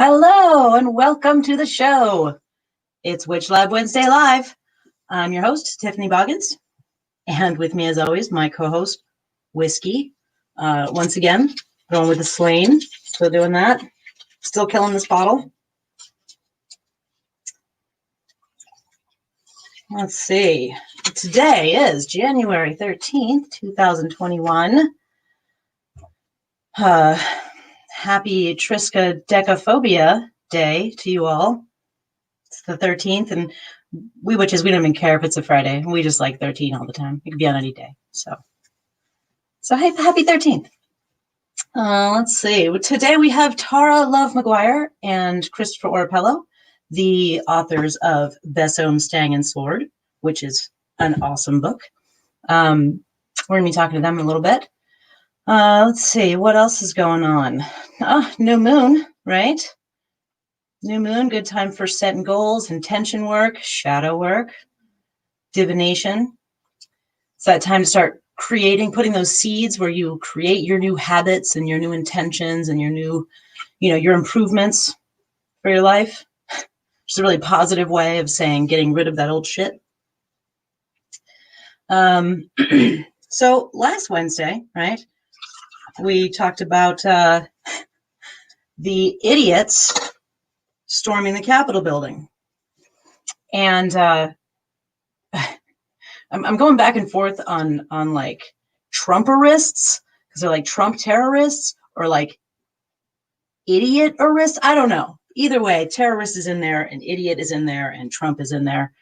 Hello and welcome to the show. It's WitchLab Wednesday Live. I'm your host, Tiffany Boggins, and with me as always, my co-host, Whiskey. Once again, going with the slain, still doing that, still killing this bottle. Let's see, today is January 13th, 2021. Happy Triskaidekaphobia Day to you all. It's the 13th, and we witches, we don't even care if it's a Friday. We just like 13 all the time. It could be on any day. So hey, happy 13th. Let's see. Today we have Tara Love Maguire and Christopher Orapello, the authors of Besome, Stang, and Sword, which is an awesome book. We're going to be talking to them in a little bit. Let's see. What else is going on? New moon, right? New moon, good time for setting goals, intention work, shadow work, divination. It's that time to start creating, putting those seeds where you create your new habits and your new intentions and your new, your improvements for your life. It's a really positive way of saying getting rid of that old shit. So last Wednesday, right, we talked about the idiots storming the Capitol building. And I'm going back and forth on like Trumperists, because they're like Trump terrorists or like idiot-orists. I don't know. Either way, terrorist is in there, and idiot is in there, and Trump is in there.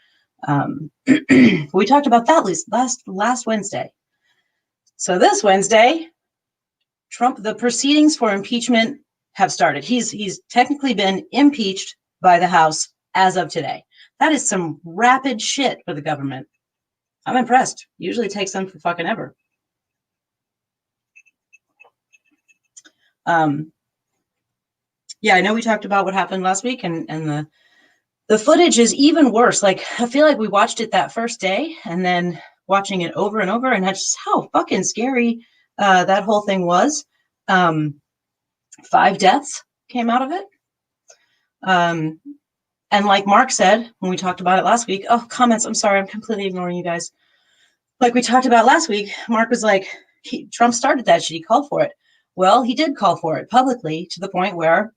We talked about that last Wednesday. So this Wednesday, Trump, the proceedings for impeachment have started. He's technically been impeached by the House as of today. That is some rapid shit for the government. I'm impressed. Usually it takes them for fucking ever. Yeah, I know we talked about what happened last week, and the footage is even worse. Like, I feel like we watched it that first day, and then watching it over and over, and that's just how fucking scary that whole thing was. 5 deaths came out of it. And like Mark said, when we talked about it last week, comments, I'm sorry, I'm completely ignoring you guys. Like we talked about last week, Mark was like, Trump started that shit, he called for it. Well, he did call for it publicly to the point where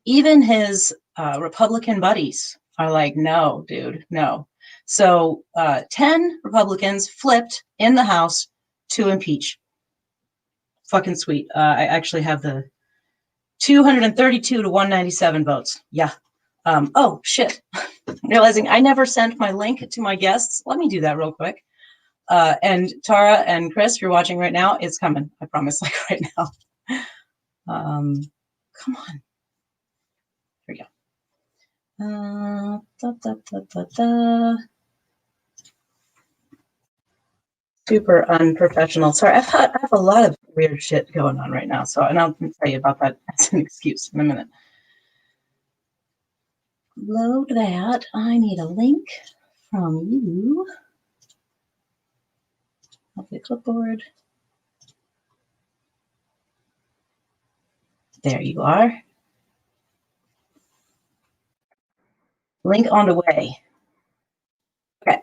even his Republican buddies are like, no, dude, no. So 10 Republicans flipped in the House to impeach. Fucking sweet. I actually have the 232 to 197 votes. Yeah. Oh, shit. Realizing I never sent my link to my guests. Let me do that real quick. And Tara and Chris, if you're watching right now, it's coming. I promise, like right now. Come on. Here we go. Super unprofessional. Sorry, I have a lot of weird shit going on right now. And I'll tell you about that as an excuse in a minute. Load that. I need a link from you. Okay, clipboard. There you are. Link on the way. Okay.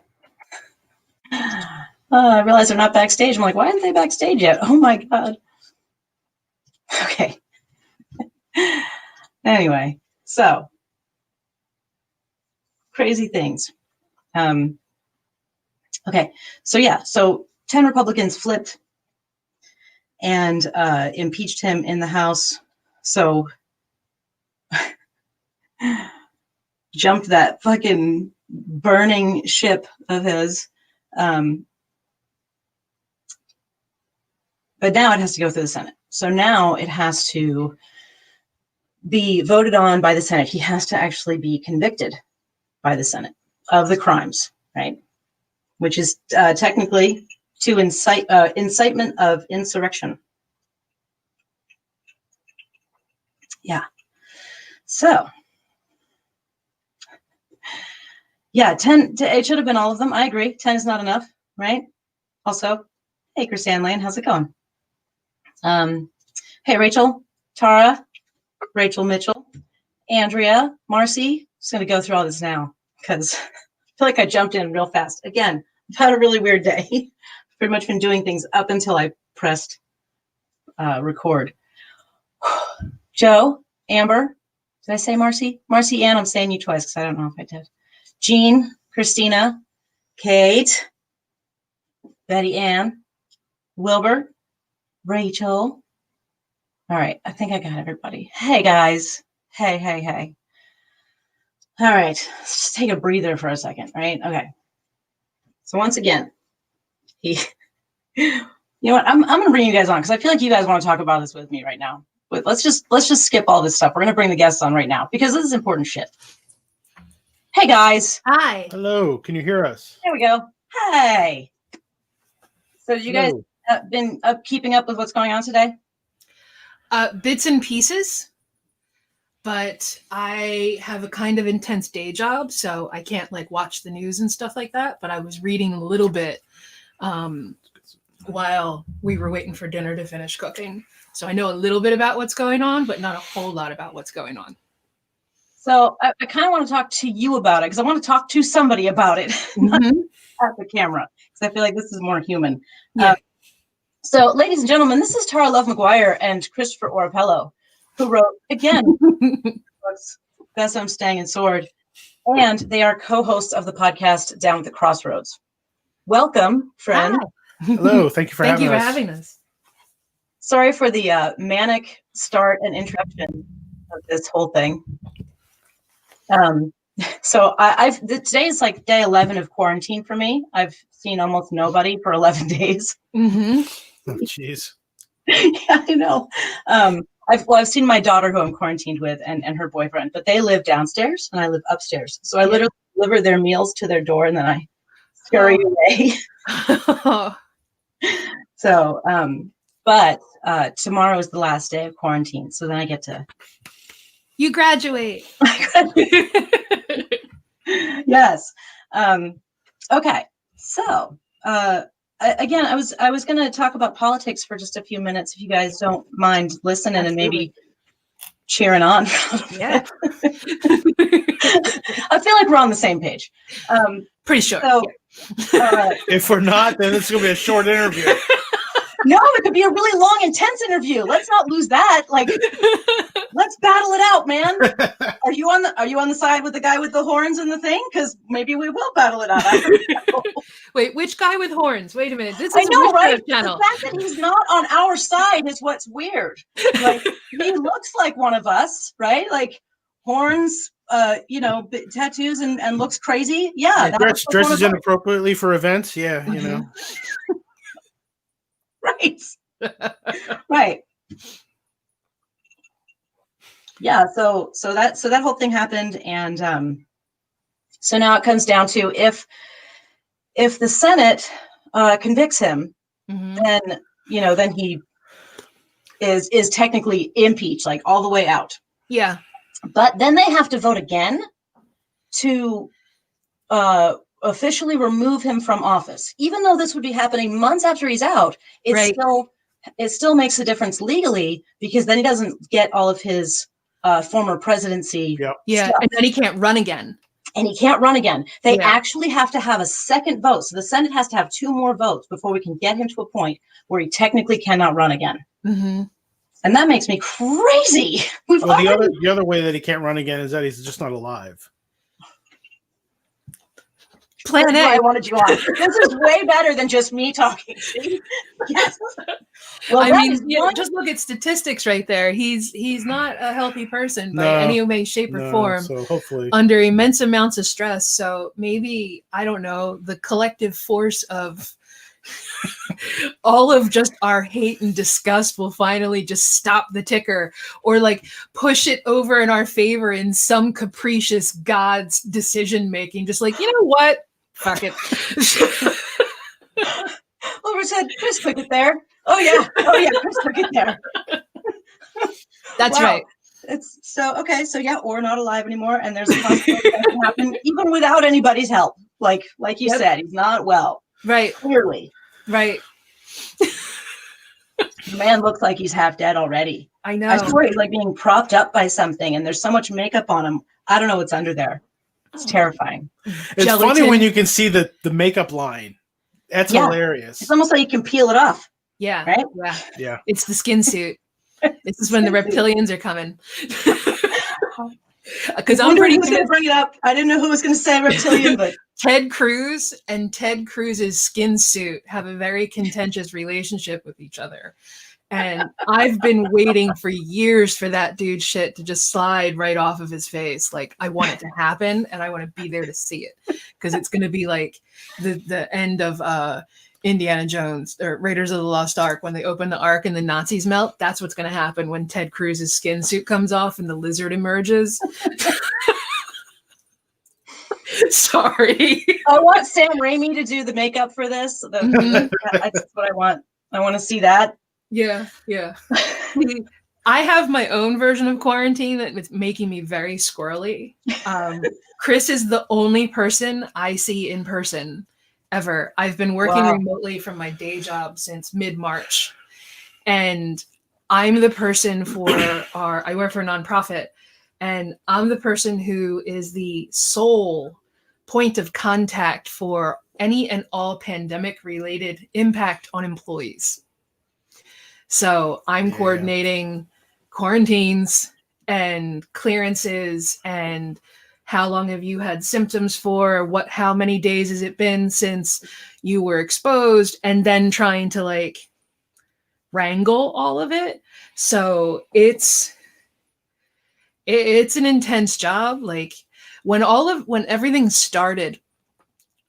I realize they're not backstage. I'm like, why aren't they backstage yet? Oh my God. Okay. Anyway, so crazy things. Okay, so yeah, so 10 Republicans flipped and impeached him in the House. So jumped that fucking burning ship of his. But now it has to go through the Senate. So now it has to be voted on by the Senate. He has to actually be convicted by the Senate of the crimes, right? Which is technically to incitement of insurrection. Yeah. So, yeah, 10, it should have been all of them. I agree. 10 is not enough, right? Also, hey, Chrisanne Lane, how's it going? Hey, Rachel, Tara, Rachel Mitchell, Andrea, Marcy. Just going to go through all this now because I feel like I jumped in real fast. Again, I've had a really weird day. Pretty much been doing things up until I pressed record. Joe, Amber, did I say Marcy? Marcy Ann, I'm saying you twice because I don't know if I did. Jean, Christina, Kate, Betty Ann, Wilbert, Rachel. All right, I think I got everybody. Hey, guys. Hey. All right, let's just take a breather for a second, right? Okay. So once again, you know what? I'm going to bring you guys on because I feel like you guys want to talk about this with me right now. But let's just skip all this stuff. We're going to bring the guests on right now because this is important shit. Hey, guys. Hi. Hello. Can you hear us? There we go. Hey. So did you guys been keeping up with what's going on today? Bits and pieces, but I have a kind of intense day job, so I can't like watch the news and stuff like that. But I was reading a little bit while we were waiting for dinner to finish cooking. So I know a little bit about what's going on, but not a whole lot about what's going on. So I kind of want to talk to you about it because I want to talk to somebody about it, not at the camera, because I feel like this is more human. Yeah. So, ladies and gentlemen, this is Tara Love Maguire and Christopher Orapello, who wrote, again, books, Best I'm Staying and Sword, and they are co-hosts of the podcast Down at the Crossroads. Welcome, friend. Hi. Hello. Thank you for having us. Sorry for the manic start and introduction of this whole thing. So today is like day 11 of quarantine for me. I've seen almost nobody for 11 days. Mm-hmm. Oh, jeez. Yeah, I know. I've seen my daughter who I'm quarantined with and her boyfriend, but they live downstairs and I live upstairs. So I literally deliver their meals to their door and then I scurry away. So, but tomorrow is the last day of quarantine. So then I get to. You graduate. Yes. Okay. So, again, I was going to talk about politics for just a few minutes, if you guys don't mind listening. Absolutely. And maybe cheering on. Yeah. I feel like we're on the same page. Pretty sure. So, if we're not, then it's going to be a short interview. No, it could be a really long, intense interview. Let's not lose that. Like, let's battle it out, man. Are you on the side with the guy with the horns and the thing? Because maybe we will battle it out. Wait, which guy with horns? Wait a minute. This is I know, right? Channel. The fact that he's not on our side is what's weird. Like, he looks like one of us, right? Like horns, tattoos and looks crazy. Yeah. Dresses inappropriately for events. Yeah, you know. Right. Right. Yeah, so that whole thing happened, and so now it comes down to if the Senate convicts him, then he is technically impeached, like all the way out. Yeah. But then they have to vote again to officially remove him from office. Even though this would be happening months after he's out, it still makes a difference legally because then he doesn't get all of his former presidency. Yep. Yeah, stuff. And then he can't run again. They actually have to have a second vote. So the Senate has to have 2 more votes before we can get him to a point where he technically cannot run again. Mm-hmm. And that makes me crazy. The other way that he can't run again is that he's just not alive. Plan A. I wanted you on. This is way better than just me talking. See? Yes. Well, I mean, just look at statistics right there. He's not a healthy person by any way, shape, or form. So hopefully, under immense amounts of stress. So maybe, I don't know, the collective force of all of just our hate and disgust will finally just stop the ticker, or like push it over in our favor in some capricious God's decision making. Just like, you know what? Fuck it. Wilbur said, Chris took it there. Oh yeah, Chris took it there. That's right. It's so okay. So yeah, or not alive anymore, and there's a possibility that can happen even without anybody's help. Like you said, he's not well. Right. Clearly. Right. The man looks like he's half dead already. I know. I swear he's like being propped up by something, and there's so much makeup on him. I don't know what's under there. It's terrifying. It's funny when you can see the makeup line. That's hilarious. It's almost like you can peel it off. Yeah. Right? Yeah. It's the skin suit. This is when the reptilians are coming. Because I'm pretty going to bring it up. I didn't know who was going to say reptilian, but Ted Cruz and Ted Cruz's skin suit have a very contentious relationship with each other. And I've been waiting for years for that dude's shit to just slide right off of his face. Like, I want it to happen, and I want to be there to see it, because it's going to be like the end of Indiana Jones or Raiders of the Lost Ark, when they open the Ark and the Nazis melt. That's what's going to happen when Ted Cruz's skin suit comes off and the lizard emerges. Sorry. I want Sam Raimi to do the makeup for this. That's what I want. I want to see that. Yeah. I have my own version of quarantine that's making me very squirrely. Chris is the only person I see in person ever. I've been working remotely from my day job since mid-March. And I'm the person I work for a nonprofit, and I'm the person who is the sole point of contact for any and all pandemic-related impact on employees. So I'm coordinating quarantines and clearances and how long have you had symptoms for, how many days has it been since you were exposed, and then trying to like wrangle all of it. So it's an intense job. Like when everything started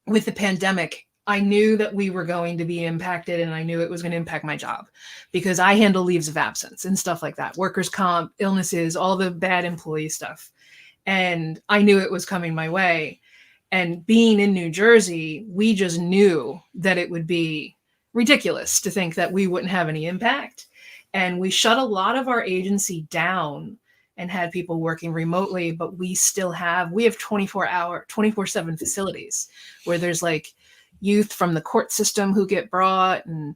with the pandemic, I knew that we were going to be impacted, and I knew it was going to impact my job because I handle leaves of absence and stuff like that, workers' comp, illnesses, all the bad employee stuff. And I knew it was coming my way. And being in New Jersey, we just knew that it would be ridiculous to think that we wouldn't have any impact. And we shut a lot of our agency down and had people working remotely, but we have 24/7 facilities where there's like youth from the court system who get brought, and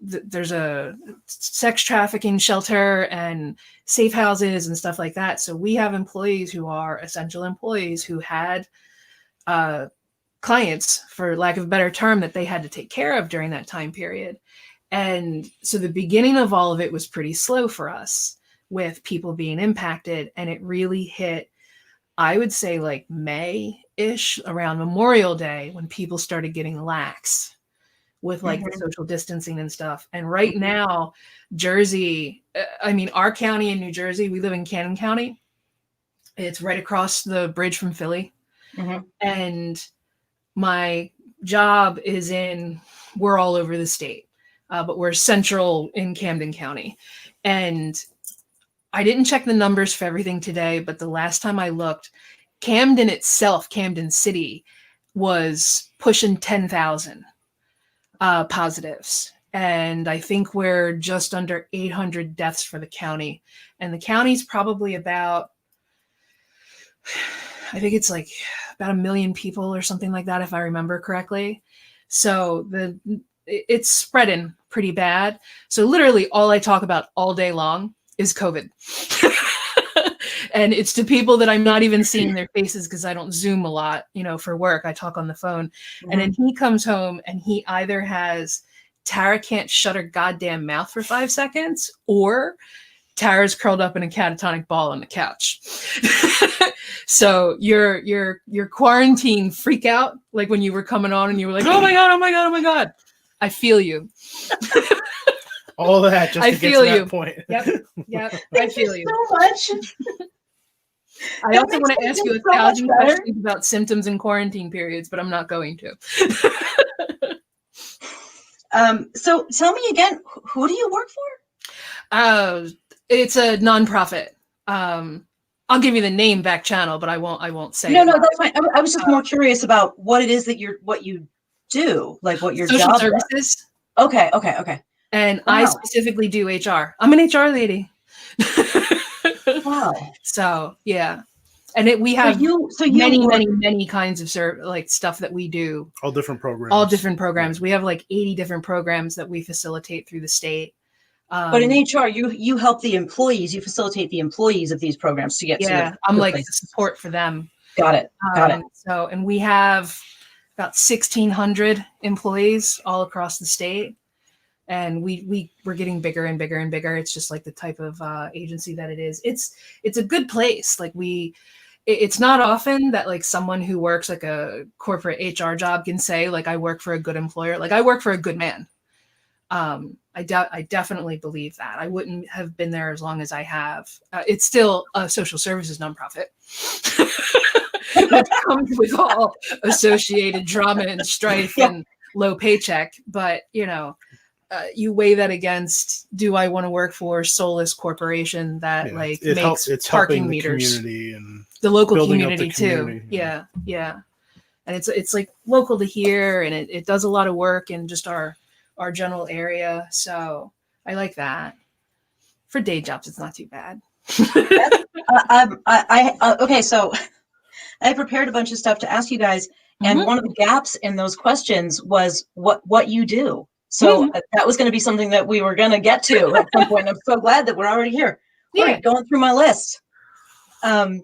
there's a sex trafficking shelter and safe houses and stuff like that. So we have employees who are essential employees who had clients, for lack of a better term, that they had to take care of during that time period. And so the beginning of all of it was pretty slow for us with people being impacted. And it really hit, I would say like May-ish, around Memorial Day, when people started getting lax with like the social distancing and stuff. And right now, Jersey, our county in New Jersey, we live in Cannon County. It's right across the bridge from Philly. And my job we're all over the state, but we're central in Camden County. And I didn't check the numbers for everything today, but the last time I looked, Camden itself, Camden City, was pushing 10,000 positives. And I think we're just under 800 deaths for the county. And the county's probably about, I think it's like about 1 million people or something like that, if I remember correctly. So it's spreading pretty bad. So literally all I talk about all day long is COVID. And it's to people that I'm not even seeing their faces because I don't Zoom a lot, for work. I talk on the phone. And then he comes home and he either has Tara can't shut her goddamn mouth for 5 seconds, or Tara's curled up in a catatonic ball on the couch. So your quarantine freak out, like when you were coming on and you were like, oh my God, oh my God, oh my God. I feel you. All that just to get to that point. Yep. I feel you so much. I also want to ask you 1,000 questions about symptoms and quarantine periods, but I'm not going to. So tell me again, who do you work for? It's a nonprofit. I'll give you the name back channel, but I won't say. No, that's fine. I was just more curious about what it is that what you do, like what your social job services. Is. Okay. And I specifically do HR. I'm an HR lady. Wow. So yeah. And we have so you many kinds of like stuff that we do. All different programs. All different programs. We have like 80 different programs that we facilitate through the state. But in HR, you help the employees, you facilitate the employees of these programs to get to I'm like places. the support for them. Got it. So, and we have about 1,600 employees all across the state. And we're getting bigger and bigger and bigger. It's just like the type of agency that it is. It's a good place. Like it's not often that like someone who works like a corporate HR job can say like I work for a good employer. Like I work for a good man. I definitely believe that. I wouldn't have been there as long as I have. It's still a social services nonprofit. That comes with all associated drama and strife and low paycheck. But you weigh that against, do I want to work for a soulless corporation that makes parking meters? Community and the local community too. Yeah. And it's like local to here, and it does a lot of work in just our general area. So I like that. For day jobs, it's not too bad. Okay, so I prepared a bunch of stuff to ask you guys, and one of the gaps in those questions was what you do. So that was going to be something that we were going to get to at some point. I'm so glad that we're already here. All right, going through my list. And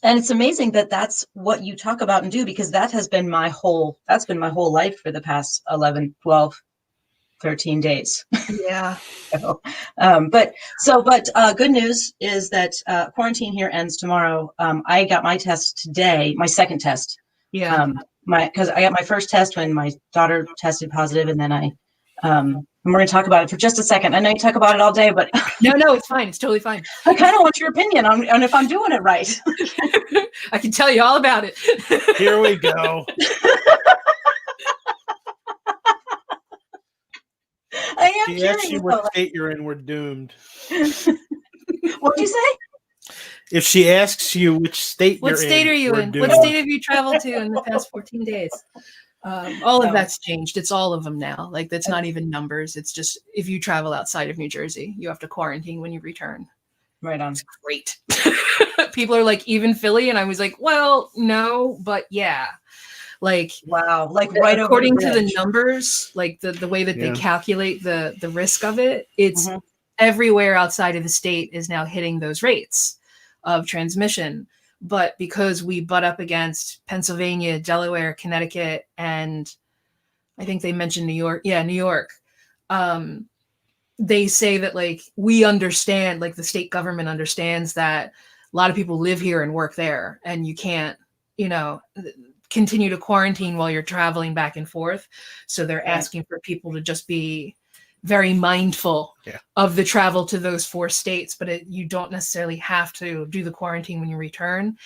it's amazing that that's what you talk about and do, because that's been my whole life for the past 11, 12, 13 days. Yeah. But good news is that quarantine here ends tomorrow. I got my test today, my second test. Yeah. Because I got my first test when my daughter tested positive, and then and we're going to talk about it for just a second. I know you talk about it all day, but no, it's fine. It's totally fine. I kind of want your opinion on if I'm doing it right. I can tell you all about it. Here we go. I am She asks curious. you what state you're in, we're doomed. What'd you say? If she asks you which state what you're state in, are you in? doomed. What state have you traveled to in the past 14 days? All of that's changed. It's all of them now. Like that's not even numbers. It's just if you travel outside of New Jersey, you have to quarantine when you return. Right on. It's great. People are like, even Philly, and I was like, well, no, but yeah. Like wow, like right according over to the numbers, like the way that they calculate the risk of it, it's everywhere outside of the state is now hitting those rates of transmission. But because we butt up against Pennsylvania, Delaware, Connecticut, and I think they mentioned New York. Yeah, New York. They say that like we understand, like the state government understands that a lot of people live here and work there, and you can't, continue to quarantine while you're traveling back and forth. So they're asking for people to just be very mindful of the travel to those 4 states, but you don't necessarily have to do the quarantine when you return.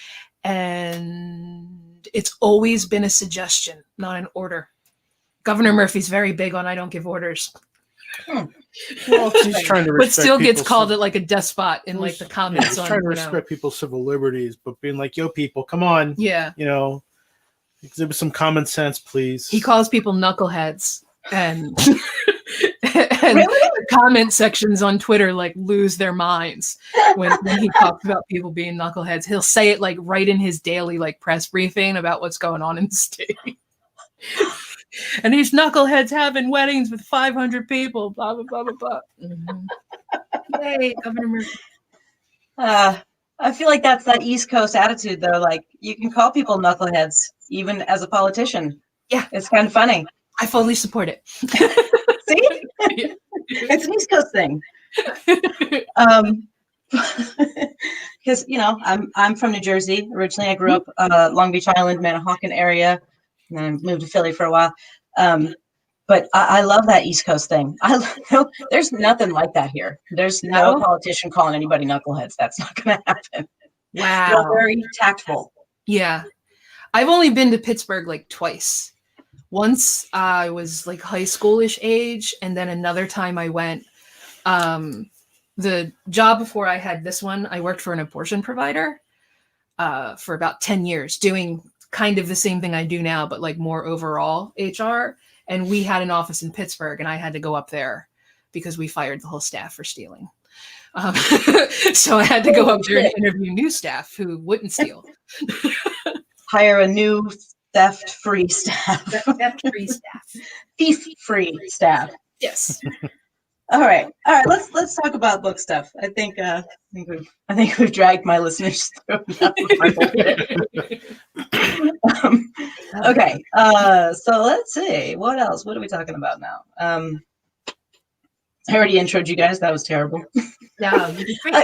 And it's always been a suggestion, not an order. Governor Murphy's very big on I don't give orders. Well, he's trying to respect, but still gets called it like a despot in like the comments. He's trying to respect people's civil liberties, but being like, "Yo, people, come on, exhibit some common sense, please." He calls people knuckleheads, and really? the comment sections on Twitter like lose their minds when he talks about people being knuckleheads. He'll say it like right in his daily like press briefing about what's going on in the state. And these knuckleheads having weddings with 500 people, blah, blah, blah, blah, blah. Yay, Governor Murphy. I feel like that's that East Coast attitude, though. Like, you can call people knuckleheads, even as a politician. Yeah. It's kind of funny. I fully support it. See? It's an East Coast thing. Because, I'm from New Jersey. Originally, I grew up Long Beach Island, Manahawkin area. And then moved to Philly for a while. But I love that East Coast thing. There's nothing like that here. There's no politician calling anybody knuckleheads. That's not going to happen. Wow. They're very tactful. Yeah. I've only been to Pittsburgh like twice. Once I was like high schoolish age, and then another time I went. The job before I had this one, I worked for an abortion provider for about 10 years doing kind of the same thing I do now, but like more overall HR. And we had an office in Pittsburgh, and I had to go up there because we fired the whole staff for stealing. So I had to go up there and interview new staff who wouldn't steal. Hire a new theft-free staff. Theft-free staff. Thief-free staff. Yes. All right. Let's talk about book stuff. I think we've dragged my listeners through enough. Okay. So let's see. What else? What are we talking about now? I already introed you guys. That was terrible. Yeah.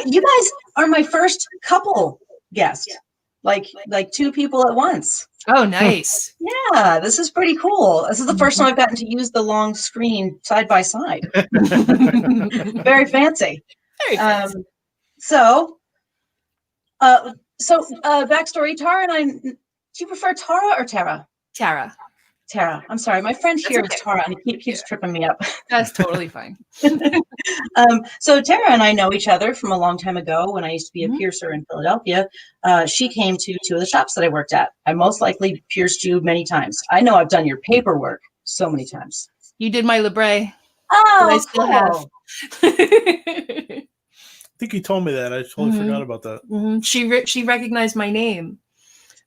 You guys are my first couple guest. Like two people at once. Oh, nice. Yeah, this is pretty cool. This is the first time I've gotten to use the long screen side by side. Very fancy. Very fancy. Backstory, Tara and I, do you prefer Tara or Tara? Tara. Tara. I'm sorry. My friend here is Tara, and he keeps tripping me up. That's totally fine. So Tara and I know each other from a long time ago when I used to be a piercer in Philadelphia. She came to two of the shops that I worked at. I most likely pierced you many times. I know I've done your paperwork so many times. You did my labrae. Oh, I still have. I think you told me that. I totally forgot about that. She recognized my name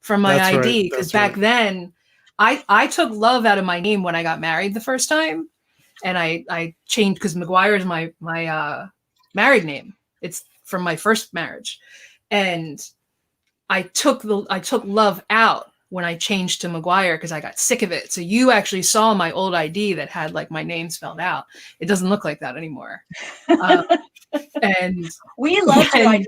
from my ID because back then I took love out of my name when I got married the first time, and I changed because Maguire is my married name. It's from my first marriage, and I took love out when I changed to Maguire because I got sick of it. So you actually saw my old ID that had like my name spelled out. It doesn't look like that anymore. And we loved your ID.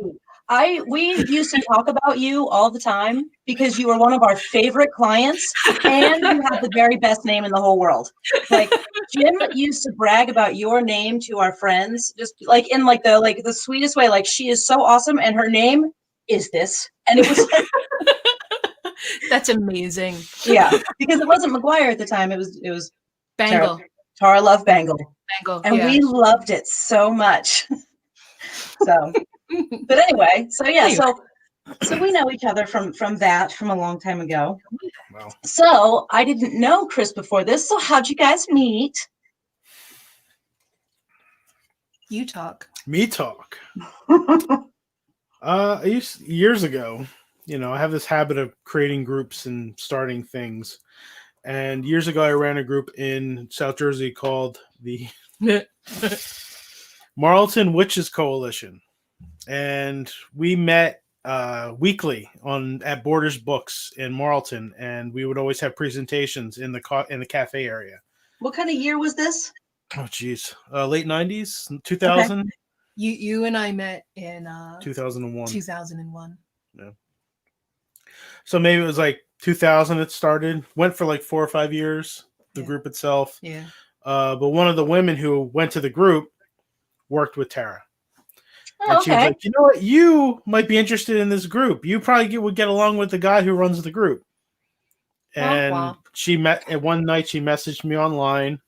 We used to talk about you all the time because you were one of our favorite clients and you have the very best name in the whole world. Like Jim used to brag about your name to our friends, just like in like the sweetest way. Like, she is so awesome and her name is this. And it was like, that's amazing. Yeah, because it wasn't Maguire at the time. It was Bangle. Tara loved Bangle. And yeah. we loved it so much. So, but anyway, so we know each other from a long time ago. Wow. So I didn't know Chris before this. So how'd you guys meet? You talk. Me talk. Years ago, I have this habit of creating groups and starting things. And years ago, I ran a group in South Jersey called the Marlton Witches Coalition. And we met weekly at Borders Books in Marlton, and we would always have presentations in the cafe area. What kind of year was this? Oh, geez. Late 90s, 2000. Okay. You and I met in 2001. 2001. Yeah. So maybe it was like 2000 it started. Went for like 4 or 5 years, the group itself. Yeah. But one of the women who went to the group worked with Tara. Oh, and she was like, you know what? You might be interested in this group. You probably would get along with the guy who runs the group. And she one night she messaged me online.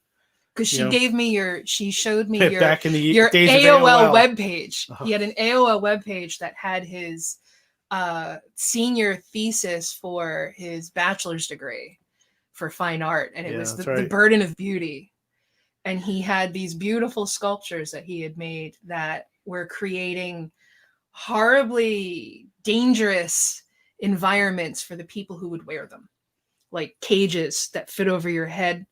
Because she showed me your back in the your days AOL of webpage. He had an AOL webpage that had his senior thesis for his bachelor's degree for fine art. And it was the Burden of Beauty. And he had these beautiful sculptures that he had made that were creating horribly dangerous environments for the people who would wear them. Like cages that fit over your head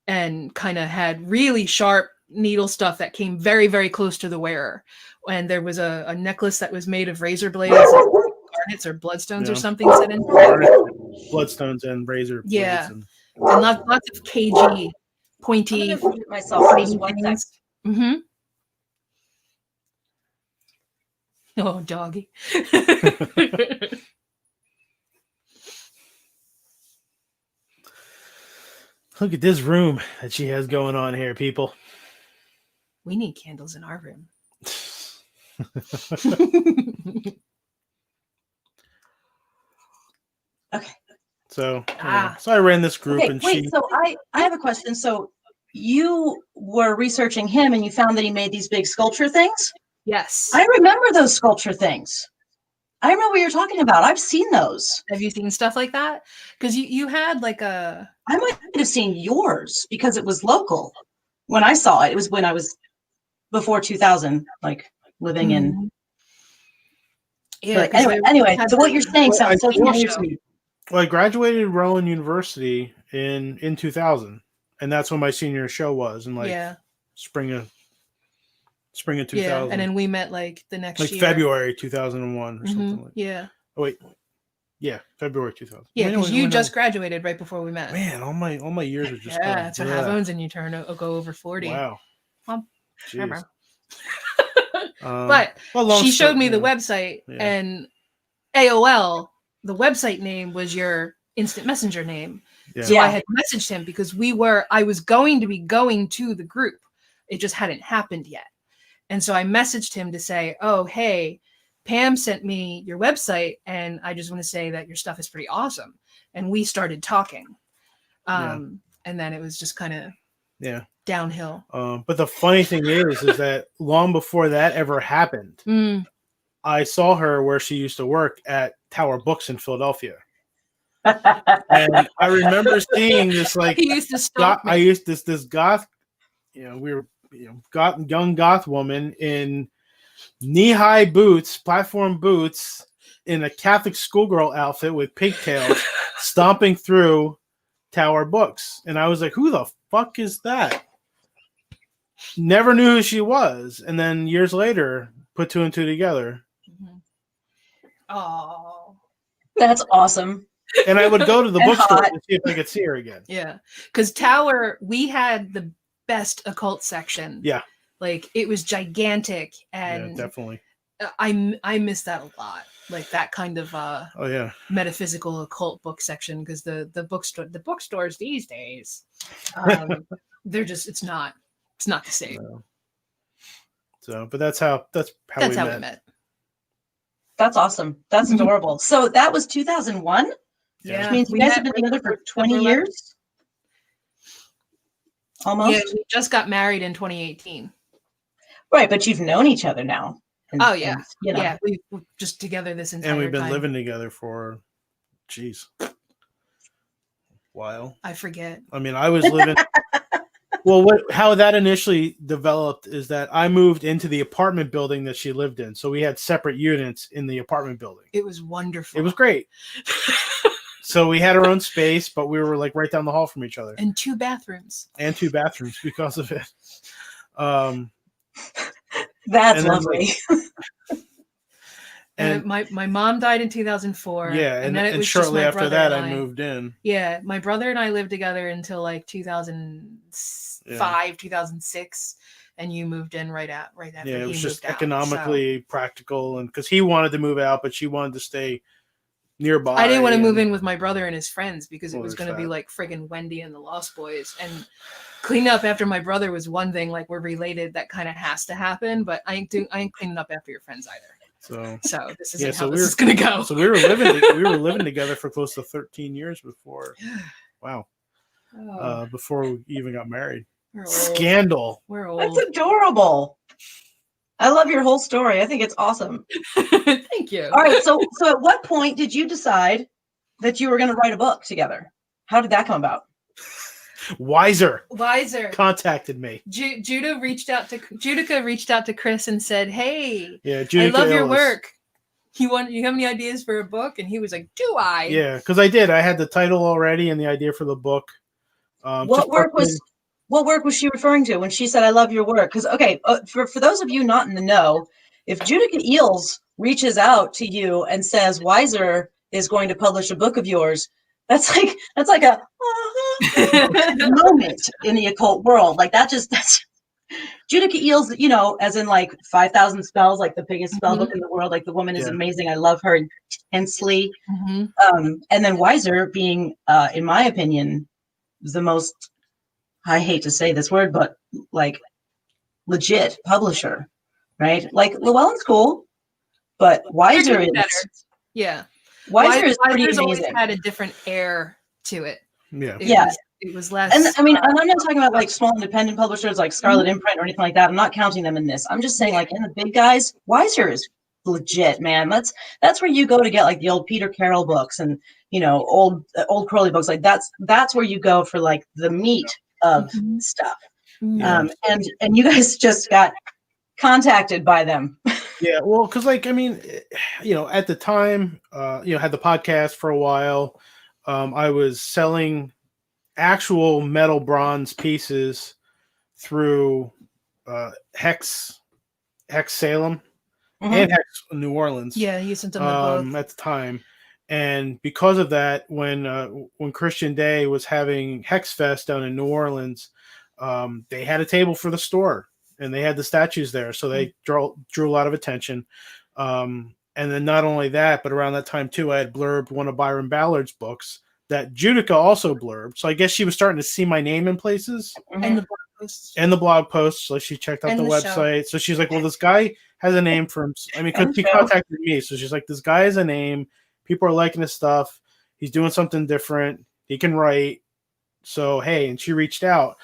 and kind of had really sharp needle stuff that came very, very close to the wearer. And there was a necklace that was made of razor blades, garnets or bloodstones or something set in. Bloodstones and razor blades. Yeah. And lots of cagey, pointy. I'm gonna myself for just 1 second. Mm-hmm. Oh, doggy. Look at this room that she has going on here, people. We need candles in our room. Okay. So I ran this group and so I have a question. So you were researching him and you found that he made these big sculpture things? Yes. I remember those sculpture things. I remember what you're talking about. I've seen those. Have you seen stuff like that? Because you had like a... I might have seen yours because it was local. When I saw it, it was when I was before 2000, like living in. Yeah. But 'cause anyway, had so what the- you're saying Well, sounds so I- sweet. Well, I graduated Rowan University in 2000, and that's when my senior show was in like yeah. spring of 2000, Yeah. And then we met like the next like year. February 2001 or Mhm, something like. Yeah. Oh wait, yeah, February 2000. Yeah. Wait, no, Because wait, you no. just graduated right before we met. Man, all my years are just Yeah. That's what bleh. happens when you go over 40. Wow. Well, Jeez. But well, long she story- showed me the yeah. website, Yeah. and AOL, the website name was your instant messenger name. Yeah. So Yeah. I had messaged him because I was going to be going to the group. It just hadn't happened yet. And so I messaged him to say, oh, hey, Pam sent me your website, and I just want to say that your stuff is pretty awesome. And we started talking. And then it was just kind of downhill. But the funny thing is that long before that ever happened, I saw her where she used to work at Tower Books in Philadelphia. And I remember seeing this like He used to stalk me. this goth, we were young goth woman in knee-high boots, platform boots, in a Catholic schoolgirl outfit with pigtails, stomping through Tower Books, and I was like, "Who the fuck is that?" Never knew who she was, and then years later, put two and two together. Oh, That's awesome. And I would go to the And bookstore hot. to see if I could see her again. yeah. Because Tower, we had the best occult section. Yeah. Like it was gigantic, and Yeah, definitely. I miss that a lot. Like that kind of Oh yeah. metaphysical occult book section, because the bookstores these days, they're just it's not the same. No. So, but that's how we met. That's awesome. That's adorable. So that was 2001. Yeah, Which means you guys have been together for 20 years. Almost. Yeah, we just got married in 2018. Right, but you've known each other now. Oh yeah, and, you know. yeah. We're just together this entire time. And we've been living together for, while. I forget. I mean, I was living. Well, how that initially developed is that I moved into the apartment building that she lived in, so we had separate units in the apartment building. It was wonderful. It was great. So we had our own space, but we were like right down the hall from each other, and two bathrooms because of it. That's lovely. And my mom died in 2004. Yeah, and then it and was shortly just my after brother that, and I moved in. Yeah, my brother and I lived together until like 2005, 2006, and you moved in right after. Yeah, it was just moved out, economically practical, and because he wanted to move out, but she wanted to stay nearby. I didn't want to move in with my brother and his friends because it Well, was there's going to be that. like friggin' Wendy and the Lost Boys, and clean up after my brother was one thing. Like we're related, that kind of has to happen, but I ain't cleaning up after your friends either. So this isn't so how this is going to go. So we were living together for close to 13 years before. Wow. Before we even got married. We're old. Scandal. We're old. That's adorable. I love your whole story. I think it's awesome. Thank you. All right. So at what point did you decide that you were going to write a book together? How did that come about? Wiser contacted me. Judica reached out to Chris and said, "Hey, yeah, I love your work. You have any ideas for a book?" And he was like, "Do I?" Yeah, because I did. I had the title already and the idea for the book. What work was she referring to when she said, "I love your work"? Because for those of you not in the know, if Judica Eels reaches out to you and says Wiser is going to publish a book of yours, that's like a moment in the occult world. Like that's Judica Eels, as in like 5,000 spells, like the biggest spell book in the world. Like the woman is amazing. I love her intensely. And then Wiser being, in my opinion, the most, I hate to say this word, but like legit publisher, right? Like Llewellyn's cool, but Wiser is better. Yeah. Wiser is pretty Wiser's amazing. always had a different air to it. Yeah. It was less. And I mean, I'm not talking about like small independent publishers like Scarlet Imprint or anything like that. I'm not counting them in this. I'm just saying, like in the big guys, Wiser is legit, man. That's where you go to get like the old Peter Carroll books and old Crowley books. Like that's where you go for like the meat of stuff. And you guys just got contacted by them. Yeah, well, because like I mean, at the time, had the podcast for a while. I was selling actual metal bronze pieces through Hex Salem Mhm. and Hex New Orleans. Yeah, you sent them to both. At the time, and because of that, when Christian Day was having Hex Fest down in New Orleans, they had a table for the store and they had the statues there, so they drew a lot of attention. And then not only that, but around that time too, I had blurbed one of Byron Ballard's books that Judica also blurbed. So I guess she was starting to see my name in places And the blog posts. and the blog posts. So she checked out And the the show. website. So she's like, well, this guy has a name for him. I mean, because And he show. contacted me. So she's like, this guy has a name. People are liking his stuff. He's doing something different. He can write. So, hey, and she reached out.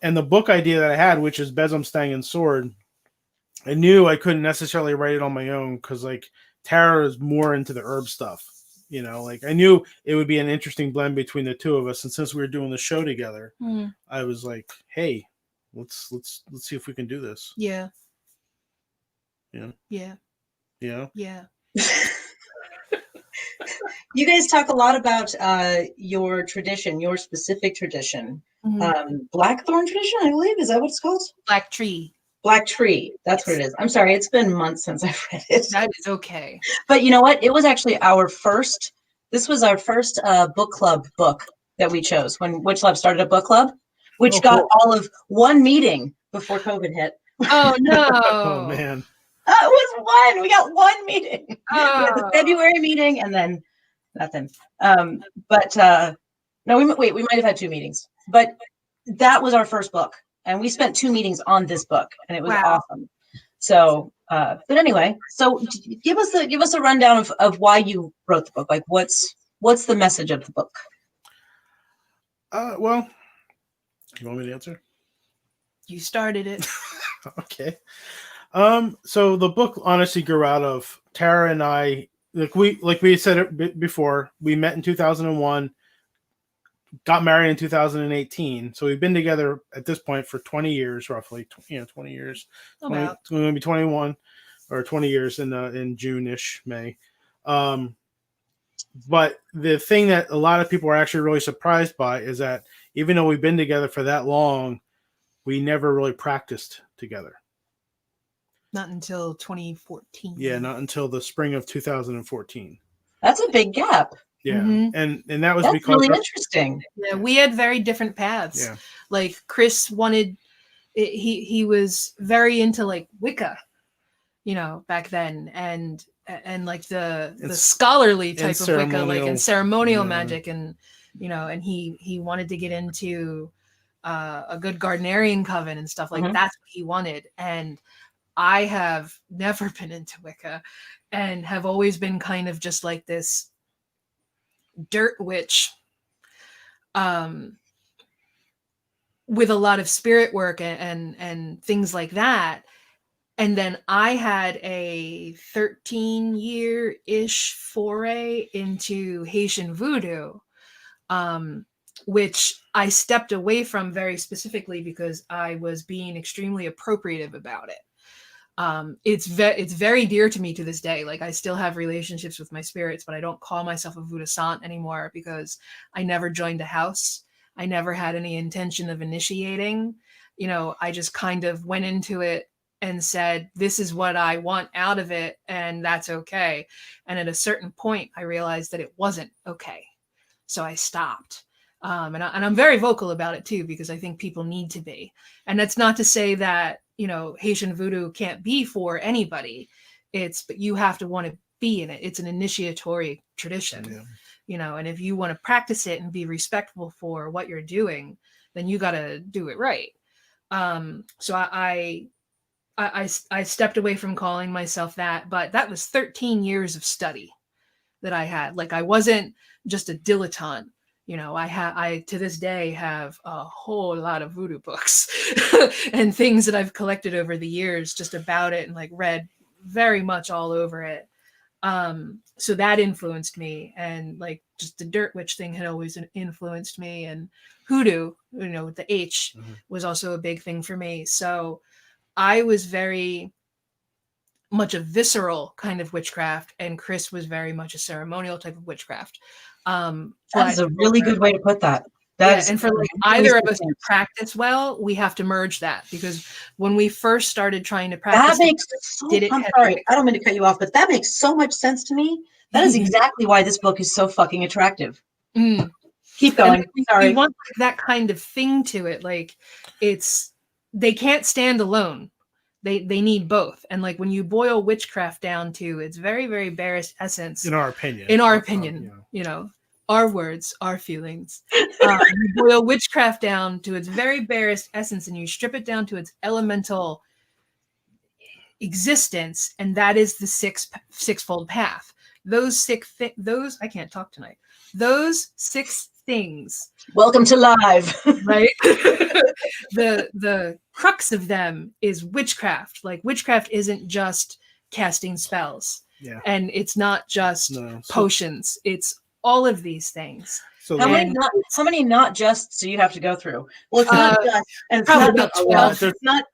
And the book idea that I had, which is Besom, Stang, and Sword, I knew I couldn't necessarily write it on my own because, like, Tara is more into the herb stuff. Like I knew it would be an interesting blend between the two of us. And since we were doing the show together, I was like, hey, let's see if we can do this. Yeah. Yeah. Yeah. Yeah. Yeah. You guys talk a lot about your tradition, your specific tradition. Blackthorn tradition, I believe. Is that what it's called? Black Tree. Black Tree. That's what it is. I'm sorry. It's been months since I've read it. That is okay. But you know what? It was actually this was our first book club book that we chose when WitchLab started a book club, which got all of one meeting before COVID hit. Oh, no. Oh, man. It was one. We got one meeting. We had the Oh. February meeting and then nothing. No, we might have had 2 meetings, but that was our first book. And we spent 2 meetings on this book and it was awesome. So, but anyway, so give us a rundown of why you wrote the book. Like what's the message of the book? Well, you want me to answer? You started it. Okay. So the book honestly grew out of Tara and I, like we said it before, we met in 2001, got married in 2018. So we've been together at this point for 20 years, roughly, 20 years. It's going to be 21 or 20 years in June-ish, May. But the thing that a lot of people are actually really surprised by is that even though we've been together for that long, we never really practiced together. Not until 2014. Yeah, not until the spring of 2014. That's a big gap. Yeah, and that was That's because really interesting. Yeah, we had very different paths. Yeah. Like Chris wanted, he was very into like Wicca, back then, and like the scholarly type of Wicca, like and ceremonial magic, and and he wanted to get into a good Gardnerian coven and stuff like that's what he wanted. And I have never been into Wicca and have always been kind of just like this dirt witch with a lot of spirit work and things like that. And then I had a 13-year-ish foray into Haitian voodoo, which I stepped away from very specifically because I was being extremely appropriative about it. It's very dear to me to this day. Like I still have relationships with my spirits, but I don't call myself a voodoo sant anymore because I never joined a house. I never had any intention of initiating. I just kind of went into it and said, this is what I want out of it, and that's okay. And at a certain point, I realized that it wasn't okay. So I stopped. And I'm very vocal about it too, because I think people need to be. And that's not to say that, Haitian voodoo can't be for anybody. But you have to want to be in it. It's an initiatory tradition, and if you want to practice it and be respectful for what you're doing, then you got to do it right. So I stepped away from calling myself that, but that was 13 years of study that I had. Like I wasn't just a dilettante. I to this day have a whole lot of voodoo books and things that I've collected over the years just about it and like read very much all over it. So that influenced me, and like just the dirt witch thing had always influenced me, and hoodoo, with the H was also a big thing for me. So I was very much a visceral kind of witchcraft, and Chris was very much a ceremonial type of witchcraft. That is a really good way to put that. And for like either of us to practice well, we have to merge that, because when we first started trying to practice, that makes I'm sorry, I don't mean to cut you off, but that makes so much sense to me. That is exactly why this book is so fucking attractive. Keep going. Sorry. We want that kind of thing to it. Like they can't stand alone. They need both. And like when you boil witchcraft down to its very, very barest essence, in our opinion, you know, our words, our feelings. You boil witchcraft down to its very barest essence, and you strip it down to its elemental existence, and that is the sixfold path. Those I can't talk tonight. Those 6 things. Welcome to live. Right? the crux of them is witchcraft. Like witchcraft isn't just casting spells. Yeah. And it's not just potions. It's all of these things. So how many not just so you have to go through? Well, it's not just, and it's probably not about 12.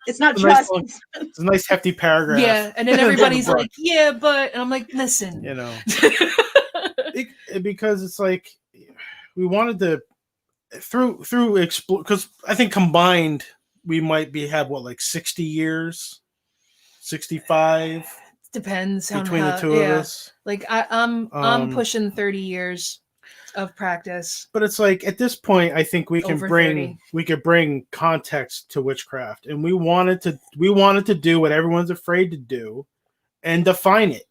It's not just. It's a nice hefty paragraph. Yeah, and then everybody's like, "Yeah, but," and I'm like, "Listen." You know, because it's like we wanted to through explore, because I think combined we might have like 60 years, 65. Depends between the two of us. Like I'm pushing 30 years of practice. But it's like at this point, I think we can bring 30. Context to witchcraft, and we wanted to do what everyone's afraid to do, and define it.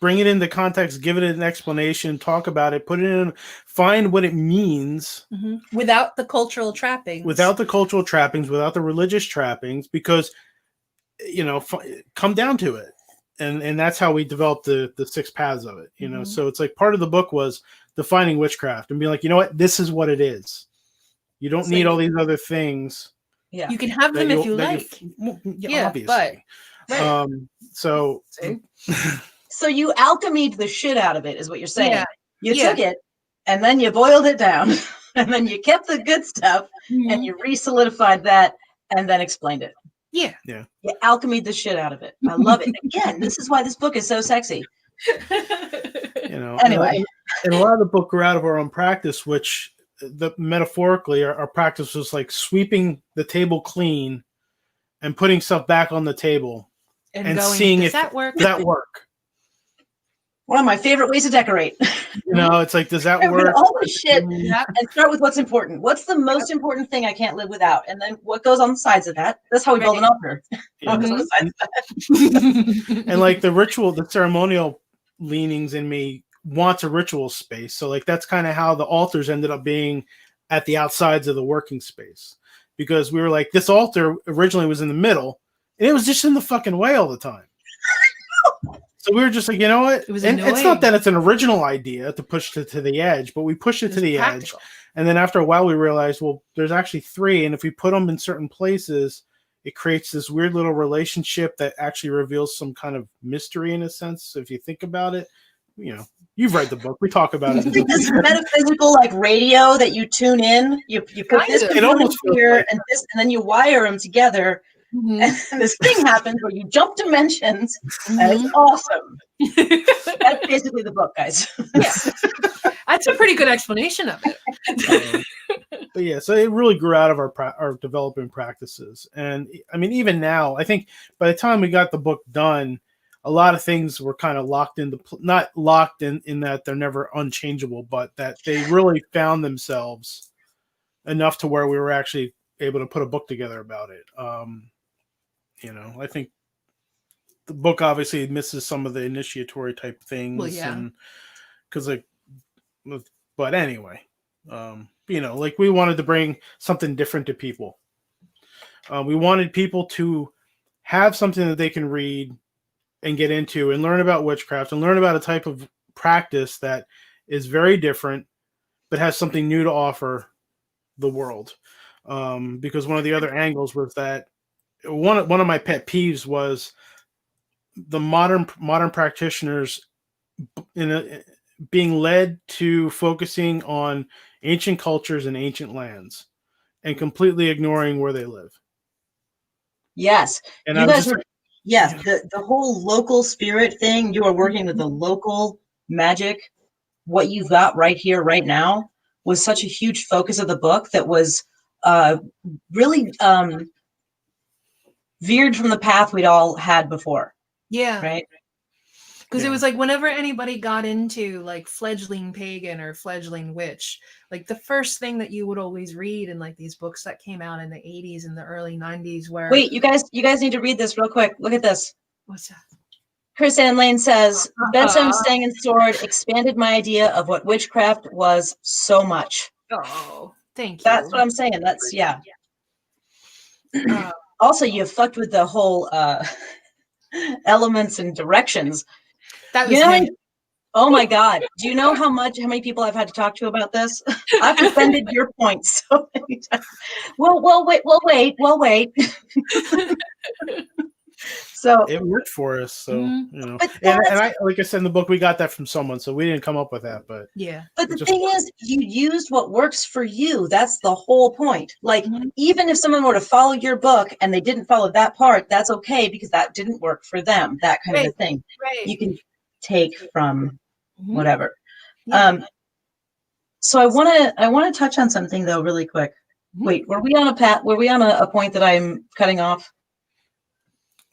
Bring it into context, give it an explanation, talk about it, put it in, find what it means. Without the cultural trappings. Without the religious trappings, because, you know, come down to it. And that's how we developed the 6 paths of it, you know? So it's like part of the book was defining witchcraft and being like, you know what, this is what it is. You don't need all these other things. Yeah. You can have them if you like. Obviously. But, right. So you alchemied the shit out of it, is what you're saying. Yeah. You took it, and then you boiled it down, and then you kept the good stuff, and you re-solidified that, and then explained it. Yeah. You alchemied the shit out of it. I love it. Again, this is why this book is so sexy. You know. Anyway. And a lot of the book grew out of our own practice, which metaphorically, our practice was like sweeping the table clean and putting stuff back on the table and going, seeing does if that work? that work. One of my favorite ways to decorate. You know, it's like, does that work? All the shit and start with what's important. What's the most important thing I can't live without? And then what goes on the sides of that? That's how we build an altar. And like the ritual, the ceremonial leanings in me wants a ritual space. So like that's kind of how the altars ended up being at the outsides of the working space. Because we were like, this altar originally was in the middle, and it was just in the fucking way all the time. So we were just like, you know what? It's not that it's an original idea to push to the edge, but we pushed it to the edge. And then after a while, we realized, well, there's actually 3. And if we put them in certain places, it creates this weird little relationship that actually reveals some kind of mystery in a sense. So if you think about it, you know, you've read the book. We talk about it. This metaphysical like radio that you tune in, you put this here and this, and then you wire them together. And this thing happens where you jump dimensions, and it's awesome. That's basically the book, guys. Yeah, that's a pretty good explanation of it. But yeah, so it really grew out of our developing practices, and I mean, even now, I think by the time we got the book done, a lot of things were kind of locked into, not locked in that they're never unchangeable, but that they really found themselves enough to where we were actually able to put a book together about it. You know, I think the book obviously misses some of the initiatory type things. Well, yeah. But anyway, you know, like we wanted to bring something different to people. We wanted people to have something that they can read and get into and learn about witchcraft and learn about a type of practice that is very different, but has something new to offer the world. Because one of the other angles was that one of my pet peeves was the modern practitioners being led to focusing on ancient cultures and ancient lands and completely ignoring where they live. Yes. And I was just like, Yes, the whole local spirit thing, you are working with the local magic, what you've got right here, right now, was such a huge focus of the book that was really veered from the path we'd all had before, Yeah. right? Because it Yeah. was like whenever anybody got into like fledgling pagan or fledgling witch, like the first thing that you would always read in like these books that came out in the 80s and the early 90s where Wait, you guys need to read this real quick. Look at this. what's that? Chris Ann Lane says, Bedtime Uh-huh. Stang and Sword expanded my idea of what witchcraft was so much. Oh, thank you. That's what I'm saying. That's, yeah. Uh, Also, you fucked with the whole elements and directions. that You was know, him. oh my God. Do you know how many people I've had to talk to about this? I've defended your points so many times. Well, wait. So, It worked for us, so Mhm. you know. but And that's, I, like I said in the book, we got that from someone, so we didn't come up with that. But Yeah. but the just thing is, you used what works for you. That's the whole point. Like, Mhm. even if someone were to follow your book and they didn't follow that part, that's okay because that didn't work for them. That kind of a Right. thing. You Right. can take from Mhm. whatever. Yeah. So I want to touch on something though, really quick. Mhm. Wait, were we on a point that I'm cutting off?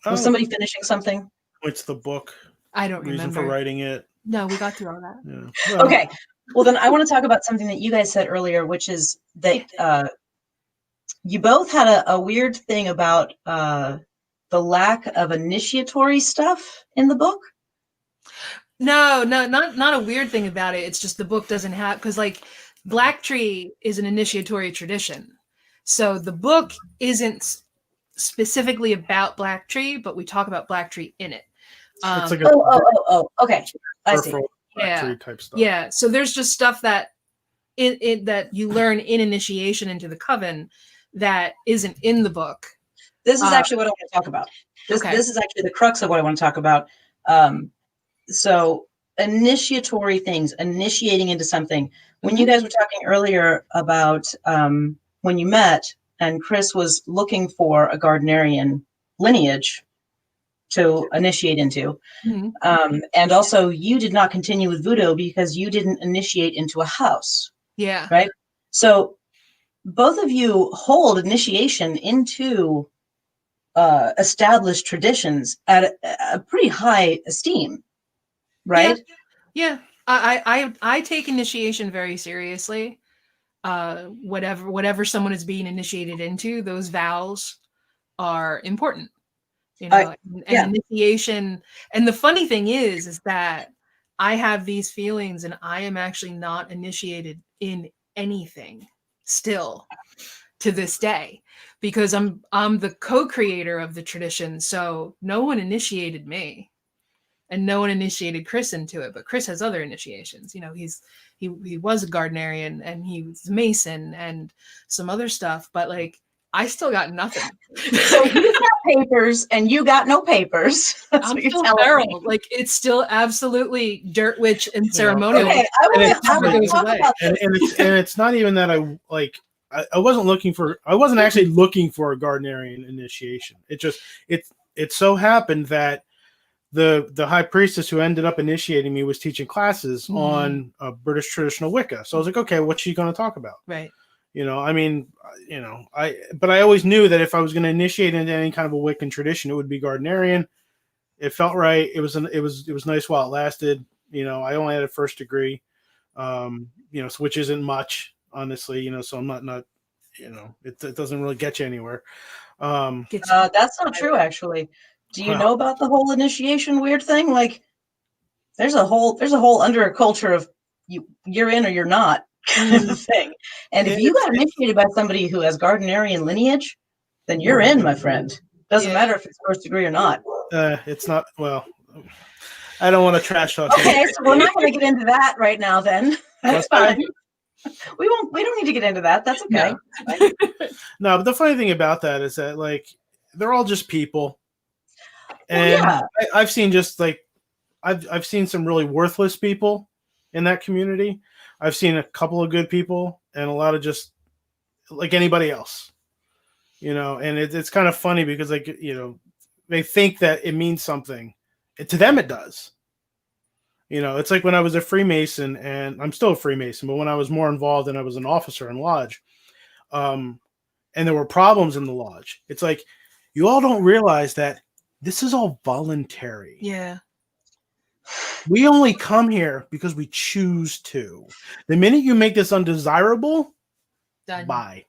Was somebody finishing something? it's the book I don't reason for remember. writing it. No, we got through all that. Yeah. Well, Okay. Well, then I want to talk about something that you guys said earlier, which is that you both had a weird thing about the lack of initiatory stuff in the book. No, not a weird thing about it. It's just the book doesn't have because like Black Tree is an initiatory tradition. So the book isn't specifically about Black Tree, but we talk about Black Tree in it. it's like a Oh. Okay. I see. peripheral Yeah. factory type stuff. Yeah. So there's just stuff that that you learn in initiation into the coven that isn't in the book. This is actually what I want to talk about. Okay. This is actually the crux of what I want to talk about. So initiatory things, initiating into something. When you guys were talking earlier about when you met and Chris was looking for a Gardnerian lineage to initiate into, Mhm. and also you did not continue with voodoo because you didn't initiate into a house, Yeah. right? So both of you hold initiation into established traditions at a pretty high esteem, right? Yeah. I take initiation very seriously. Whatever someone is being initiated into, those vows are important. You know, Yeah. and initiation. And the funny thing is that I have these feelings and I am actually not initiated in anything still to this day because I'm the co-creator of the tradition. So no one initiated me and no one initiated Chris into it, but Chris has other initiations. You know, he was a Gardnerian and he was a Mason and some other stuff, but like I still got nothing. So he's got papers and you got no papers. That's I'm what you're still telling feral. me. Like it's still absolutely dirt witch and ceremonial. Okay, I And want it's- to talk about and, this. it's not even that I wasn't actually looking for a Gardnerian initiation. It so happened that the high priestess who ended up initiating me was teaching classes on British traditional Wicca. So I was like, okay, what's she going to talk about? Right. You know, I mean, you know, but I always knew that if I was going to initiate into any kind of a Wiccan tradition, it would be Gardnerian. It felt right. It was nice while it lasted. You know, I only had a first degree, you know, which isn't much, honestly. You know, so I'm not, you know, it doesn't really get you anywhere. That's not true, actually. Do you know about the whole initiation weird thing? Like, there's a whole under culture of you're in or you're not kind of thing. And if you got initiated by somebody who has Gardnerian lineage, then you're in, my friend. Doesn't matter if it's first degree or not. It's not, well, I don't want to trash talk. Okay, so we're not going to get into that right now. Then that's fine. We won't. We don't need to get into that. That's okay. No, but the funny thing about that is that like they're all just people, and I've seen just like I've seen some really worthless people in that community. I've seen a couple of good people and a lot of just like anybody else, you know. And it's kind of funny because like you know they think that it means something. To them, it does. You know, it's like when I was a Freemason, and I'm still a Freemason, but when I was more involved and I was an officer in lodge, and there were problems in the lodge, it's like, you all don't realize that this is all voluntary. Yeah. We only come here because we choose to. The minute you make this undesirable, Done. bye.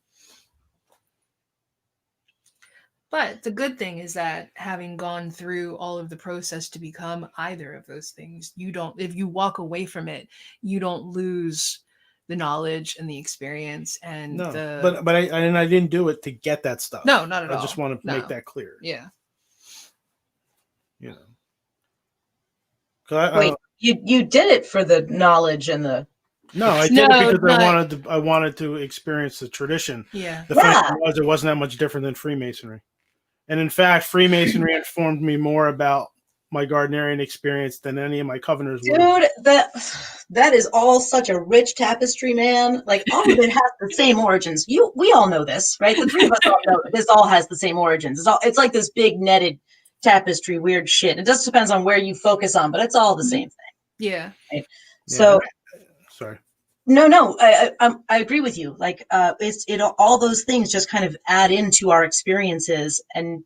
But the good thing is that having gone through all of the process to become either of those things, you don't, if you walk away from it, you don't lose the knowledge and the experience and No, the. but I didn't do it to get that stuff. No, not at all. I just want to No. make that clear. Yeah. You know. 'Cause Wait, you did it for the knowledge and the. No, I did No, it because not- I wanted to experience the tradition. Yeah. The fact was, it wasn't that much different than Freemasonry. And in fact, Freemasonry informed me more about my Gardnerian experience than any of my Covenanters would. Dude, that is all such a rich tapestry, man. Like, all of it has the same origins. We all know this, right? The three of us all know that this all has the same origins. It's like this big netted tapestry, weird shit. It just depends on where you focus on, but it's all the same thing. Yeah. Right? Yeah, So, sorry. no, I agree with you. Like, all those things just kind of add into our experiences, and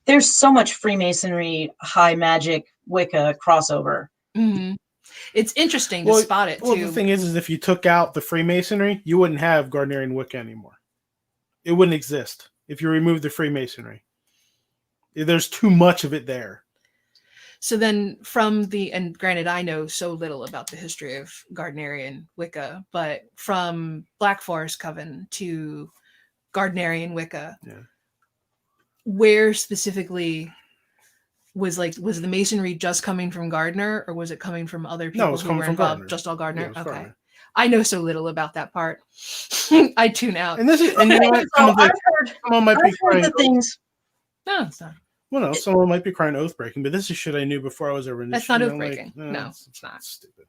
there's so much Freemasonry, high magic, Wicca crossover. Mm-hmm. It's interesting to spot it too. Well, the thing is if you took out the Freemasonry, you wouldn't have Gardnerian Wicca anymore. It wouldn't exist if you remove the Freemasonry. There's too much of it there. So then and granted, I know so little about the history of Gardnerian Wicca, but from Black Forest Coven to Gardnerian Wicca, where specifically was the masonry just coming from Gardner, or was it coming from other people? No, it's coming from involved? Gardner. Just all Gardner? Yeah, okay. Gardner. I know so little about that part. I tune out. And this is, and you know what? Someone might be crying. The things. No, it's not. Well, no, someone might be crying oath breaking, but this is shit I knew before I was ever That's not oath breaking. No, it's not. Stupid.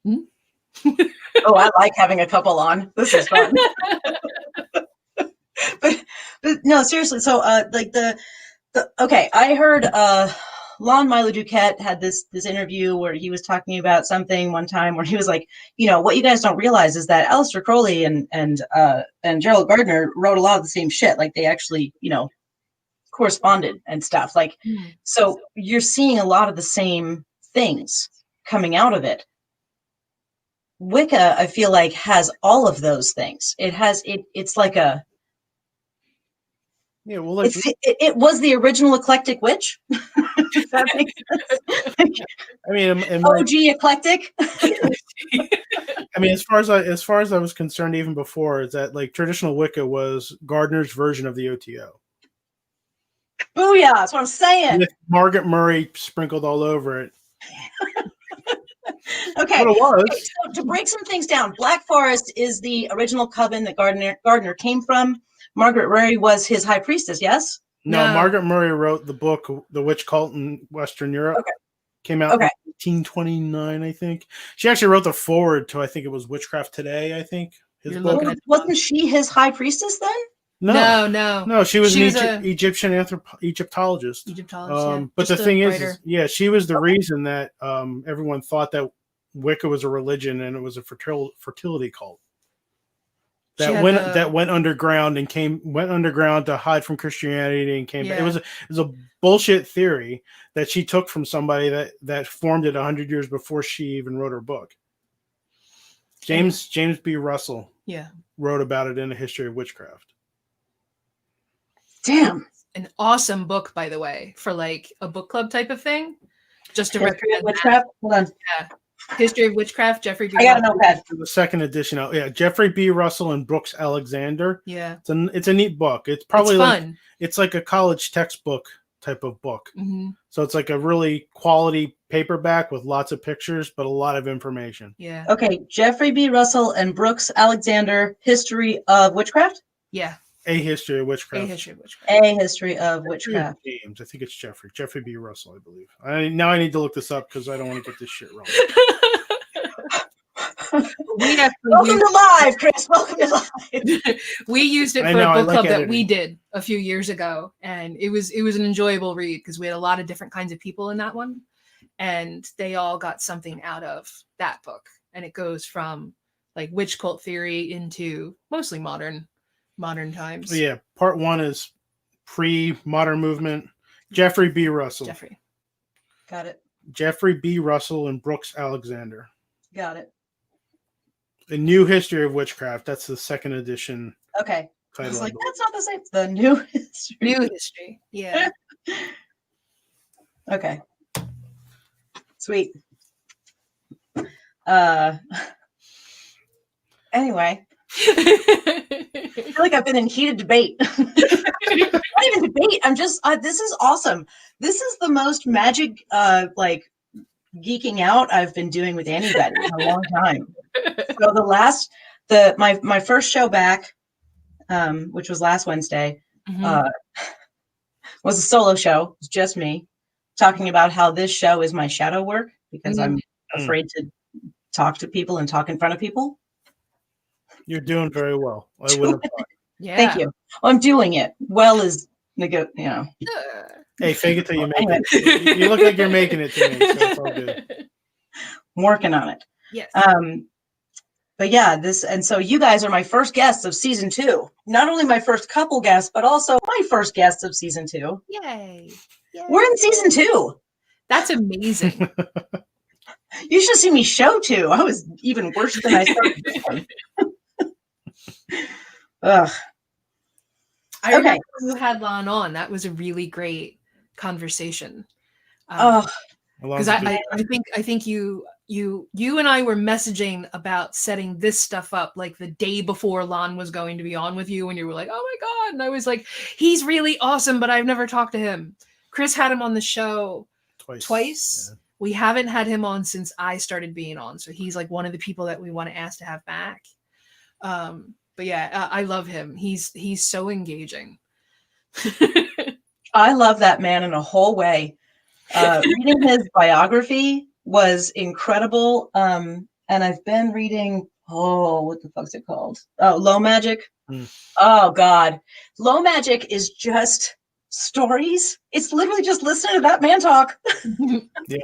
Oh, I like having a couple on. This is fun. but no, seriously. So, like okay, I heard Lon Milo Duquette had this interview where he was talking about something one time where he was like, what you guys don't realize is that Aleister Crowley and Gerald Gardner wrote a lot of the same shit. Like, they actually, corresponded and stuff. Like, so you're seeing a lot of the same things coming out of it. Wicca, I feel like, has all of those things. It's like a. Yeah, well, like, it was the original eclectic witch. That makes sense. I mean, OG eclectic. I mean, as far as I was concerned, even before, is that like traditional Wicca was Gardner's version of the OTO. Booyah! That's what I'm saying. With Margaret Murray sprinkled all over it. Okay. What it was. Okay, so to break some things down, Black Forest is the original coven that Gardner came from. Margaret Murray was his high priestess, yes? No, Margaret Murray wrote the book, The Witch Cult in Western Europe. Okay. Came out in 1829, I think. She actually wrote the foreword to, I think it was Witchcraft Today, I think. His book. Wasn't she his high priestess then? No, she was an Egyptian Egyptologist. But the thing is, she was the reason that everyone thought that Wicca was a religion and it was a fertility cult. That went underground and went underground to hide from Christianity and came back. It was a bullshit theory that she took from somebody that formed it 100 years before she even wrote her book. James B. Russell wrote about it in A History of Witchcraft. Damn. An awesome book, by the way, for like a book club type of thing. Just to recommend Witchcraft. Hold on. Yeah. History of Witchcraft, Jeffrey B. I got a notepad. The second edition out. Yeah, Jeffrey B. Russell and Brooks Alexander. Yeah. It's a neat book. It's probably fun. It's like a college textbook type of book. Mm-hmm. So it's like a really quality paperback with lots of pictures, but a lot of information. Yeah. Okay, Jeffrey B. Russell and Brooks Alexander, History of Witchcraft? Yeah. A History of Witchcraft. A History of Witchcraft. James, I think it's Jeffrey B. Russell, I believe. Now I need to look this up because I don't want to get this shit wrong. We actually Welcome to live, Chris. Welcome to live. we used it I for know, a I book like club that editing. we did a few years ago, and it was an enjoyable read because we had a lot of different kinds of people in that one, and they all got something out of that book. And it goes from like witch cult theory into mostly modern times. Yeah, part 1 is pre-modern movement. Jeffrey B. Russell. Got it. Jeffrey B. Russell and Brooks Alexander. Got it. A New History of Witchcraft. That's the second edition Okay. I title. was I like, believe. that's not the same. The new history. New history. Yeah. Okay. Sweet. Anyway, I feel like I've been in heated debate. Not even debate. I'm just, this is awesome. This is the most magic, like, geeking out I've been doing with anybody in a long time. So my first show back, which was last Wednesday, was a solo show. It was just me talking about how this show is my shadow work because I'm afraid to talk to people and talk in front of people. You're doing very well. I wouldn't have thought. Yeah. Thank you. Well, I'm doing it. Well is, Hey, fake it till you make it. You look like you're making it to me, so it's all good. I'm working on it. Yes. But yeah, so you guys are my first guests of season 2. Not only my first couple guests, but also my first guests of season 2. Yay. We're in season 2. That's amazing. You should see me show 2. I was even worse than I started this one. Ugh. I remember you had Lon on. That was a really great conversation. Because I think you and I were messaging about setting this stuff up like the day before Lon was going to be on with you, and you were like, "Oh my god!" And I was like, "He's really awesome," but I've never talked to him. Chris had him on the show twice. Yeah. We haven't had him on since I started being on, so he's like one of the people that we want to ask to have back. But yeah, I love him. He's so engaging. I love that man in a whole way. Reading his biography was incredible. And I've been reading, what the fuck's it called? Oh, Low Magic. Oh God. Low Magic is just stories. It's literally just listening to that man talk. Yeah.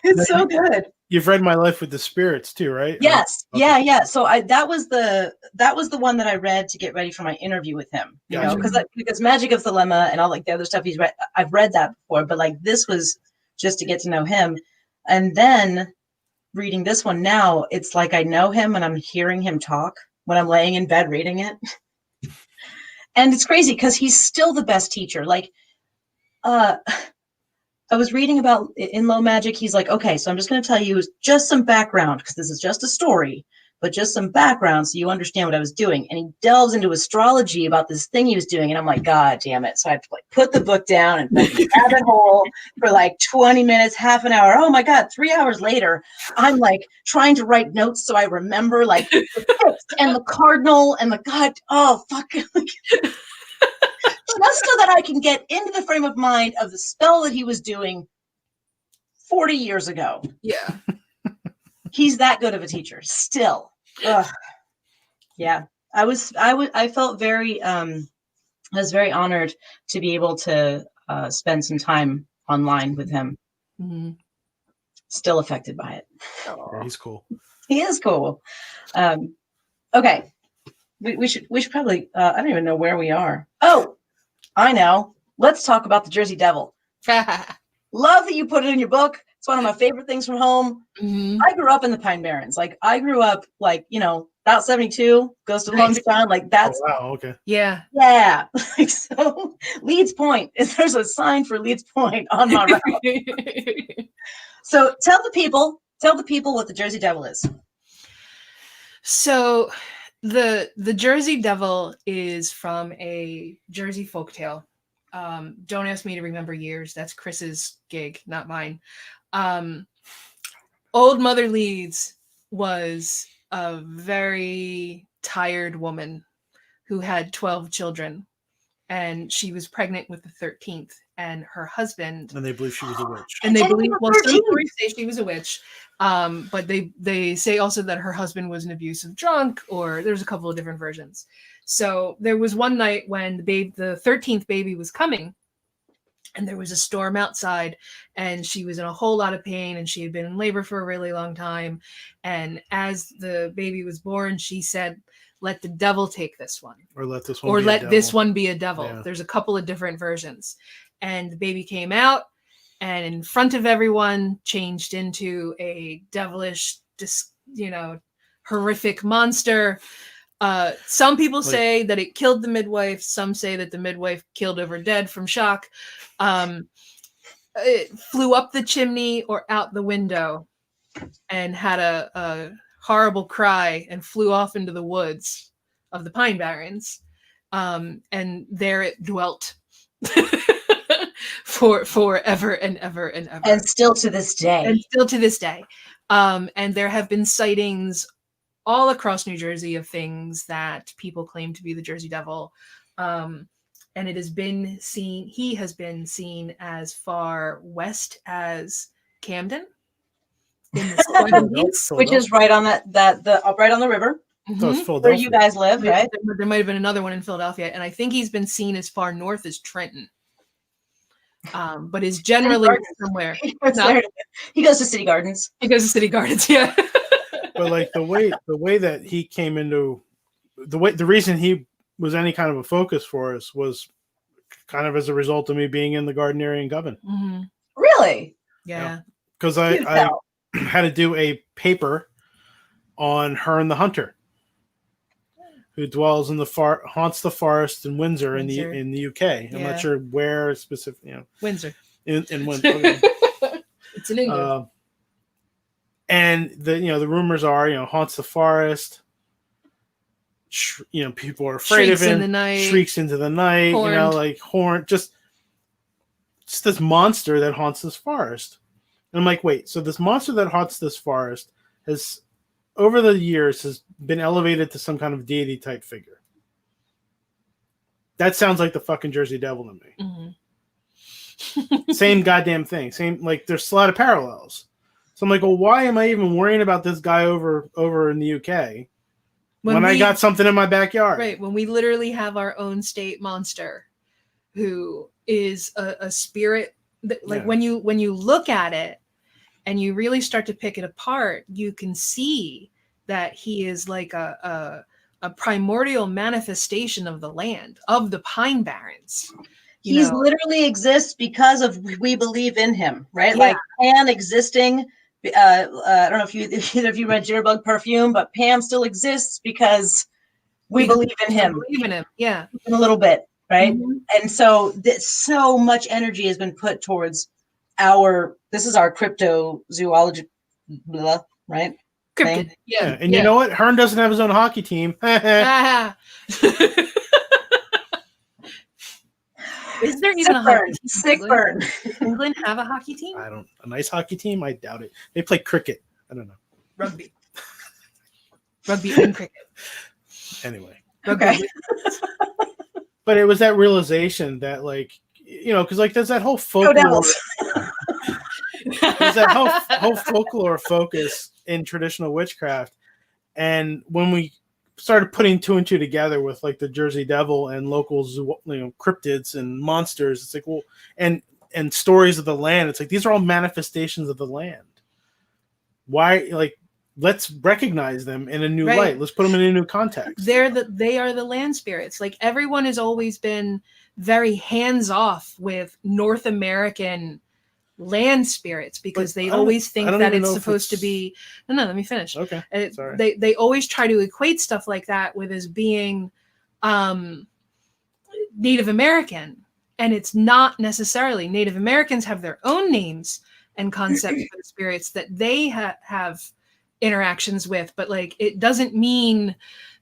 It's so good. You've read My Life with the Spirits too, right? Yes. Okay. Yeah. So that was the one that I read to get ready for my interview with him. You know, because Magic of Thelema and all like the other stuff he's read, I've read that before, but like this was just to get to know him. And then reading this one now, it's like I know him and I'm hearing him talk when I'm laying in bed reading it. And it's crazy because he's still the best teacher. Like, I was reading about in Low Magic, he's like, okay, so I'm just going to tell you just some background because this is just a story, but just some background so you understand what I was doing. And he delves into astrology about this thing he was doing. And I'm like, God damn it. So I had to like put the book down and rabbit hole for like 20 minutes, half an hour. Oh my God, 3 hours later, I'm like trying to write notes so I remember like the fixed and the cardinal and the God, oh fuck. Just so that I can get into the frame of mind of the spell that he was doing 40 years ago. Yeah. He's that good of a teacher still. Ugh. Yeah. I felt very, I was very honored to be able to spend some time online with him. Mm-hmm. Still affected by it. Yeah, he's cool. He is cool. Okay. We should probably, I don't even know where we are. Oh, I know. Let's talk about the Jersey Devil. Love that you put it in your book. It's one of my favorite things from home. Mm-hmm. I grew up in the Pine Barrens. Like I grew up like, Route 72 goes to Long Beach Island. Like that's okay. Yeah. Yeah. Like so Leeds Point. There's a sign for Leeds Point on my route. So tell the people what the Jersey Devil is. So the Jersey Devil is from a Jersey folktale. Don't ask me to remember years. That's Chris's gig, not mine. Old Mother Leeds was a very tired woman who had 12 children. and she was pregnant with the 13th, and her husband, And they believe she was a witch. and they Technically believe, the well, some 13th. stories say she was a witch, but they say also that her husband was an abusive drunk, or there's a couple of different versions. So there was one night when the 13th baby was coming, and there was a storm outside, and she was in a whole lot of pain, and she had been in labor for a really long time. And as the baby was born, she said, "Let the devil take this one." Or let this one Or be a let this devil. one be a devil. Yeah. There's a couple of different versions. And the baby came out, and in front of everyone changed into a devilish, horrific monster. Some people say that it killed the midwife. Some say that the midwife killed over dead from shock. It flew up the chimney or out the window and had a horrible cry and flew off into the woods of the Pine Barrens. And there it dwelt for forever and ever and ever. And still to this day. And still to this day. And there have been sightings all across New Jersey of things that people claim to be the Jersey Devil. And it has been seen, he has been seen as far west as Camden. In the 70s. Which is right on right on the river. So it's Mhm. Philadelphia. Where you guys live, right? There might have been another one in Philadelphia, and I think he's been seen as far north as Trenton. But is generally somewhere. He goes to City Gardens. He goes to City Gardens, yeah. But like the way that he came into the reason he was any kind of a focus for us was kind of as a result of me being in the Gardnerian Coven. Mm-hmm. Really? Yeah. Because I had to do a paper on Herne the Hunter, who dwells in haunts the forest in Windsor. in the UK. I'm not sure where specific, Windsor. In Windsor. Okay. It's in England. And the rumors are, haunts the forest. People are afraid Shrieks of him. in the night. Shrieks into the night. Horned. Horn. Just this monster that haunts this forest. And I'm like, wait. So this monster that haunts this forest has, over the years, has been elevated to some kind of deity type figure. That sounds like the fucking Jersey Devil to me. Mm-hmm. Same goddamn thing. There's a lot of parallels. So I'm like, well, why am I even worrying about this guy over in the UK when I got something in my backyard? Right. When we literally have our own state monster who is a spirit that, when you look at it and you really start to pick it apart, you can see that he is like a primordial manifestation of the land, of the Pine Barrens. He's literally exists because of we believe in him, right? Yeah. Like Pan existing. I don't know if either of you read Jitterbug Perfume, but Pam still exists because we believe in him. Yeah, a little bit, right? Mm-hmm. And so so much energy has been put towards this is our cryptozoology, right? Cryptid. Yeah. And you know what? Herne doesn't have his own hockey team. Is there even a hockey team? Sick burn. Does England have a hockey team? A nice hockey team? I doubt it. They play cricket. I don't know. Rugby and cricket. Anyway. Okay. But it was that realization that, because there's that whole folklore. There's that whole folklore focus in traditional witchcraft, and when we started putting two and two together with the Jersey Devil and local cryptids and monsters, it's like, well, and stories of the land, it's like these are all manifestations of the land. Why, let's recognize them in a new light. Let's put them in a new context. They are the land spirits. Everyone has always been very hands off with North American land spirits because they always think that it's supposed to be. No, let me finish. Okay. Sorry. They always try to equate stuff like that with as being Native American, and it's not necessarily. Native Americans have their own names and concepts for the spirits that they have interactions with, but it doesn't mean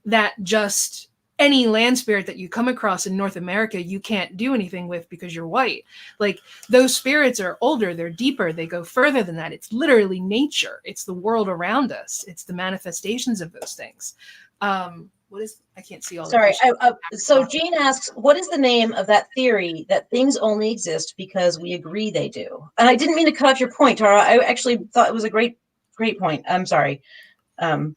that just any land spirit that you come across in North America you can't do anything with because you're white. Those spirits are older, they're deeper, they go further than that. It's literally nature. It's the world around us. It's the manifestations of those things. What is? I can't see all. Sorry. The So Jean asks, what is the name of that theory that things only exist because we agree they do? And I didn't mean to cut off your point, Tara. I actually thought it was a great point. I'm sorry. I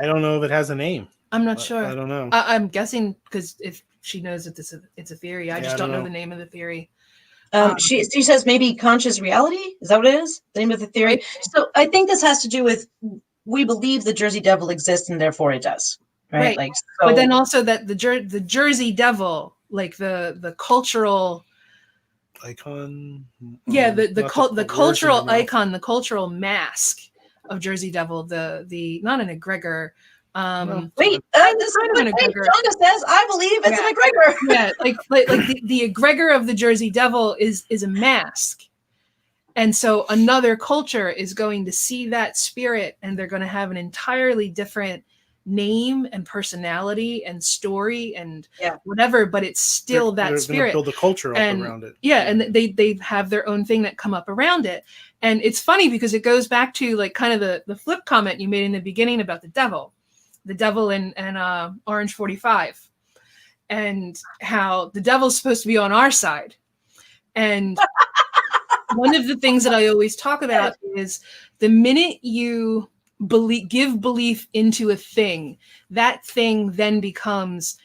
don't know if it has a name. I'm not sure. I don't know. I'm guessing because if she knows that it's a theory, I just don't know the name of the theory. She says maybe conscious reality. Is that what it is? The name of the theory. Right. So I think this has to do with we believe the Jersey Devil exists and therefore it does. Right. Like, so, but then also that the Jersey Devil, like the cultural icon. Yeah, the cultural icon, the cultural mask of Jersey Devil, the not an egregor. Wait, this is what Jonah says. I believe it's an egregor. Yeah, like the egregor of the Jersey Devil is a mask. And so another culture is going to see that spirit and they're going to have an entirely different name and personality and story and whatever, but it's still that spirit. Build a culture up around it. Yeah, and they have their own thing that come up around it. And it's funny because it goes back to like kind of the flip comment you made in the beginning about the devil and Orange 45 and how the devil's supposed to be on our side. And one of the things that I always talk about is the minute you give belief into a thing, that thing then becomes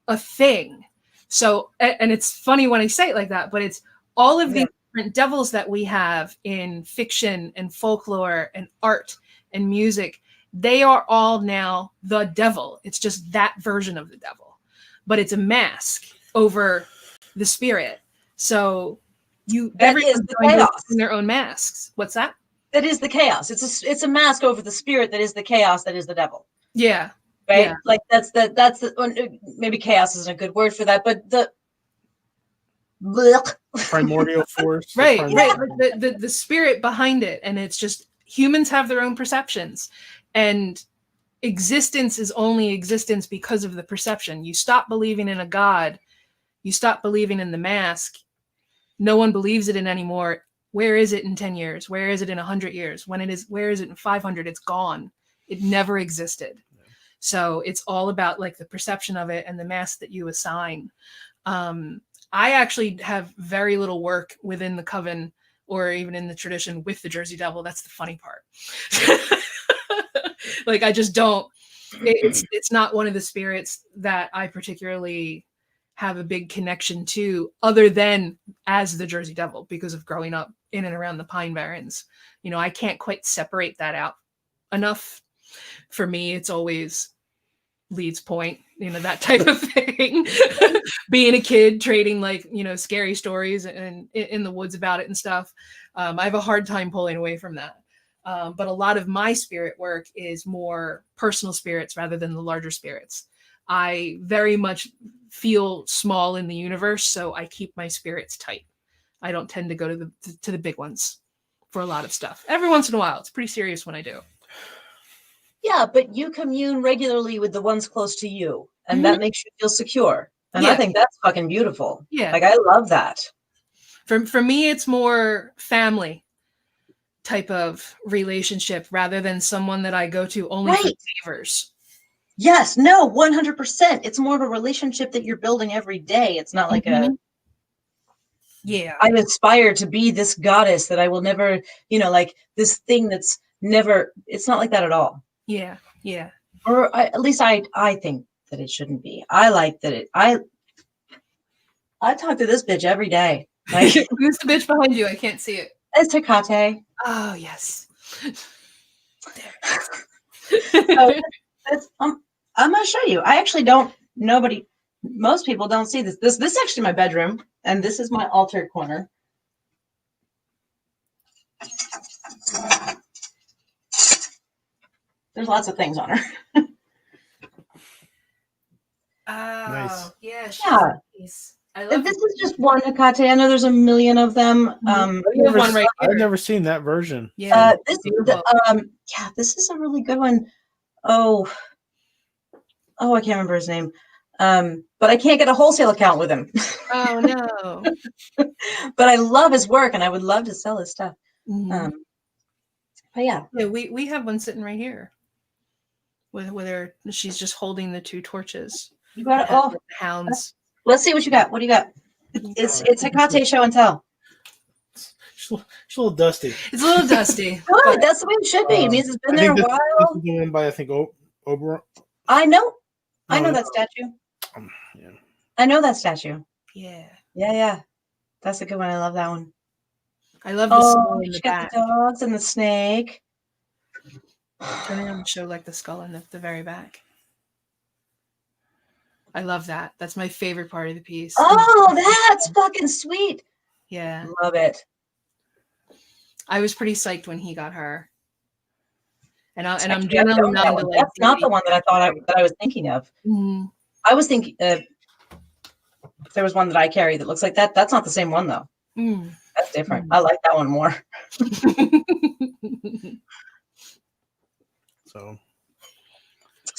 a thing. So, and it's funny when I say it like that, but it's all of these different devils that we have in fiction and folklore and art and music. They are all now the devil. It's just that version of the devil, but it's a mask over the spirit. So everyone's going to in their own masks. What's that? That is the chaos. It's a mask over the spirit that is the chaos that is the devil. Yeah. Right. Yeah. Like that's the maybe chaos isn't a good word for that, but the primordial force. Right. The spirit behind it. And it's just humans have their own perceptions. And existence is only existence because of the perception. You stop believing in a god, you stop believing in the mask. No one believes it in anymore. Where is it in 10 years? Where is it in 100 years? Where is it in 500? It's gone. It never existed. Yeah. So it's all about like the perception of it and the mask that you assign. I actually have very little work within the coven or even in the tradition with the Jersey Devil. That's the funny part. Like I just don't, it's not one of the spirits that I particularly have a big connection to other than as the Jersey Devil because of growing up in and around the Pine Barrens. You know, I can't quite separate that out enough. For me, it's always Leeds Point, you know, that type of thing. Being a kid, trading like, you know, scary stories and in the woods about it and stuff. I have a hard time pulling away from that. But a lot of my spirit work is more personal spirits rather than the larger spirits. I very much feel small in the universe, so I keep my spirits tight. I don't tend to go to the big ones for a lot of stuff. Every once in a while, it's pretty serious when I do. Yeah, but you commune regularly with the ones close to you, and that makes you feel secure. And I think that's fucking beautiful. Yeah, like I love that. For me, it's more family type of relationship rather than someone that I go to only for favors. Yes, no, 100%. It's more of a relationship that you're building every day. It's not like I aspire to be this goddess that I will never, you know, like this thing that's never, it's not like that at all. Yeah, yeah. Or at least I think that it shouldn't be. I like that I talk to this bitch every day. Like, who's the bitch behind you? I can't see it. It's Tecate. Oh, yes. I'm going to show you. I actually don't, most people don't see this. This is actually my bedroom, and this is my altar corner. There's lots of things on her. Nice. Yeah. Nice. I love this is just one Hecate. I know there's a million of them. I've never seen that version. Yeah. This is a really good one. Oh, I can't remember his name. But I can't get a wholesale account with him. Oh no. But I love his work and I would love to sell his stuff. Mm-hmm. But yeah. Yeah, we have one sitting right here. with her. She's just holding the two torches. You got it. And Oh, the hounds. let's see what you got. What do you got? It's Hecate show and tell. She's a little dusty. It's a little dusty. Good. That's the way it should be. It means it's been there a while. This is the one by, I think, Oberon. I know No, that statue. Yeah. I know that statue. Yeah. Yeah. That's a good one. I love that one. I love the skull in you the got back. the dogs and the snake. Turn around and show like the skull in the very back. I love that. That's my favorite part of the piece. Oh, that's fucking sweet. Yeah. Love it. I was pretty psyched when he got her. And I'm Actually, generally not into, like, that's not the one that I thought that I was thinking of. Mhm. I was thinking if there was one that I carry that looks like that. That's not the same one though. Mm. That's different. I like that one more. So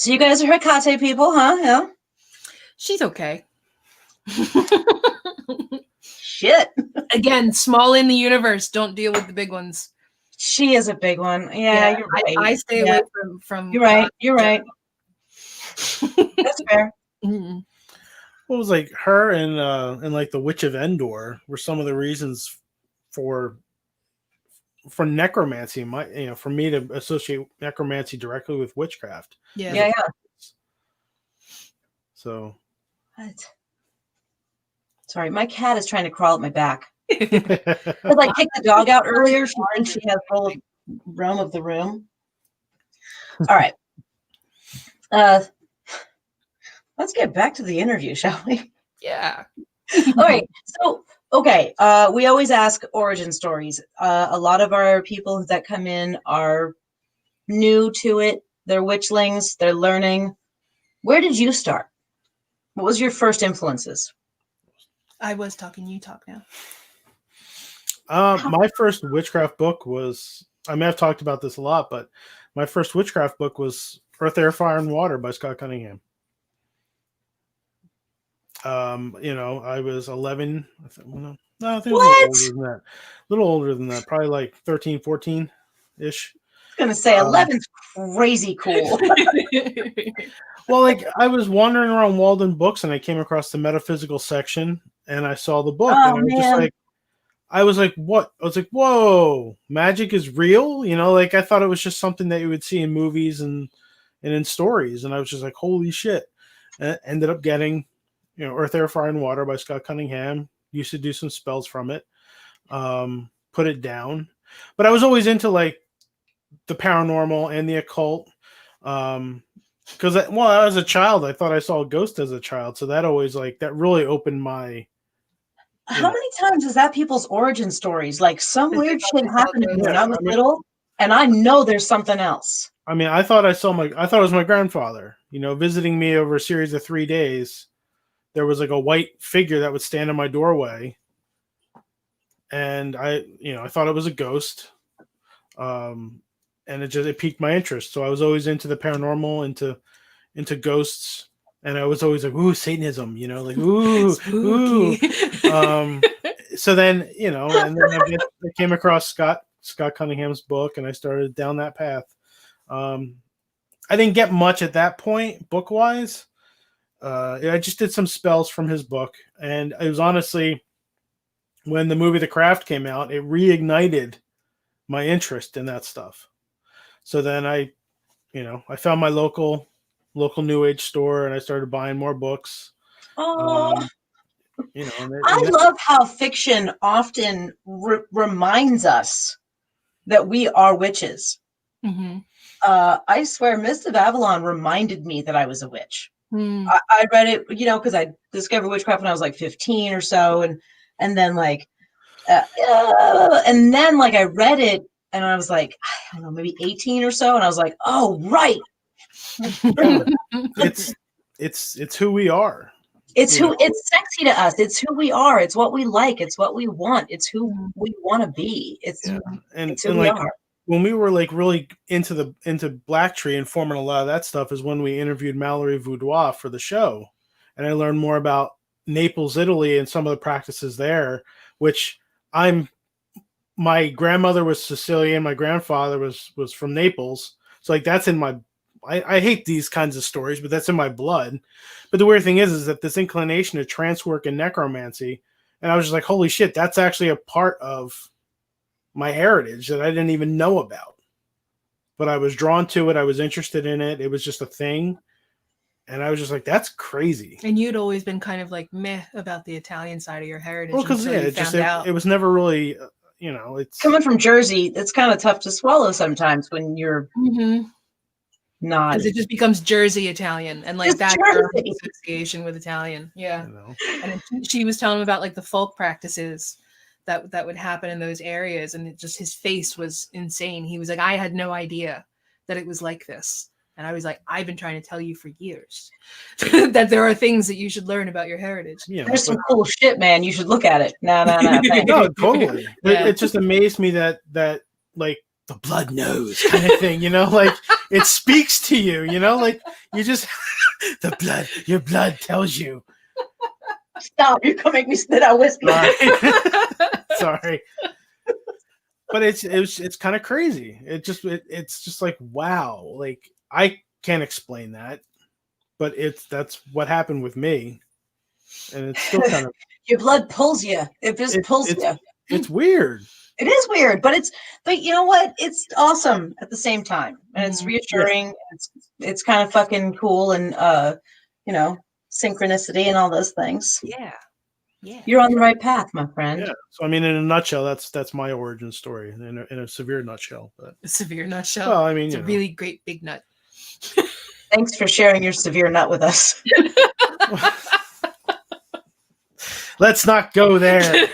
you guys are Hecate people, huh? Yeah. She's okay. Shit. Again, small in the universe. Don't deal with the big ones. She is a big one. Yeah, you're right. I stay away from. You're right. You're right. That's fair. Mm-mm. What was like her and like the Witch of Endor were some of the reasons for necromancy. For me to associate necromancy directly with witchcraft. Yeah. So. What? Sorry, my cat is trying to crawl up my back. Because I kicked the dog out earlier. She thinks she has full roam of the room. All right. Let's get back to the interview, shall we? Yeah. All right. So, okay. We always ask origin stories. A lot of our people that come in are new to it. They're witchlings. They're learning. Where did you start? What was your first influences? I was talking. You talk now. My first witchcraft book was, I may have talked about this a lot, but my first witchcraft book was Earth, Air, Fire, and Water by Scott Cunningham. I was 11. I think it was a little older than that. Probably like 13, 14-ish. I was going to say 11's crazy cool. Well, like I was wandering around Walden Books and I came across the metaphysical section and I saw the book and I was like, what? I was like, whoa, magic is real? Like I thought it was just something that you would see in movies and in stories. And I was just like, holy shit. And ended up getting, Earth, Air, Fire, and Water by Scott Cunningham. Used to do some spells from it. Put it down. But I was always into like the paranormal and the occult. Because as a child, I thought I saw a ghost as a child. So that always that really opened my... How many times is that people's origin stories? Like some weird shit happened to me when I was little, and I know there's something else. I mean, I thought it was my grandfather, visiting me over a series of 3 days. There was like a white figure that would stand in my doorway. And I thought it was a ghost. And it piqued my interest. So I was always into the paranormal, into ghosts. And I was always like, ooh, Satanism, like, ooh, ooh. So then, and then I came across Scott Cunningham's book and I started down that path. I didn't get much at that point, book-wise. I just did some spells from his book. And it was honestly, when the movie The Craft came out, it reignited my interest in that stuff. So then I found my local New Age store and I started buying more books. I love how fiction often reminds us that we are witches. Mm-hmm. I swear, Mist of Avalon reminded me that I was a witch. Mm. I read it, because I discovered witchcraft when I was like 15 or so, and then I read it and I was like, I don't know, maybe 18 or so, and I was like, oh right. It's who we are. It's sexy to us. It's who we are. It's what we like. It's what we want. It's who we want to be. It's who we are. When we were like really into Black Tree and forming a lot of that stuff is when we interviewed Mallory Voudois for the show. And I learned more about Naples, Italy and some of the practices there, which my grandmother was Sicilian. My grandfather was from Naples. So like that's in my I hate these kinds of stories, but that's in my blood. But the weird thing is that this inclination to trance work and necromancy, and I was just like, holy shit, that's actually a part of my heritage that I didn't even know about. But I was drawn to it. I was interested in it. It was just a thing. And I was just like, that's crazy. And you'd always been kind of like meh about the Italian side of your heritage. Well, because until you it just found out. it was never really, it's Coming from Jersey, it's kind of tough to swallow sometimes when you're not. Because it just becomes Jersey Italian, and like Just that's your Jersey. association with Italian. Yeah. you know. And she was telling him about like the folk practices that would happen in those areas, and it just his face was insane. He was like, I had no idea that it was like this. And I was like, I've been trying to tell you for years that there are things that you should learn about your heritage. Yeah, There's some cool shit, man. You should look at it. No, thanks. no, totally. Yeah. It just amazed me that like the blood knows kind of thing, like it speaks to you, like you just your blood tells you. Stop! You're gonna make me spit out whiskey. Sorry. But it's kind of crazy. It's just like, wow, like I can't explain that, but that's what happened with me, and it's still kind of Your blood pulls you. It just pulls you. it's weird. It is weird, but you know what? It's awesome at the same time, and it's reassuring. Yeah. It's kind of fucking cool, and synchronicity and all those things. Yeah. You're on the right path, my friend. Yeah. So I mean, in a nutshell, that's my origin story in a severe nutshell. But A severe nutshell. well, I mean, It's a really great big nut. Thanks for sharing your severe nut with us. Let's not go there.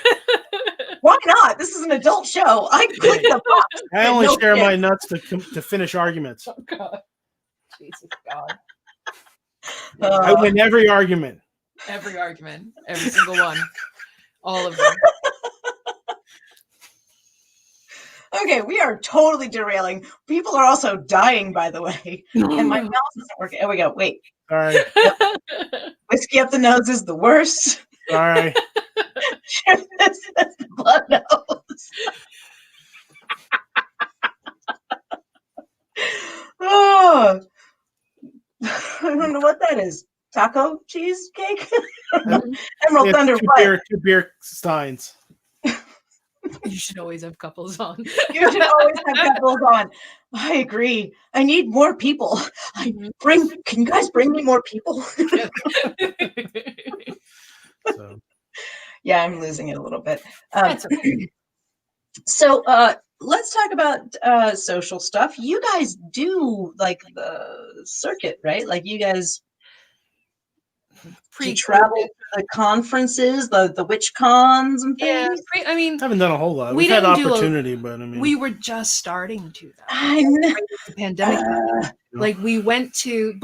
Why not? This is an adult show. I clicked the box. I only No share kids. my nuts to finish arguments. Oh God. Jesus God. I win every argument. Every argument. Every single one. All of them. Okay, we are totally derailing. People are also dying, by the way. And my mouse isn't working. There we go. Wait. All right. Whiskey up the nose is the worst. All right. That's the blood nose. Oh, I don't know what that is. Taco cheesecake? Emerald It's Thunder two what? beer steins. You should always have couples on. You should always have couples on. I agree. I need more people. Can you guys bring me more people? So. Yeah, I'm losing it a little bit. That's okay. So let's talk about social stuff. You guys do like the circuit, right? Like you guys travel to the conferences, the witch cons and things. Yeah, I mean, Haven't done a whole lot. We We've had didn't do opportunity, but I mean, we were just starting to though. I know. The pandemic. Like we went to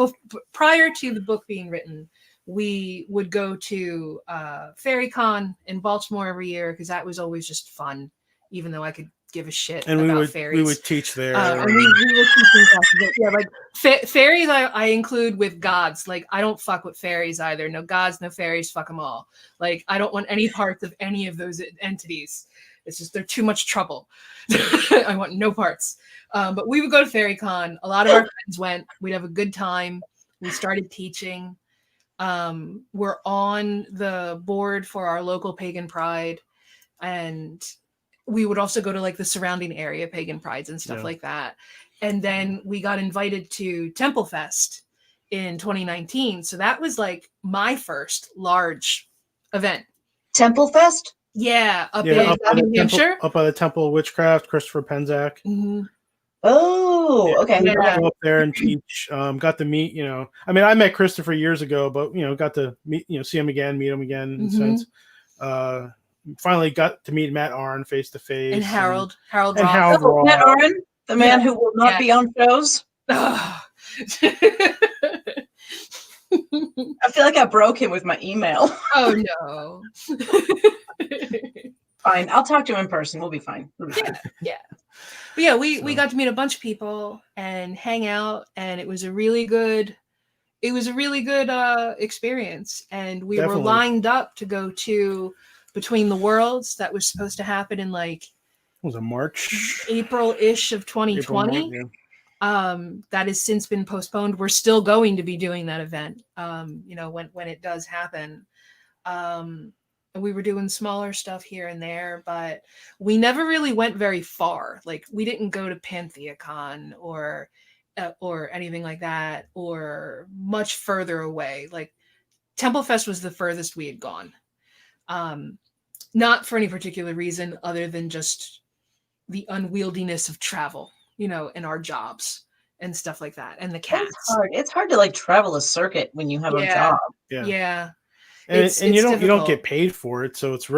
prior to the book being written, we would go to FairyCon in Baltimore every year because that was always just fun, even though I could give a shit and about we fairies. would teach there. And we were teaching classes. Yeah, like fairies I include with gods. Like I don't fuck with fairies either. No gods, no fairies, fuck them all. Like I don't want any parts of any of those entities. It's just they're too much trouble. I want no parts. But we would go to FairyCon. A lot of our friends went. We'd have a good time. We started teaching. We're on the board for our local pagan pride, and we would also go to like the surrounding area pagan prides and stuff like that. And then we got invited to Temple Fest in 2019. So that was like my first large event. Temple Fest? Yeah, up in New Hampshire. Up by the Temple of Witchcraft, Christopher Penzak. Mm-hmm. Oh, okay. We got to go up there and teach. Got to meet, I mean, I met Christopher years ago, but got to meet, see him again, meet him again in a sense. Finally got to meet Matt Arn face to face. And Harold Roth. Matt Arn, the man who will not be on shows. I feel like I broke him with my email. Oh no. Fine. I'll talk to him in person. We'll be fine. Yeah. But yeah, we got to meet a bunch of people and hang out, and it was a really good experience. And we were lined up to go to Between the Worlds that was supposed to happen in like was it March? April-ish of 2020. That has since been postponed. We're still going to be doing that event, when it does happen. And we were doing smaller stuff here and there, but we never really went very far. Like, we didn't go to PantheaCon or anything like that, or much further away. Like, Temple Fest was the furthest we had gone. Not for any particular reason other than just the unwieldiness of travel, and our jobs and stuff like that, and the cats. It's hard to like travel a circuit when you have a job. Yeah. And you don't get paid for it, so it's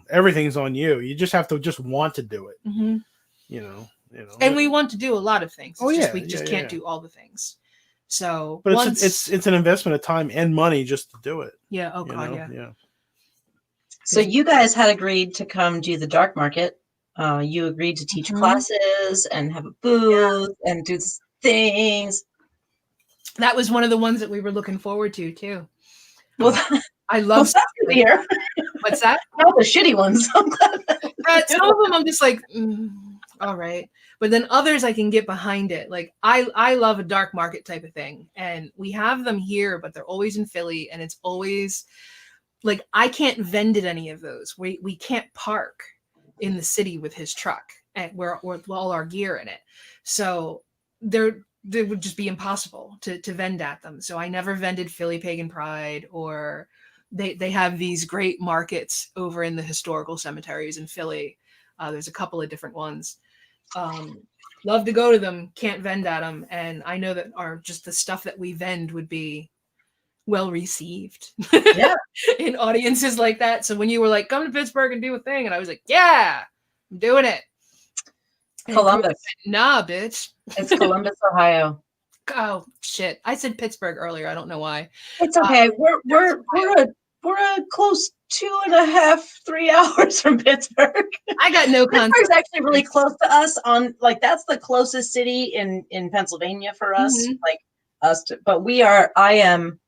everything's on you. You just have to want to do it. Mm-hmm. And we want to do a lot of things. We just can't do all the things. So, but it's an investment of time and money just to do it. Yeah. Oh God. Yeah. So you guys had agreed to come do the dark market. You agreed to teach classes and have a booth and do things. That was one of the ones that we were looking forward to too. Well, I love here. What's that? Not the shitty ones. I'm glad. Some of them I'm just like, all right. But then others I can get behind it. Like, I love a dark market type of thing. And we have them here, but they're always in Philly. And it's always like, I can't vend at any of those. We can't park in the city with his truck and with all our gear in it. So they would just be impossible to vend at them. So I never vended Philly Pagan Pride, or they have these great markets over in the historical cemeteries in Philly. There's a couple of different ones. Love to go to them, can't vend at them. And I know that the stuff that we vend would be well received in audiences like that. So when you were like, come to Pittsburgh and do a thing, and I was like, yeah, I'm doing it. Columbus. Nah, bitch. It's Columbus, Ohio. Oh shit! I said Pittsburgh earlier. I don't know why. It's okay. We're a close 2.5, 3 hours from Pittsburgh. I got no concept. Pittsburgh's actually really close to us. That's the closest city in Pennsylvania for us. Mm-hmm. Like us, but we are. I am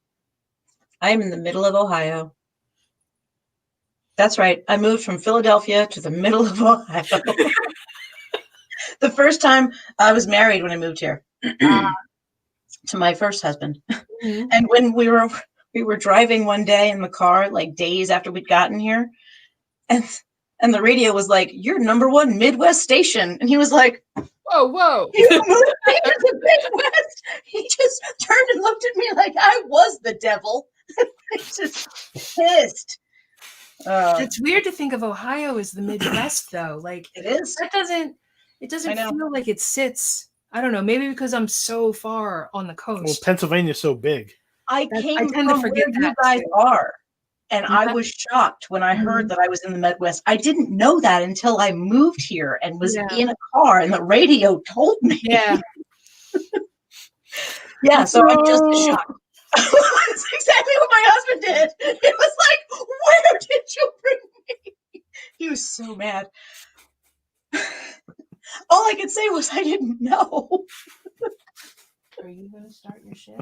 in the middle of Ohio. That's right. I moved from Philadelphia to the middle of Ohio. The first time I was married when I moved here to my first husband. Mm-hmm. And when we were driving one day in the car, like days after we'd gotten here, and the radio was like, "Your #1 Midwest station," and he was like, "Whoa! You moved me to the Midwest?" He just turned and looked at me like I was the devil. Just pissed. It's weird to think of Ohio as the Midwest, though. Like, it is. It doesn't feel like it sits. I don't know. Maybe because I'm so far on the coast. Well, Pennsylvania's so big. I tend to forget where you guys are, and I was shocked when I heard that I was in the Midwest. I didn't know that until I moved here and was in a car, and the radio told me. Yeah. Yeah. So I'm just shocked. That's exactly what my husband did. It was like, "Where did you bring me?" He was so mad. All I could say was I didn't know. Are you going to start your shit?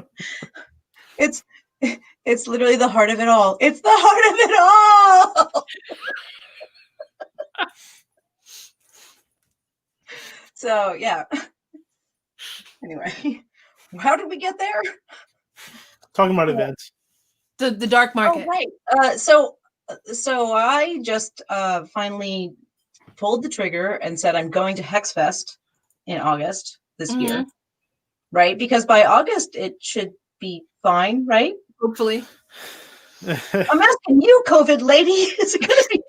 It's literally the heart of it all. It's the heart of it all. So yeah. Anyway, how did we get there? Talking about events. The dark market. Oh, right. So I just finally pulled the trigger and said I'm going to HexFest in August this year, right? Because by August it should be fine, right? Hopefully. I'm asking you, COVID lady, is it going to be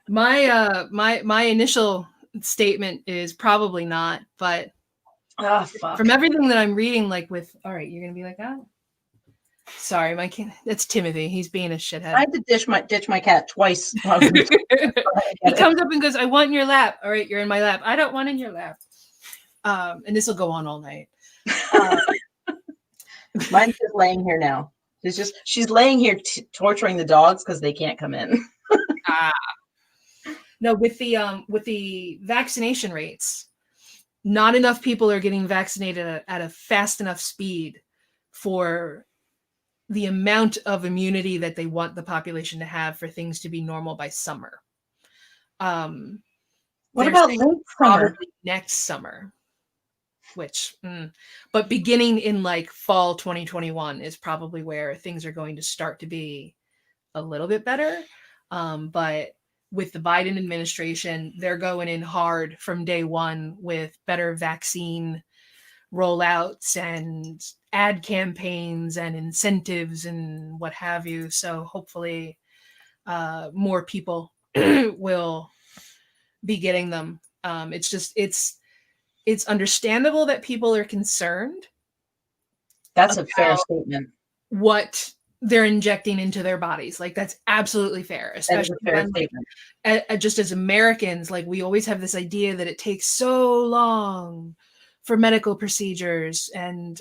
fine? My initial statement is probably not, but fuck. From everything that I'm reading, like all right, you're going to be like that. Sorry, my kid. That's Timothy. He's being a shithead. I had to ditch my cat twice. He comes up and goes, "I want in your lap." All right, you're in my lap. I don't want in your lap. And this will go on all night. Mine's just laying here now. She's laying here torturing the dogs because they can't come in. No, with the vaccination rates, not enough people are getting vaccinated at a fast enough speed for the amount of immunity that they want the population to have for things to be normal by summer. What about late summer? Next summer. But beginning in like fall 2021 is probably where things are going to start to be a little bit better. But with the Biden administration, they're going in hard from day one with better vaccine rollouts and ad campaigns and incentives and what have you. So hopefully more people will be getting them. It's understandable that people are concerned. That's a fair statement. What they're injecting into their bodies. Like that's absolutely fair, especially when, like, just as Americans, like we always have this idea that it takes so long for medical procedures and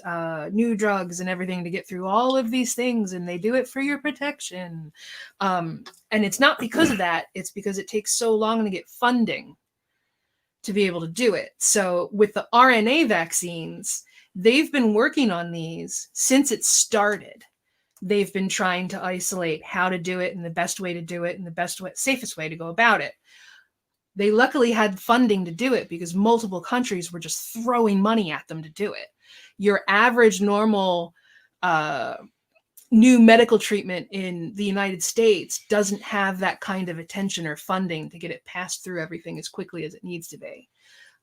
new drugs and everything to get through all of these things, and they do it for your protection. And it's not because of that, it's because it takes so long to get funding to be able to do it. So with the RNA vaccines, they've been working on these since it started. They've been trying to isolate how to do it and the best way to do it and the best way, safest way to go about it. They luckily had funding to do it because multiple countries were just throwing money at them to do it. Your average normal new medical treatment in the United States doesn't have that kind of attention or funding to get it passed through everything as quickly as it needs to be.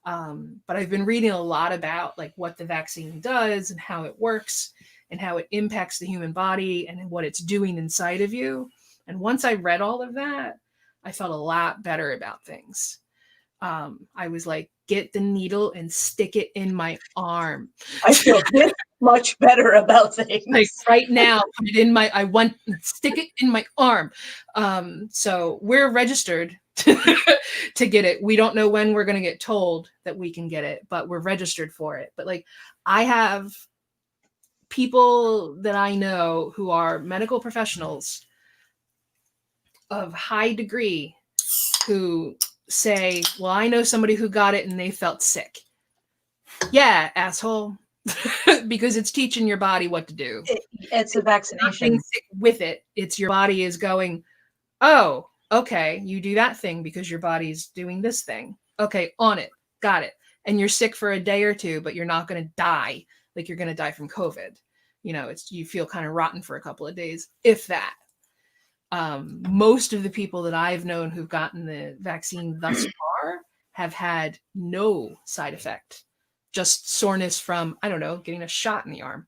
But I've been reading a lot about like what the vaccine does and how it works and how it impacts the human body and what it's doing inside of you. And once I read all of that, I felt a lot better about things. I was like, get the needle and stick it in my arm. I feel this much better about things. Like right now, put it in stick it in my arm. So we're registered to get it. We don't know when we're going to get told that we can get it, but we're registered for it. But like, I have people that I know who are medical professionals of high degree who say, well, I know somebody who got it and they felt sick. Yeah, asshole. Because it's teaching your body what to do. It's a vaccination. Sick with it. It's your body is going, oh, okay, you do that thing because your body's doing this thing. Okay, on it. Got it. And you're sick for a day or two, but you're not going to die like you're going to die from COVID. You know, you feel kind of rotten for a couple of days, if that. Most of the people that I've known who've gotten the vaccine thus far have had no side effect, just soreness from, I don't know, getting a shot in the arm.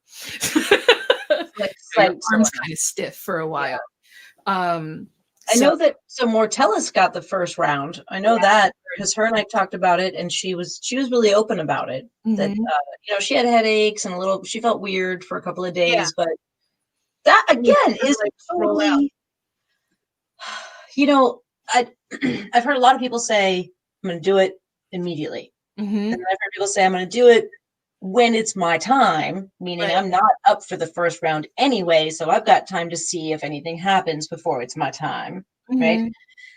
Arm's kind of stiff for a while. Yeah. I know that Mortellus got the first round. I know that because her and I talked about it, and she was really open about it. Mm-hmm. That she had headaches and she felt weird for a couple of days, but that again is like totally. I've heard a lot of people say I'm going to do it immediately, and I've heard people say I'm going to do it when it's my time, meaning I'm not up for the first round anyway, so I've got time to see if anything happens before it's my time, right?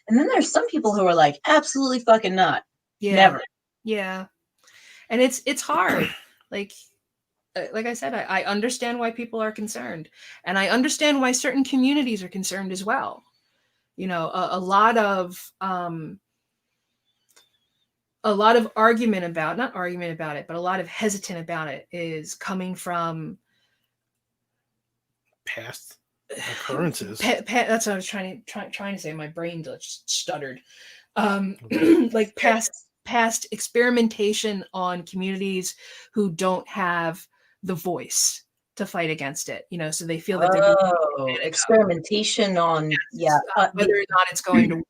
And then there's some people who are like, absolutely fucking not. Never. Yeah. And it's hard. Like I said, I understand why people are concerned, and I understand why certain communities are concerned as well. You know, a lot of argument about, not argument about it, but a lot of hesitant about it is coming from past occurrences. That's what I was trying to say. My brain just stuttered. Like past experimentation on communities who don't have the voice to fight against it, so they feel that they're experimentation on whether or not it's going to work.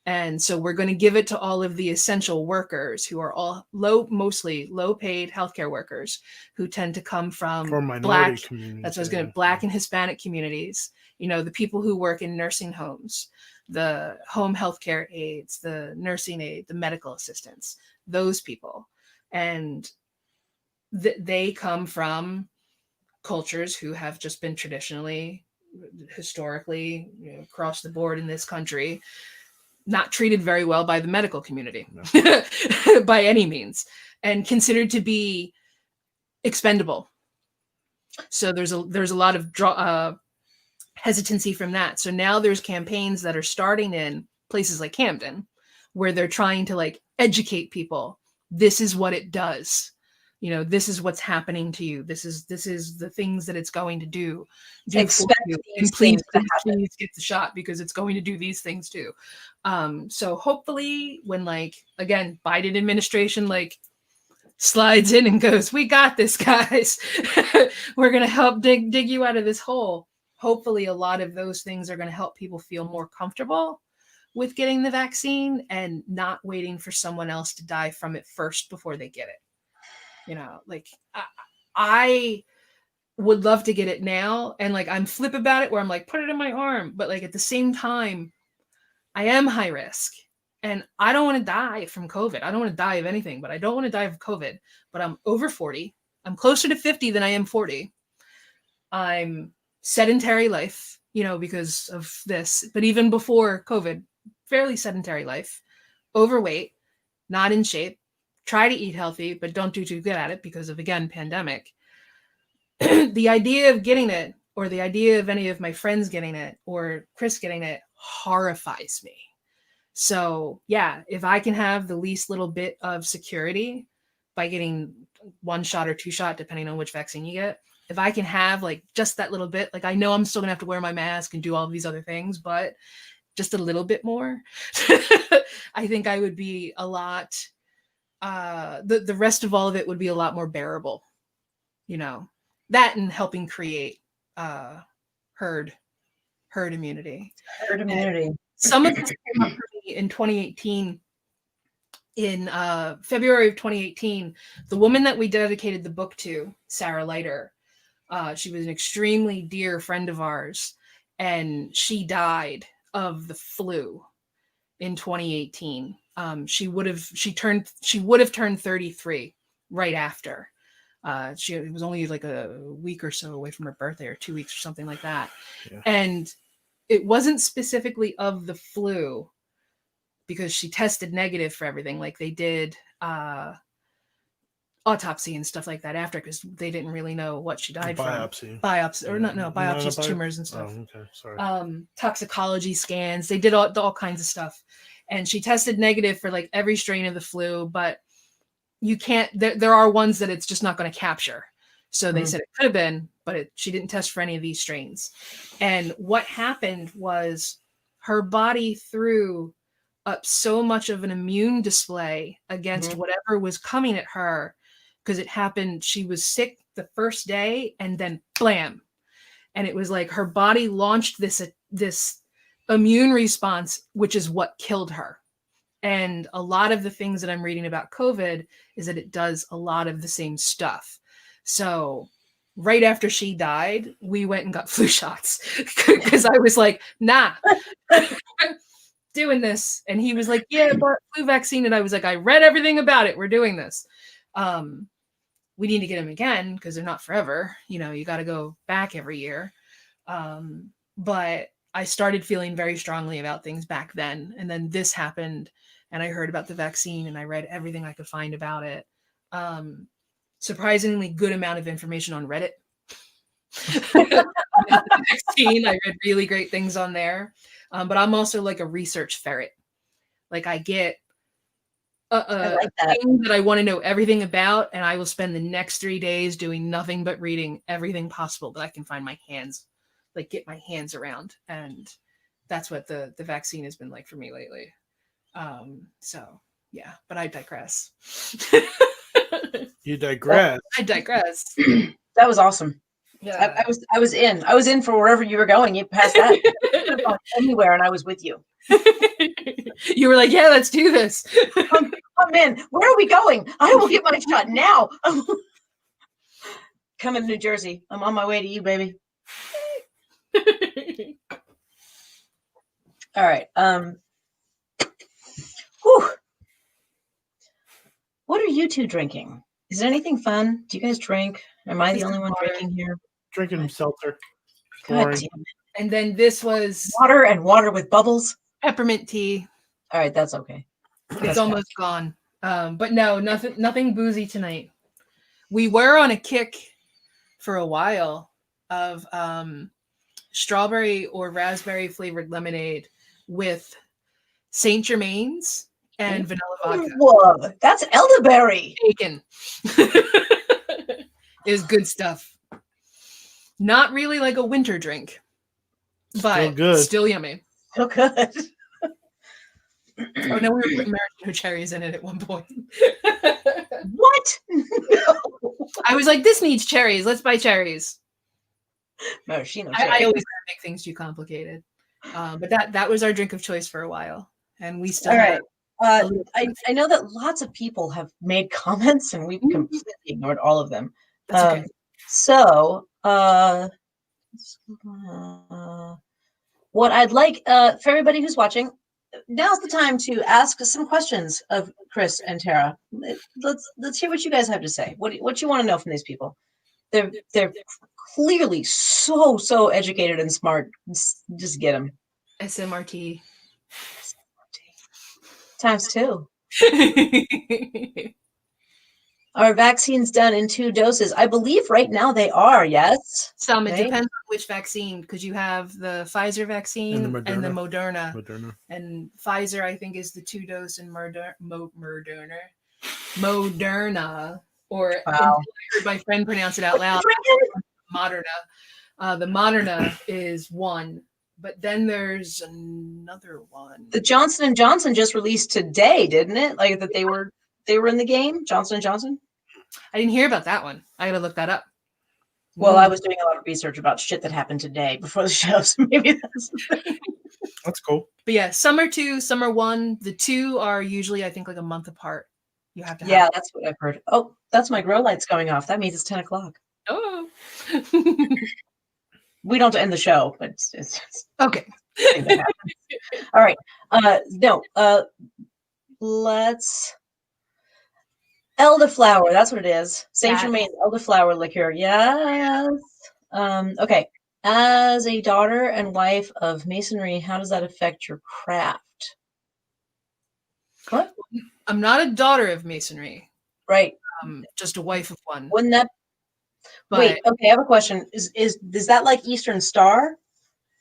And so we're going to give it to all of the essential workers who are all mostly low paid healthcare workers who tend to come from Black communities. That's what I was going to Black and Hispanic communities, the people who work in nursing homes, the home healthcare aides, the nursing aide, the medical assistants, those people. And they come from cultures who have just been historically, across the board in this country, not treated very well by the medical community by any means, and considered to be expendable. So there's a lot of hesitancy from that. So now there's campaigns that are starting in places like Camden, where they're trying to like educate people. This is what it does. this is what's happening to you. This is the things that it's going to do Expect for you. these And please, things to happen. please get the shot, because it's going to do these things too. So hopefully when, like, again, Biden administration, like, slides in and goes, we got this, guys. We're going to help dig you out of this hole. Hopefully a lot of those things are going to help people feel more comfortable with getting the vaccine and not waiting for someone else to die from it first before they get it. Like, I would love to get it now. And, like, I'm flip about it where I'm like, put it in my arm. But, like, at the same time, I am high risk. And I don't want to die from COVID. I don't want to die of anything, but I don't want to die of COVID. But I'm over 40. I'm closer to 50 than I am 40. I'm sedentary life, because of this. But even before COVID, fairly sedentary life, overweight, not in shape, try to eat healthy, but don't do too good at it because of, again, pandemic. The idea of getting it, or the idea of any of my friends getting it, or Chris getting it, horrifies me. So yeah, if I can have the least little bit of security by getting 1 shot or 2 shot, depending on which vaccine you get, if I can have, like, just that little bit, like, I know I'm still gonna have to wear my mask and do all of these other things, but just a little bit more, I think I would be a lot, the rest of all of it would be a lot more bearable, that and helping create herd immunity. Herd immunity. Some of this came up for me in 2018. In February of 2018, the woman that we dedicated the book to, Sarah Leiter, she was an extremely dear friend of ours, and she died of the flu in 2018. She would have turned 33 right after. She was only like a week or so away from her birthday, or 2 weeks or something like that. Yeah. And it wasn't specifically of the flu, because she tested negative for everything. Like, they did autopsy and stuff like that after, because they didn't really know what she died from. Biopsy, or biopsies, tumors and stuff. Oh, okay, sorry. Toxicology scans. They did all kinds of stuff. And she tested negative for, like, every strain of the flu, but you can't, there are ones that it's just not going to capture. So they said it could have been, but she didn't test for any of these strains. And what happened was her body threw up so much of an immune display against whatever was coming at her, because it happened, she was sick the first day, and then blam. And it was like her body launched this immune response, which is what killed her. And a lot of the things that I'm reading about COVID is that it does a lot of the same stuff. So right after she died, we went and got flu shots, because I was like, nah, doing this. And he was like, yeah, but flu vaccine. And I was like, I read everything about it. We're doing this. We need to get them again, because they're not forever. You got to go back every year. But I started feeling very strongly about things back then. And then this happened, and I heard about the vaccine, and I read everything I could find about it. Surprisingly good amount of information on Reddit. Vaccine, I read really great things on there. But I'm also like a research ferret. Like, I get a thing that I want to know everything about, and I will spend the next 3 days doing nothing but reading everything possible that I can find my hands, like, get my hands around. And that's what the vaccine has been like for me lately. So yeah, but I digress. You digress. I digress. That was awesome. Yeah, I was in for wherever you were going. You passed that anywhere, and I was with you. You were like, yeah, let's do this. Come in. Where are we going? I will get my shot now. Coming to New Jersey. I'm on my way to you, baby. All right. Whew. What are you two drinking? Is it anything fun? Do you guys drink? Am I the only one drinking here? Drinking seltzer. God damn it. And then this was water with bubbles. Peppermint tea. All right, that's okay. It's almost gone. But no, nothing boozy tonight. We were on a kick for a while of strawberry or raspberry flavored lemonade with Saint Germain's and vanilla vodka. Whoa, that's elderberry. Bacon is good stuff. Not really like a winter drink, but good. still yummy. So good. Oh no, we were putting maraschino cherries in it at one point. What? No. I was like, this needs cherries. Let's buy cherries. Maraschino I cherry. always make things too complicated. But that was our drink of choice for a while. And we still All right. have I know that lots of people have made comments and we've completely ignored all of them. That's okay. So, what I'd like for everybody who's watching, now's the time to ask some questions of Chris and Tara. Let's hear what you guys have to say. What you want to know from these people? They're clearly so educated and smart. Just get them. SMRT. Times 2. Are vaccines done in 2 doses? I believe right now they are, yes. Some, it Right? depends on which vaccine, because you have the Pfizer vaccine and the Moderna. And Pfizer, I think, is the 2-dose, and Moderna, or Wow. I heard my friend pronounce it out loud, Moderna. The Moderna is 1, but then there's another one. The Johnson & Johnson just released today, didn't it? Like that they were in the game, Johnson & Johnson? I didn't hear about that one. I gotta look that up. Well, I was doing a lot of research about shit that happened today before the show, so maybe that's That's cool. But yeah, some are 2, some are 1. The 2 are usually, I think, like a month apart. You have to have. Yeah, that's what I've heard. Oh, that's my grow lights going off. That means it's 10 o'clock. Oh. We don't end the show, but it's Okay. thing that happens. All right. Let's elderflower. That's what it is. Saint Yes. Germain elderflower liqueur. Yes. Okay. As a daughter and wife of masonry, how does that affect your craft? What? I'm not a daughter of masonry. Right. Just a wife of one. Wouldn't that? But Wait. Okay. I have a question. Is that like Eastern Star,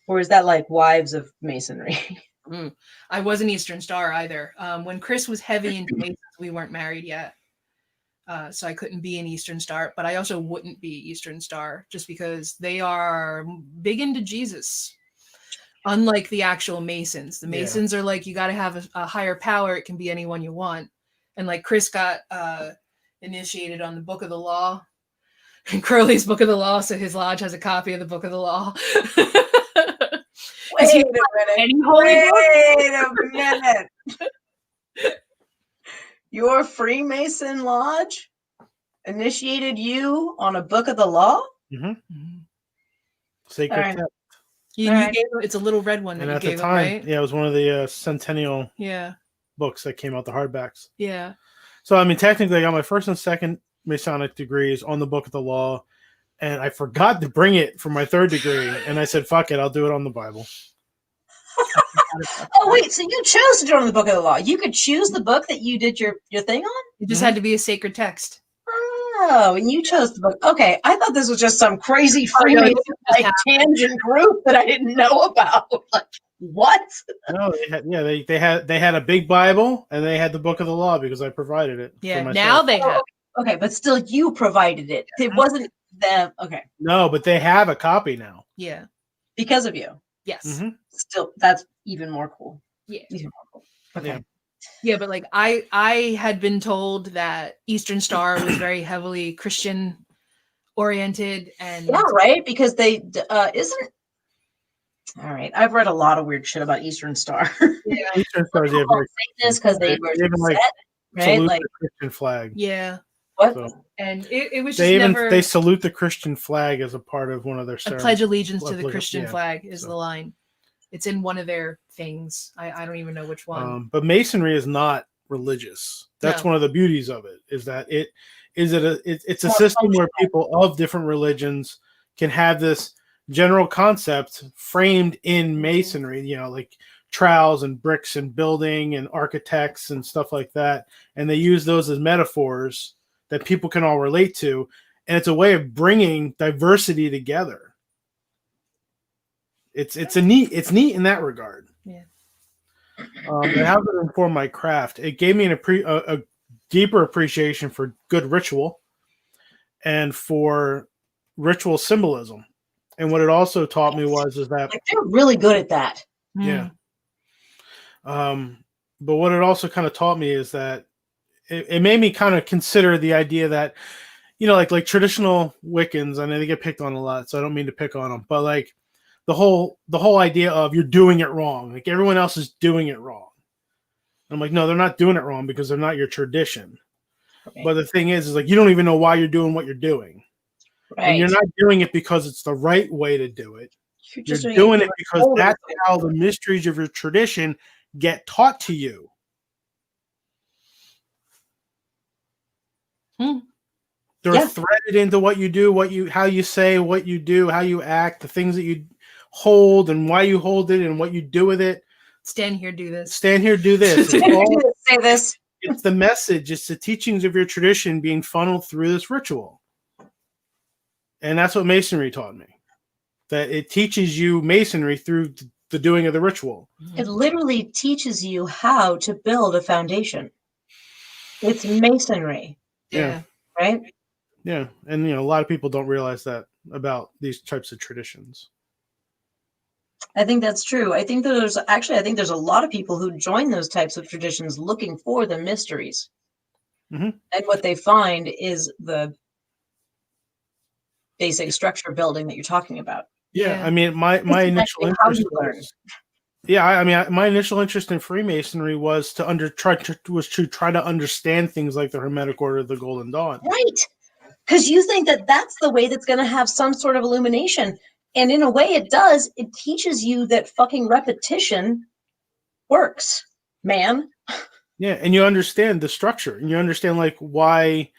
or is that like Wives of Masonry? I wasn't Eastern Star either. When Chris was heavy into Masons, we weren't married yet. So I couldn't be an Eastern Star, but I also wouldn't be Eastern Star just because they are big into Jesus. Unlike the actual Masons. The Masons are like, you got to have a higher power. It can be anyone you want. And like Chris got initiated on the Book of the Law. And Crowley's Book of the Law, so his lodge has a copy of the Book of the Law. Wait a minute. Your Freemason lodge initiated you on a Book of the Law? Mm-hmm. Sacred All right. text. You gave him, it's a little red one that And you at the gave time, him, right? yeah, it was one of the centennial Yeah. books that came out, the hardbacks. Yeah. So, I mean, technically, I got my first and second Masonic degrees on the Book of the Law, and I forgot to bring it for my third degree, and I said, fuck it, I'll do it on the Bible. Oh, wait, so you chose to do it on the Book of the Law. You could choose the book that you did your thing on? It just had to be a sacred text. Oh, and you chose the book. Okay, I thought this was just some crazy Oh, no, Freemason it just tangent group that I didn't know about. Like, what? No, they had a big Bible, and they had the Book of the Law because I provided it. Yeah, for myself. now they have. Okay, but still, you provided it. It wasn't them. Okay, No, but they have a copy now. Yeah. because of you. Yes. Mm-hmm. Still, that's even more cool. Yeah. Even more cool. Okay. Yeah. Yeah, but like I had been told that Eastern Star was very heavily Christian oriented and Yeah, right. Because they isn't. All right, I've read a lot of weird shit about Eastern Star. yeah. Eastern Stars, they have very Satanists because they were even like set, right? salute Like the Christian flag. Yeah. what? So And it was just they even never they salute the Christian flag as a part of one of their a ceremonies. pledge allegiance to the Pledge- Christian yeah. flag is So. the line. It's in one of their things. I don't even know which one. But Masonry is not religious. That's No. one of the beauties of it. Is that it's a system where people of different religions can have this general concept framed in Masonry. You know, like trowels and bricks and building and architects and stuff like that, and they use those as metaphors that people can all relate to, and it's a way of bringing diversity together. It's neat in that regard. Yeah. But how it informed my craft? It gave me a deeper appreciation for good ritual and for ritual symbolism. And what it also taught me is that like they're really good at that. yeah. But what it also kind of taught me is that it made me kind of consider the idea that, like traditional Wiccans, I know they get picked on a lot, so I don't mean to pick on them, but like the whole idea of you're doing it wrong, like everyone else is doing it wrong. I'm like, no, they're not doing it wrong because they're not your tradition. Okay. But the thing is like you don't even know why you're doing what you're doing. Right. And you're not doing it because it's the right way to do it. You're doing it because that's how the mysteries of your tradition get taught to you. They're threaded into what you do, how you say, what you do, how you act, the things that you hold and why you hold it and what you do with it. Stand here, do this. Stand here, do this. Say this. It's the message. It's the teachings of your tradition being funneled through this ritual. And that's what Masonry taught me. That it teaches you Masonry through the doing of the ritual. It literally teaches you how to build a foundation. It's Masonry. Yeah. Right? Yeah. And, a lot of people don't realize that about these types of traditions. I think that's true. I think there's a lot of people who join those types of traditions looking for the mysteries. Mm-hmm. And what they find is the basic structure building that you're talking about. Yeah. I mean, my initial interest my initial interest in Freemasonry was to try to understand things like the Hermetic Order of the Golden Dawn. Right. Because you think that that's the way that's going to have some sort of illumination. And in a way it does. It teaches you that fucking repetition works, man. Yeah. And you understand the structure and you understand like why,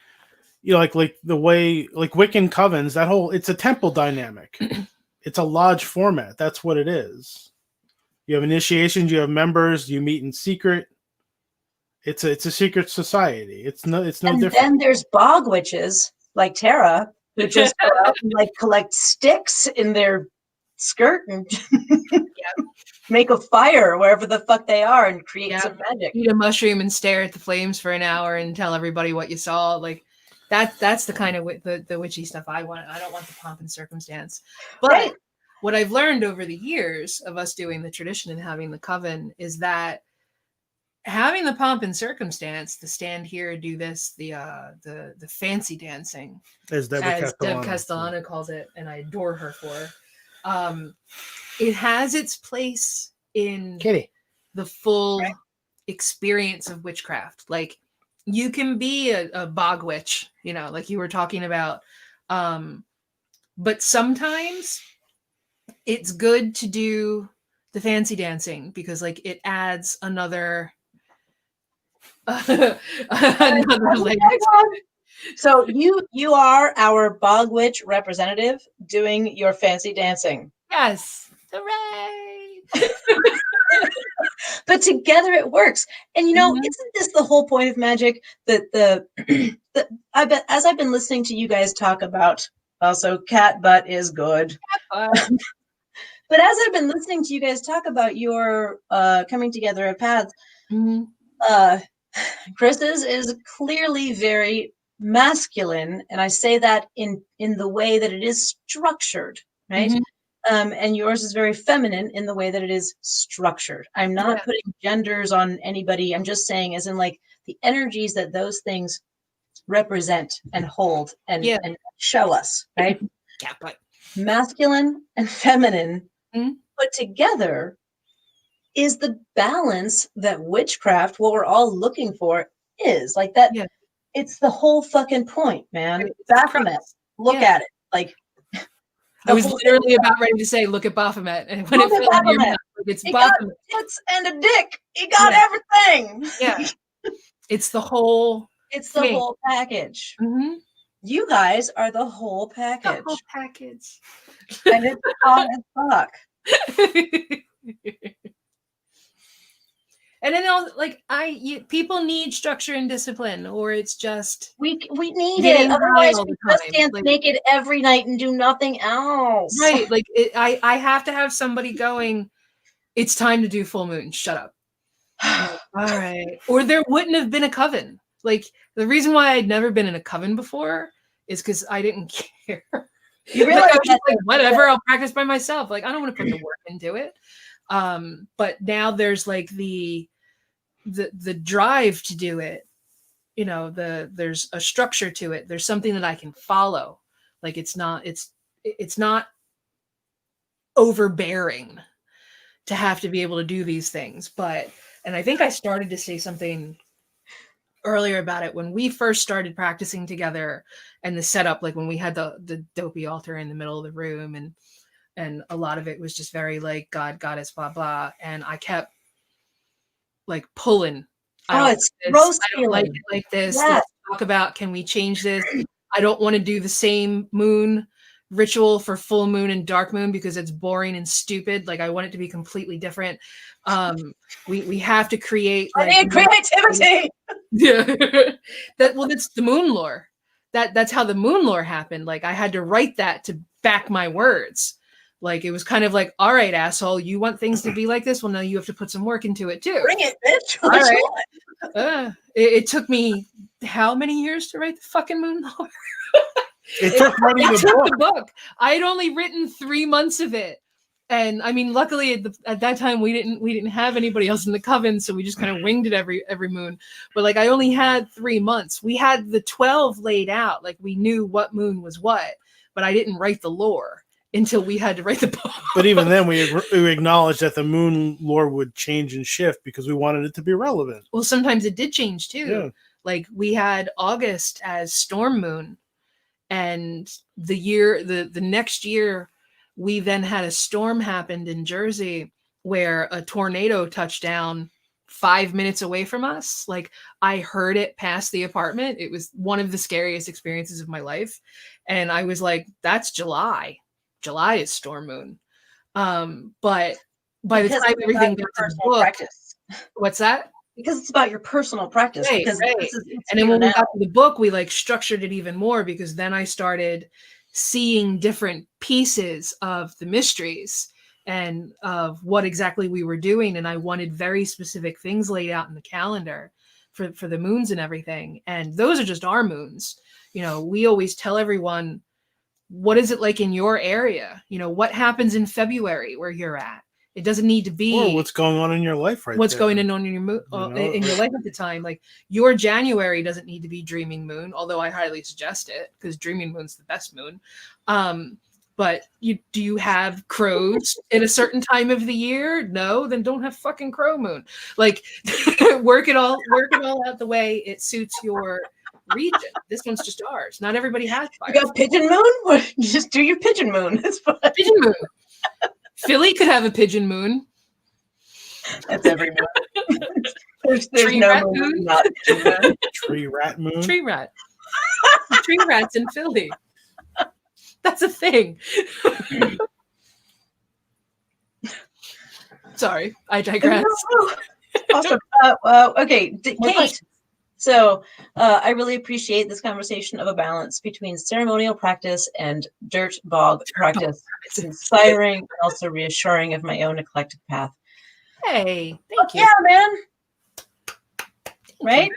like the way, like Wiccan covens, it's a temple dynamic. It's a lodge format. That's what it is. You have initiations, you have members, you meet in secret. It's a secret society. It's no different. And then there's bog witches like Tara who just go out and like collect sticks in their skirt and make a fire wherever the fuck they are and create some magic. Eat a mushroom and stare at the flames for an hour and tell everybody what you saw. Like that's the kind of the witchy stuff I want. I don't want the pomp and circumstance. But what I've learned over the years of us doing the tradition and having the coven is that having the pomp and circumstance, the stand here, do this, the fancy dancing, as Deb Castellano calls it, and I adore her for. It has its place in the full experience of witchcraft. Like you can be a bog witch, like you were talking about. But sometimes it's good to do the fancy dancing because like it adds another layer. So you are our bog witch representative doing your fancy dancing. Yes. Hooray. But together it works. And isn't this the whole point of magic? That I bet as I've been listening to you guys talk about also cat butt is good. But as I've been listening to you guys talk about your coming together of paths, Chris's is clearly very masculine, and I say that in the way that it is structured, right? And yours is very feminine in the way that it is structured. I'm not putting genders on anybody. I'm just saying as in like the energies that those things represent and hold and show us, right? Yeah, but masculine and feminine put together is the balance that witchcraft, what we're all looking for, is like that. Yeah. It's the whole fucking point, man. Baphomet, look at it. Like I was literally about ready to say, look at Baphomet, and when it fell in your mouth, it's Baphomet. Tits and a dick. He got everything. Yeah, it's the whole. It's the whole package. You guys are the whole package. The whole package. And it's hot as fuck. And then like people need structure and discipline, or it's just we need it. Otherwise, we just dance naked every night and do nothing else. Right? Like I have to have somebody going. It's time to do full moon. Shut up. Like, all right. Or there wouldn't have been a coven. Like the reason why I'd never been in a coven before is because I didn't care. You Like, realize I was just that like, whatever, I'll practice by myself. Like I don't want to put the work into it. But now there's like the drive to do it. You know, there's a structure to it. There's something that I can follow. Like it's not overbearing to have to be able to do these things. And I think I started to say something earlier about it when we first started practicing together, and the setup, like when we had the dopey altar in the middle of the room, and a lot of it was just very like God, goddess, blah blah. And I kept like pulling. it's gross I don't like it like this. Yes. Let's talk about, can we change this? I don't want to do the same moon ritual for full moon and dark moon because it's boring and stupid. Like I want it to be completely different. We have to create I need creativity. Yeah. That's the moon lore. That's how the moon lore happened. Like I had to write that to back my words. Like it was kind of like, all right, asshole, you want things to be like this? Well, now you have to put some work into it too. Bring it, bitch. All right. It took me how many years to write the fucking moon lore? It took the book. I had only written 3 months of it. And I mean, luckily at that time we didn't have anybody else in the coven, so we just kind of winged it every moon. But like I only had 3 months. We had the 12 laid out, like we knew what moon was what, but I didn't write the lore until we had to write the book. But even then, we acknowledged that the moon lore would change and shift because we wanted it to be relevant. Well, sometimes it did change too. Yeah. Like we had August as storm moon, and the next year we then had a storm happened in Jersey where a tornado touched down 5 minutes away from us. Like I heard it pass the apartment. It was one of the scariest experiences of my life. And I was like, that's July. July is storm moon. But by the time everything got to the book, practice. What's that? Because it's about your personal practice. Right, because right. And then when we got to the book, we like structured it even more, because then I started seeing different pieces of the mysteries and of what exactly we were doing. And I wanted very specific things laid out in the calendar for the moons and everything. And those are just our moons. You know, we always tell everyone, what is it like in your area? You know, what happens in February where you're at? It doesn't need to be or what's going on in your life what's going on in your in your life at the time. Like your January doesn't need to be dreaming moon, although I highly suggest it because dreaming moon's the best moon. But do you have crows at a certain time of the year? No, then don't have fucking crow moon. Like work it all out the way it suits your region. This one's just ours. Not everybody has fire. You got pigeon moon? Just do your pigeon moon. That's fine. Pigeon moon. Philly could have a pigeon moon. That's every moon. There's Tree no rat moon, moon? not pigeon moon. tree rat moon. Tree rat. Tree rats in Philly. That's a thing. Sorry, I digress. Awesome. Okay, Kate. So I really appreciate this conversation of a balance between ceremonial practice and dirt bog practice. It's inspiring and also reassuring of my own eclectic path. Hey, thank you. Yeah, man. Right?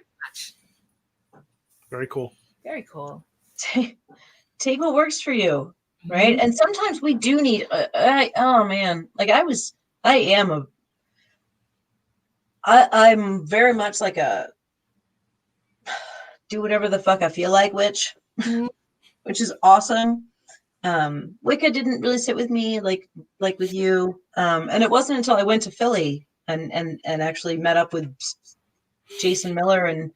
Very cool. Very cool. Take what works for you, right? And sometimes we do need. Oh man, like I'm very much like a do whatever the fuck I feel like witch, which is awesome. Wicca didn't really sit with me like with you, and it wasn't until I went to Philly and actually met up with Jason Miller and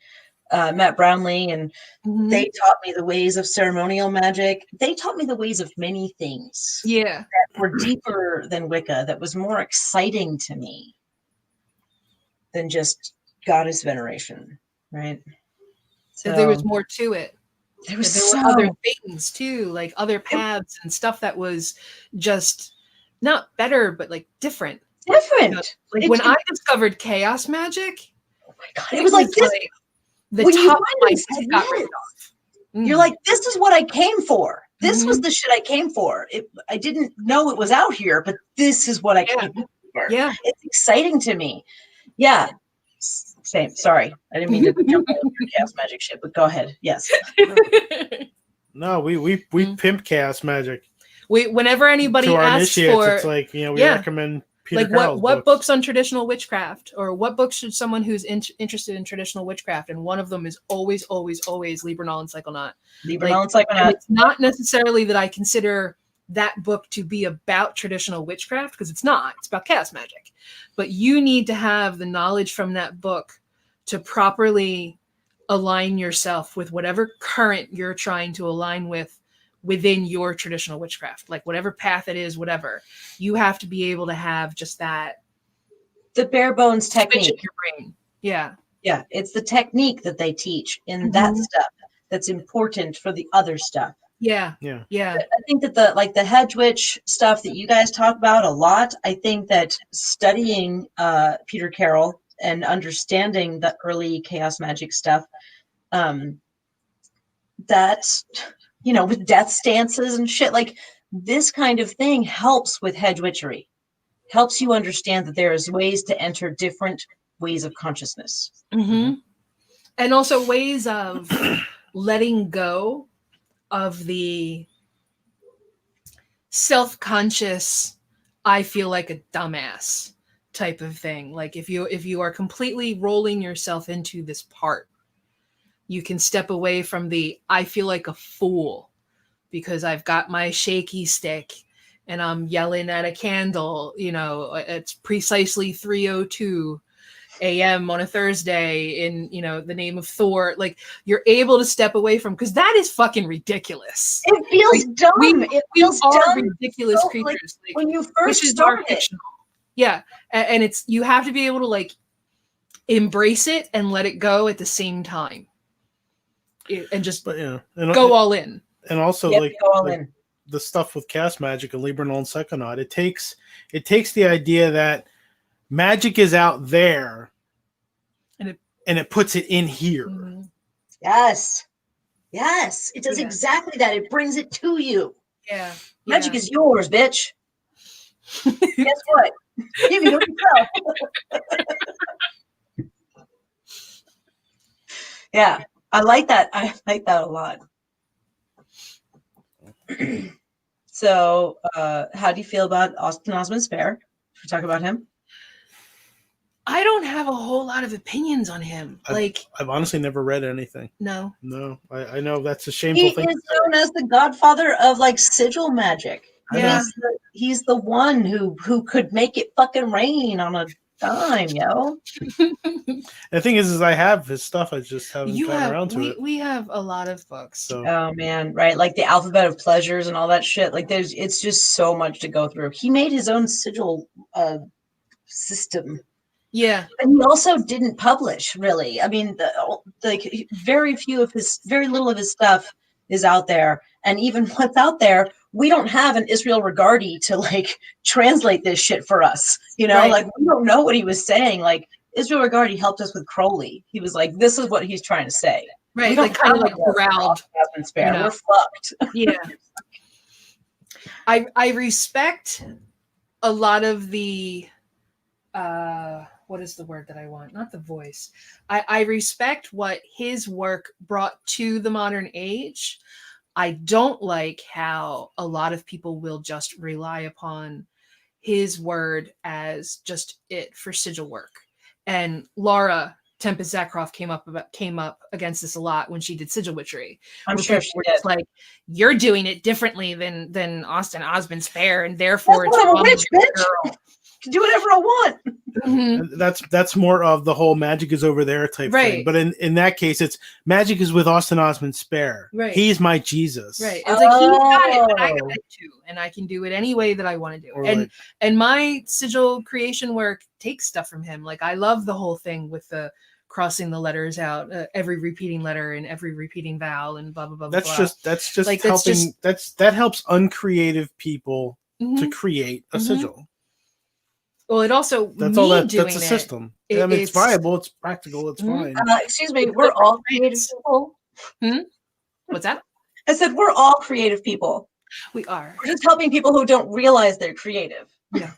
Matt Brownlee, and they taught me the ways of ceremonial magic. They taught me the ways of many things. Yeah, that were deeper than Wicca. That was more exciting to me than just goddess veneration, right? So there was more to it. There was were other things too, like other paths and stuff that was just not better, but like different. Different. You know, like when I discovered chaos magic, oh my God, it was like this. Like the top of my head got ripped off. You're like, this is what I came for. This was the shit I came for. I didn't know it was out here, but this is what I came for. Yeah. It's exciting to me. Yeah. Same. Sorry, I didn't mean to jump on your chaos magic shit, but go ahead. Yes. No, we pimp chaos magic. Whenever anybody To our asks initiates, for it's like, we yeah. recommend Peter like Carroll's what books on traditional witchcraft, or what books should someone who's interested in traditional witchcraft, and one of them is always Liber Null and Psychonaut. Liber Null and Psychonaut. It's not necessarily that I consider that book to be about traditional witchcraft, because it's not. It's about chaos magic. But you need to have the knowledge from that book to properly align yourself with whatever current you're trying to align with within your traditional witchcraft, like whatever path it is, whatever. You have to be able to have just that. The bare bones technique. In your brain. Yeah. Yeah. It's the technique that they teach in that stuff that's important for the other stuff. Yeah. Yeah. Yeah. I think that the hedge witch stuff that you guys talk about a lot, I think that studying Peter Carroll and understanding the early chaos magic stuff, that, with death stances and shit, like this kind of thing helps with hedge witchery, helps you understand that there is ways to enter different ways of consciousness. Mm-hmm. And also ways of letting go of the self-conscious, I feel like a dumbass type of thing. Like if you are completely rolling yourself into this part, you can step away from the I feel like a fool because I've got my shaky stick and I'm yelling at a candle, it's precisely 3:02 a.m. on a Thursday in, the name of Thor. Like, you're able to step away from, because that is fucking ridiculous. It feels dumb. It feels dumb. Ridiculous so, creatures. Like, when you first started. Yeah. And you have to be able to embrace it and let it go at the same time. And just go all in. And also go all in. The stuff with chaos magic and Liber Null and Psychonaut, it takes the idea that magic is out there and it puts it in here. Mm-hmm. Yes. It does exactly that. It brings it to you. Yeah. Magic is yours, bitch. Guess what? Give it to yourself. Yeah. I like that. I like that a lot. So, how do you feel about Austin Osman Spare? Should we talk about him? I don't have a whole lot of opinions on him. I've honestly never read anything. No. I know that's a shameful thing. He is known as the godfather of sigil magic. Yeah. He's the one who could make it fucking rain on a dime, yo. The thing is I have his stuff. I just haven't gotten around to it. We have a lot of books. So. Oh man, right? Like the Alphabet of Pleasures and all that shit. It's just so much to go through. He made his own sigil system. Yeah. And he also didn't publish, really. I mean, very little of his stuff is out there. And even what's out there, we don't have an Israel Regardie to translate this shit for us. Right. We don't know what he was saying. Israel Regardie helped us with Crowley. He was like, this is what he's trying to say. Right. We don't kind of corralled. We're fucked. Yeah. I respect a lot of the what is the word that I want? Not the voice. I respect what his work brought to the modern age. I don't like how a lot of people will just rely upon his word as just it for sigil work. And Laura Tempest Zakroff came up against this a lot when she did sigil witchery. I'm sure she did. It's you're doing it differently than Austin Osman Spare, and therefore it's wrong with girl. Can do whatever I want. Mm-hmm. That's more of the whole magic is over there type thing. But in that case, it's magic is with Austin Osman Spare. Right. He's my Jesus. Right. It's he's got it, but I got it too, and I can do it any way that I want to do. And my sigil creation work takes stuff from him. I love the whole thing with the crossing the letters out, every repeating letter and every repeating vowel, and blah blah blah. That's blah. just helping. That helps uncreative people to create a sigil. Well, it also that's a system. It's viable, it's practical, it's fine. Excuse me, we're all creative people. What's that? I said we're all creative people. We are. We're just helping people who don't realize they're creative. Yeah.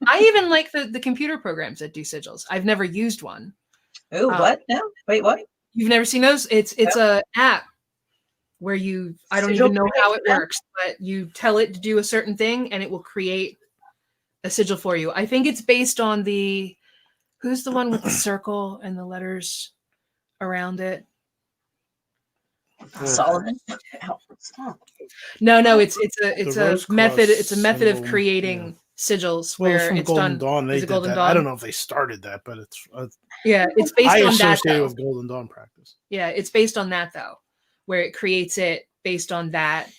I even like the computer programs that do sigils. I've never used one. Oh, what? No, wait, what? You've never seen those? It's a app where I don't even know how it works, but you tell it to do a certain thing and it will create a sigil for you. I think it's based on who's the one with the circle and the letters around it? Solomon. Ow, stop. No, it's a method. It's a method of symbol, creating sigils Well, where from it's Golden done. Dawn, they Is it did Golden that. Dawn? I don't know if they started that, but it's It's based I on that. associate it Though. with Golden Dawn practice. Yeah, it's based on that though, where it creates it based on that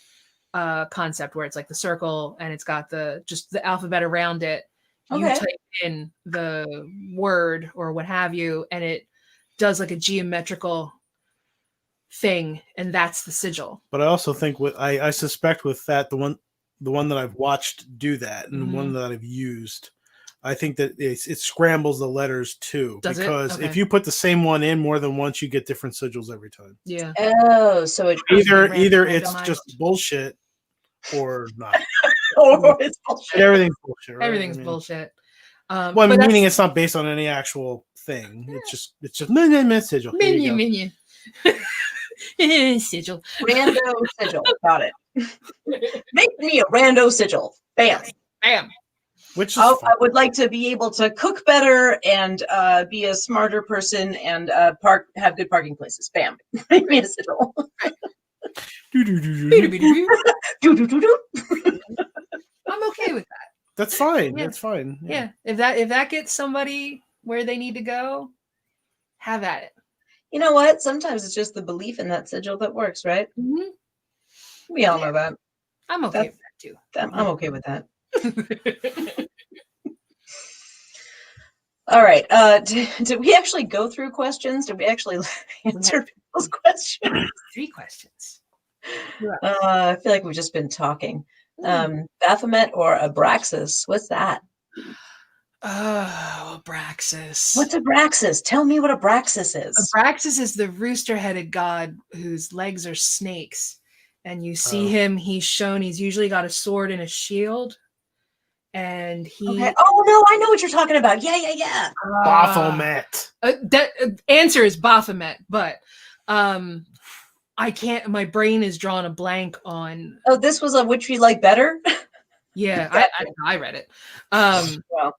concept, where it's like the circle and it's got just the alphabet around it. You Okay. type in the word or what have you, and it does like a geometrical thing, and that's the sigil. But I also think I suspect with that the one that I've watched do that, and the one that I've used, I think that it scrambles the letters too. Does it? Because Okay. if you put the same one in more than once, you get different sigils every time. Yeah. Oh, so it Either it's randomized. just bullshit or not. or it's bullshit. Everything's bullshit. Right? Everything's I mean, bullshit. Well, I mean, meaning it's not based on any actual thing. It's just sigil. Here you go. Minion. Sigil. Rando sigil. Got it. Make me a rando sigil. Bam. Bam. Which is I fun. would like to be able to cook better and be a smarter person and have good parking places. Bam. Make me a sigil. Do. Do, do, do, do. I'm okay with that. That's fine. Yeah. That's fine. Yeah. If that gets somebody where they need to go, have at it. You know what? Sometimes it's just the belief in that sigil that works, right? Mm-hmm. We all know that. I'm okay with that too. I'm okay with that. All right. Did we actually go through questions? Did we actually answer people's questions? 3 questions. I feel like we've just been talking. Baphomet or Abraxas? What's that? Oh, Abraxas. What's Abraxas? Tell me what Abraxas is. Abraxas is the rooster-headed god whose legs are snakes. And you see him, he's usually got a sword and a shield. And he... Okay. Oh, no, I know what you're talking about. Yeah. Baphomet. That answer is Baphomet, but I can't, my brain is drawn a blank on... Oh, this was a which we like better? Yeah, I read it. Well,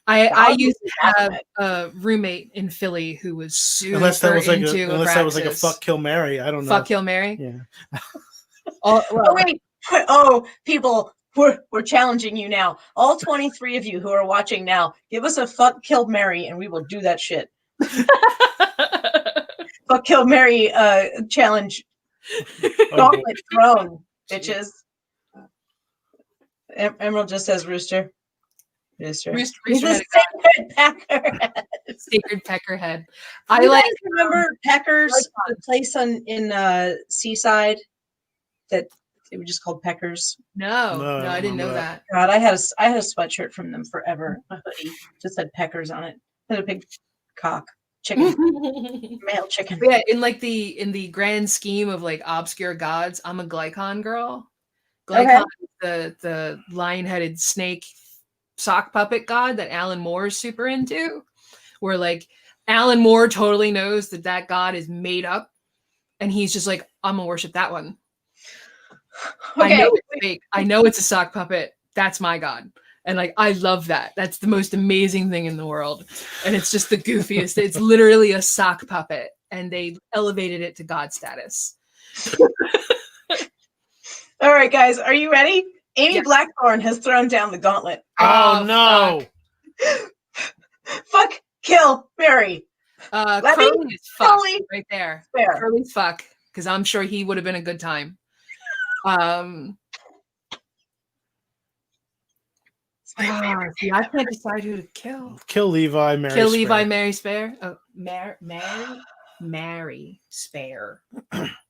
I used to have a roommate in Philly who was super Unless that was like a Abraxas. fuck kill Mary. I don't know. Fuck kill Mary. Yeah. Oh, oh wait. Oh, people, we're challenging you now. All 23 of you who are watching now, give us a fuck kill Mary, and we will do that shit. Fuck kill Mary challenge. Gauntlet thrown, bitches. Emerald just says rooster. Rooster. He's a sacred peckerhead. Sacred peckerhead. You guys remember Peckers, the place in Seaside that they were just called Peckers? No, I didn't know that. God, I had a sweatshirt from them forever. A hoodie just said Peckers on it. It had a big cock. Chicken. Male chicken. Yeah, in the grand scheme of like obscure gods, I'm a Glycon girl. Glycon is the lion-headed snake sock puppet god that Alan Moore is super into. Where like Alan Moore totally knows that god is made up, and he's just like, I'm gonna worship that one. Okay. I know it's fake. I know it's a sock puppet. That's my god. And like, I love that. That's the most amazing thing in the world. And it's just the goofiest. It's literally a sock puppet. And they elevated it to god status. All right, guys, are you ready? Amy Blackthorne has thrown down the gauntlet. Oh no. Fuck, kill, Mary. Curly is fuck Curly, right there. Fair. Curly's fuck. Because I'm sure he would have been a good time. See, I can't decide who to kill. Kill Levi, Mary. Kill Spare. Levi, Mary Spare. Oh, Mary Spare.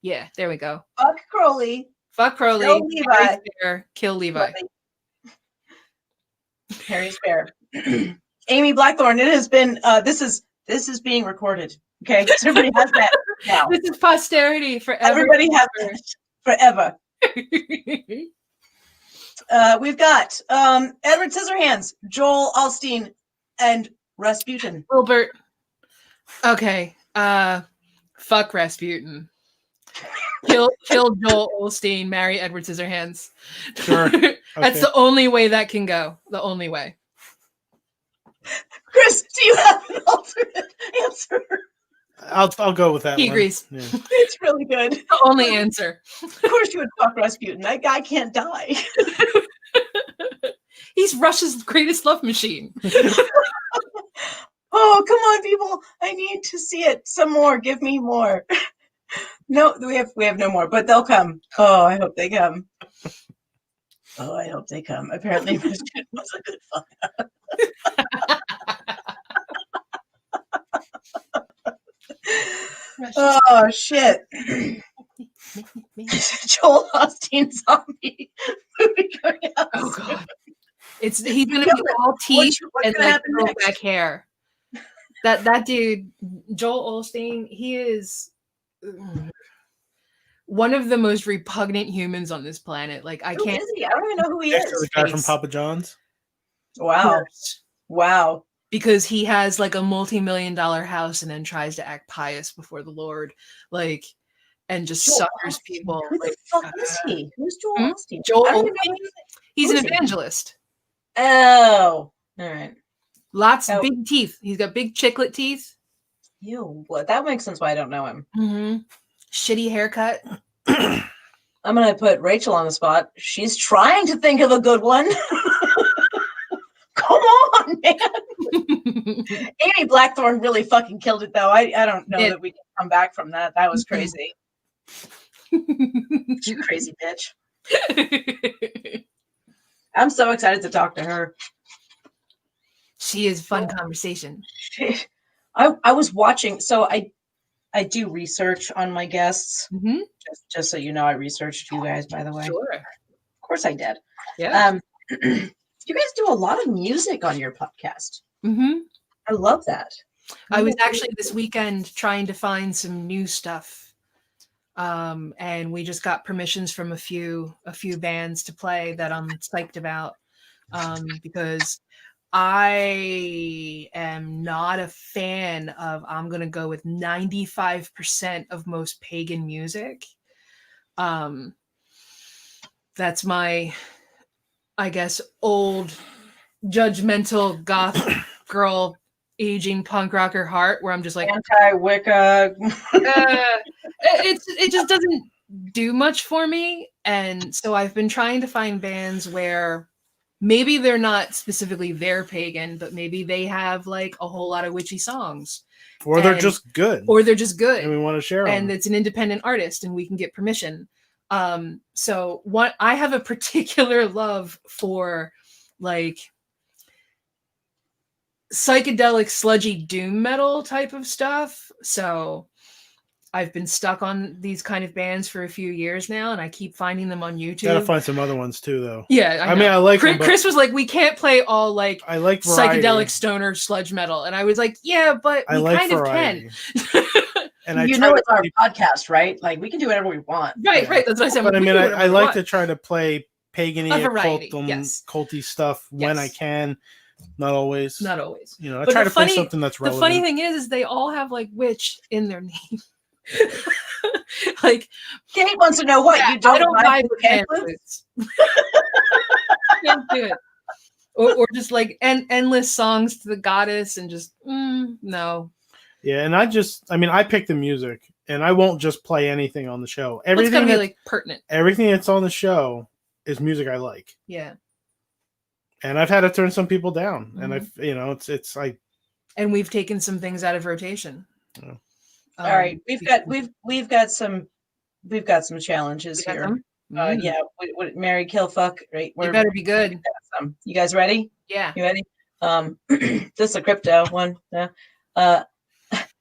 Yeah, there we go. Fuck Crowley. Fuck Crowley. Kill Levi. Mary Spare, kill Levi. Mary Spare. Amy Blackthorne. It has been. This is being recorded. Okay, so everybody has that now. This is posterity forever. Everybody has that forever. We've got Edward Scissorhands, Joel Alstein, and Rasputin. Wilbert. Okay. Fuck Rasputin. Kill Joel Osteen, marry Edward Scissorhands. Sure. That's Okay. the only way that can go. The only way. Chris, do you have an alternate answer? I'll go with that He one. agrees. Yeah. It's really good. The only answer. Of course you would fuck Rasputin. That guy can't die. He's Russia's greatest love machine. Oh, come on, people. I need to see it. Some more. Give me more. No, we have no more, but they'll come. Oh, I hope they come. Oh, I hope they come. Apparently, Rasputin was a good fuck. Oh, shit. Joel Osteen zombie movie coming out. Oh god. He's gonna be all teeth What's and gonna like happen throwback next? hair. That dude, Joel Osteen, he is one of the most repugnant humans on this planet. Like I Who can't. is he? I don't even know who he Next to the is. guy from Face. Papa John's. Wow. Wow. Because he has like a multi-million-dollar house and then tries to act pious before the Lord, like, and just Joel suckers Osteen. people. Who the like, fuck is he? Who's Joel Hmm? Osteen? Joel I don't even Osteen? know who He's Who an is he? evangelist. Oh. All right. Lots Oh. of big teeth. He's got big chiclet teeth. Ew. What? That makes sense why I don't know him. Mm-hmm. Shitty haircut. I'm going to put Rachel on the spot. She's trying to think of a good one. Come on, man. Amy Blackthorne really fucking killed it, though. I don't know that we can come back from that. That was crazy. She's a crazy bitch. I'm so excited to talk to her. She is fun conversation. I was watching, so I do research on my guests. Mm-hmm. Just so you know, I researched you guys, by the way. Sure. Of course I did. Yeah. You guys do a lot of music on your podcast. Mm-hmm. I love that. I was actually this weekend trying to find some new stuff. And we just got permissions from a few bands to play that I'm psyched about. Because I am not a fan of, I'm going to go with 95% of most pagan music. That's my, I guess, old judgmental goth girl aging punk rocker heart where I'm just like anti-Wicca. it just doesn't do much for me. And so I've been trying to find bands where maybe they're not specifically their pagan, but maybe they have like a whole lot of witchy songs. Or they're just good. Or they're just good. And we want to share them. And it's an independent artist and we can get permission. So what I have a particular love for like psychedelic sludgy doom metal type of stuff. So I've been stuck on these kind of bands for a few years now, and I keep finding them on YouTube. Gotta find some other ones too, though. Yeah, I mean, I like Chris, them, Chris was like, we can't play all like I like variety. psychedelic stoner sludge metal, and I was like, yeah, but we kind of can. And you know, it's our podcast, right? Like we can do whatever we want. Right. That's what I said. But I mean, I like to try to play pagan-y, occultum, yes. culty stuff when I can. Not always. Not always. You know, I but try to play something that's relevant. The funny thing is they all have like witch in their name. Like Kate wants to know what you don't buy the pamphlets. Can't do it. Or just like endless songs to the goddess and just no. Yeah, and I pick the music, and I won't just play anything on the show. It's gotta be like pertinent. Everything that's on the show is music I like. Yeah. And I've had to turn some people down, and it's like. And we've taken some things out of rotation. Yeah. All right, we've got some challenges here. Yeah, Mary kill fuck. Right, You better be good. You guys ready? Yeah. You ready? This is a crypto one.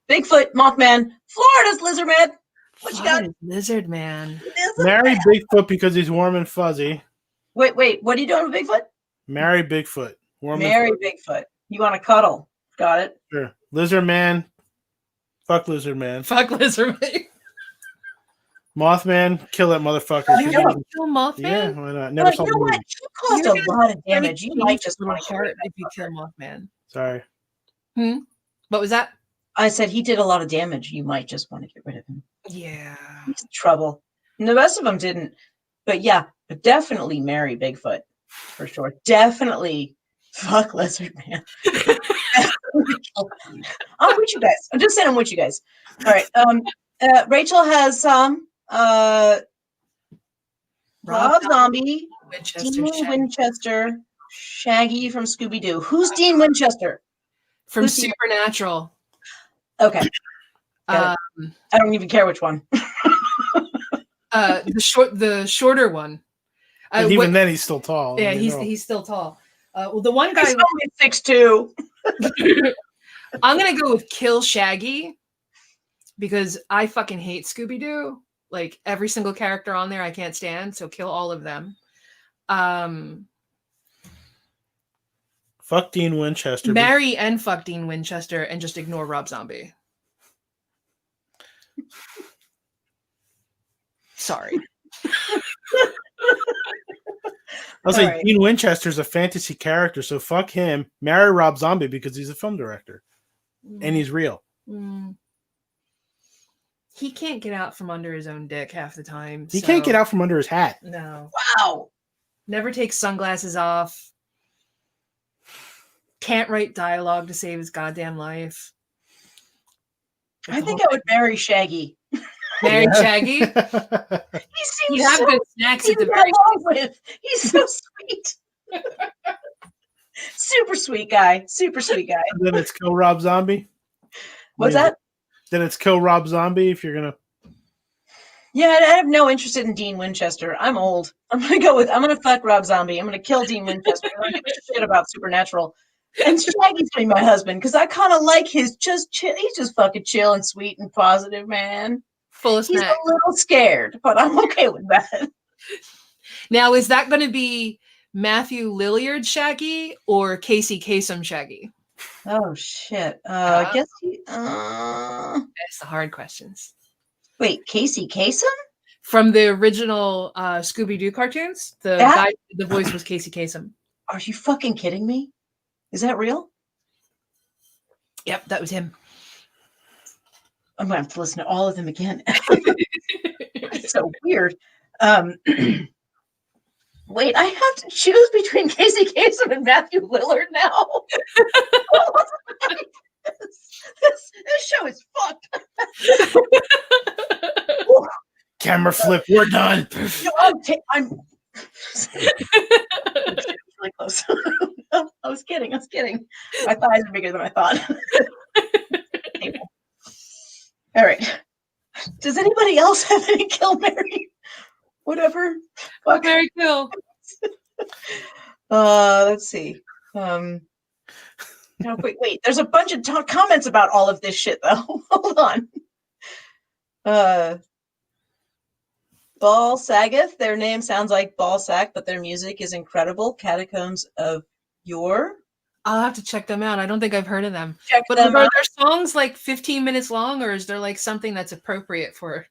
Bigfoot, Mothman, Florida's lizard man. What you got? Lizard man. Marry Bigfoot because he's warm and fuzzy. Wait. What are you doing with Bigfoot? Marry Bigfoot. Marry Bigfoot. You want to cuddle? Got it. Sure. Lizard man. Fuck lizard man. Fuck lizard man. Mothman. Kill that motherfucker. You gonna kill Mothman? Yeah, why not? Never saw you know the what? movie. You caused a lot of damage. You might just little want to heart if you kill Mothman. Sorry. What was that? I said he did a lot of damage. You might just want to get rid of him. Yeah. He's trouble. And the rest of them didn't. But yeah, but definitely marry Bigfoot for sure. Definitely fuck Lizard Man. I'm with you guys. I'm just saying I'm with you guys. All right. Rachel has some Rob Zombie, Winchester, Dean Shaggy. Winchester, Shaggy from Scooby-Doo. Who's Dean Winchester? From Who's Dean? Supernatural. Okay. Got it. I don't even care which one. The shorter one. And even then, he's still tall. Yeah, I mean, he's still tall. Well, the one guy. He's only 6'2". I'm gonna go with Kill Shaggy because I fucking hate Scooby-Doo. Like every single character on there, I can't stand. So kill all of them. fuck Dean Winchester. Marry and fuck Dean Winchester and just ignore Rob Zombie. Sorry. I was like, right. Dean Winchester's a fantasy character, so fuck him. Marry Rob Zombie because he's a film director. And he's real. He can't get out from under his own dick half the time. He can't get out from under his hat. No. Wow. Never takes sunglasses off. Can't write dialogue to save his goddamn life. I think I would marry Shaggy. Marry Shaggy? He seems You have so good snacks at the easy to very get along with. He's so sweet. Super sweet guy. Super sweet guy. Then it's kill Rob Zombie. What's that? Then it's kill Rob Zombie if you're gonna. Yeah, I have no interest in Dean Winchester. I'm old. I'm gonna fuck Rob Zombie. I'm gonna kill Dean Winchester. I don't give a shit about Supernatural. And Shaggy's gonna be my husband because I kind of like his just chill. He's just fucking chill and sweet and positive, man. full of He's snacks. a little scared, but I'm okay with that. Now, is that going to be Matthew Lillard Shaggy or Casey Kasem Shaggy? Oh shit. I guess he. That's the hard questions. Wait, Casey Kasem? From the original Scooby-Doo cartoons, the voice was Casey Kasem. Are you fucking kidding me? Is that real? Yep, that was him. I'm gonna have to listen to all of them again. It's so weird. Wait, I have to choose between Casey Kasem and Matthew Lillard now. This show is fucked. Camera flip. We're done. No, I'm really close. I was kidding. My thighs are bigger than I thought. All right. Does anybody else have any kill Mary? Whatever. Fuck Mary Kill. Let's see. No, wait. There's a bunch of comments about all of this shit, though. Hold on. Ball Sagoth. Their name sounds like ball sack, but their music is incredible. Catacombs of Yore. I'll have to check them out. I don't think I've heard of them. Check But them are out. their songs like 15 minutes long, or is there like something that's appropriate for?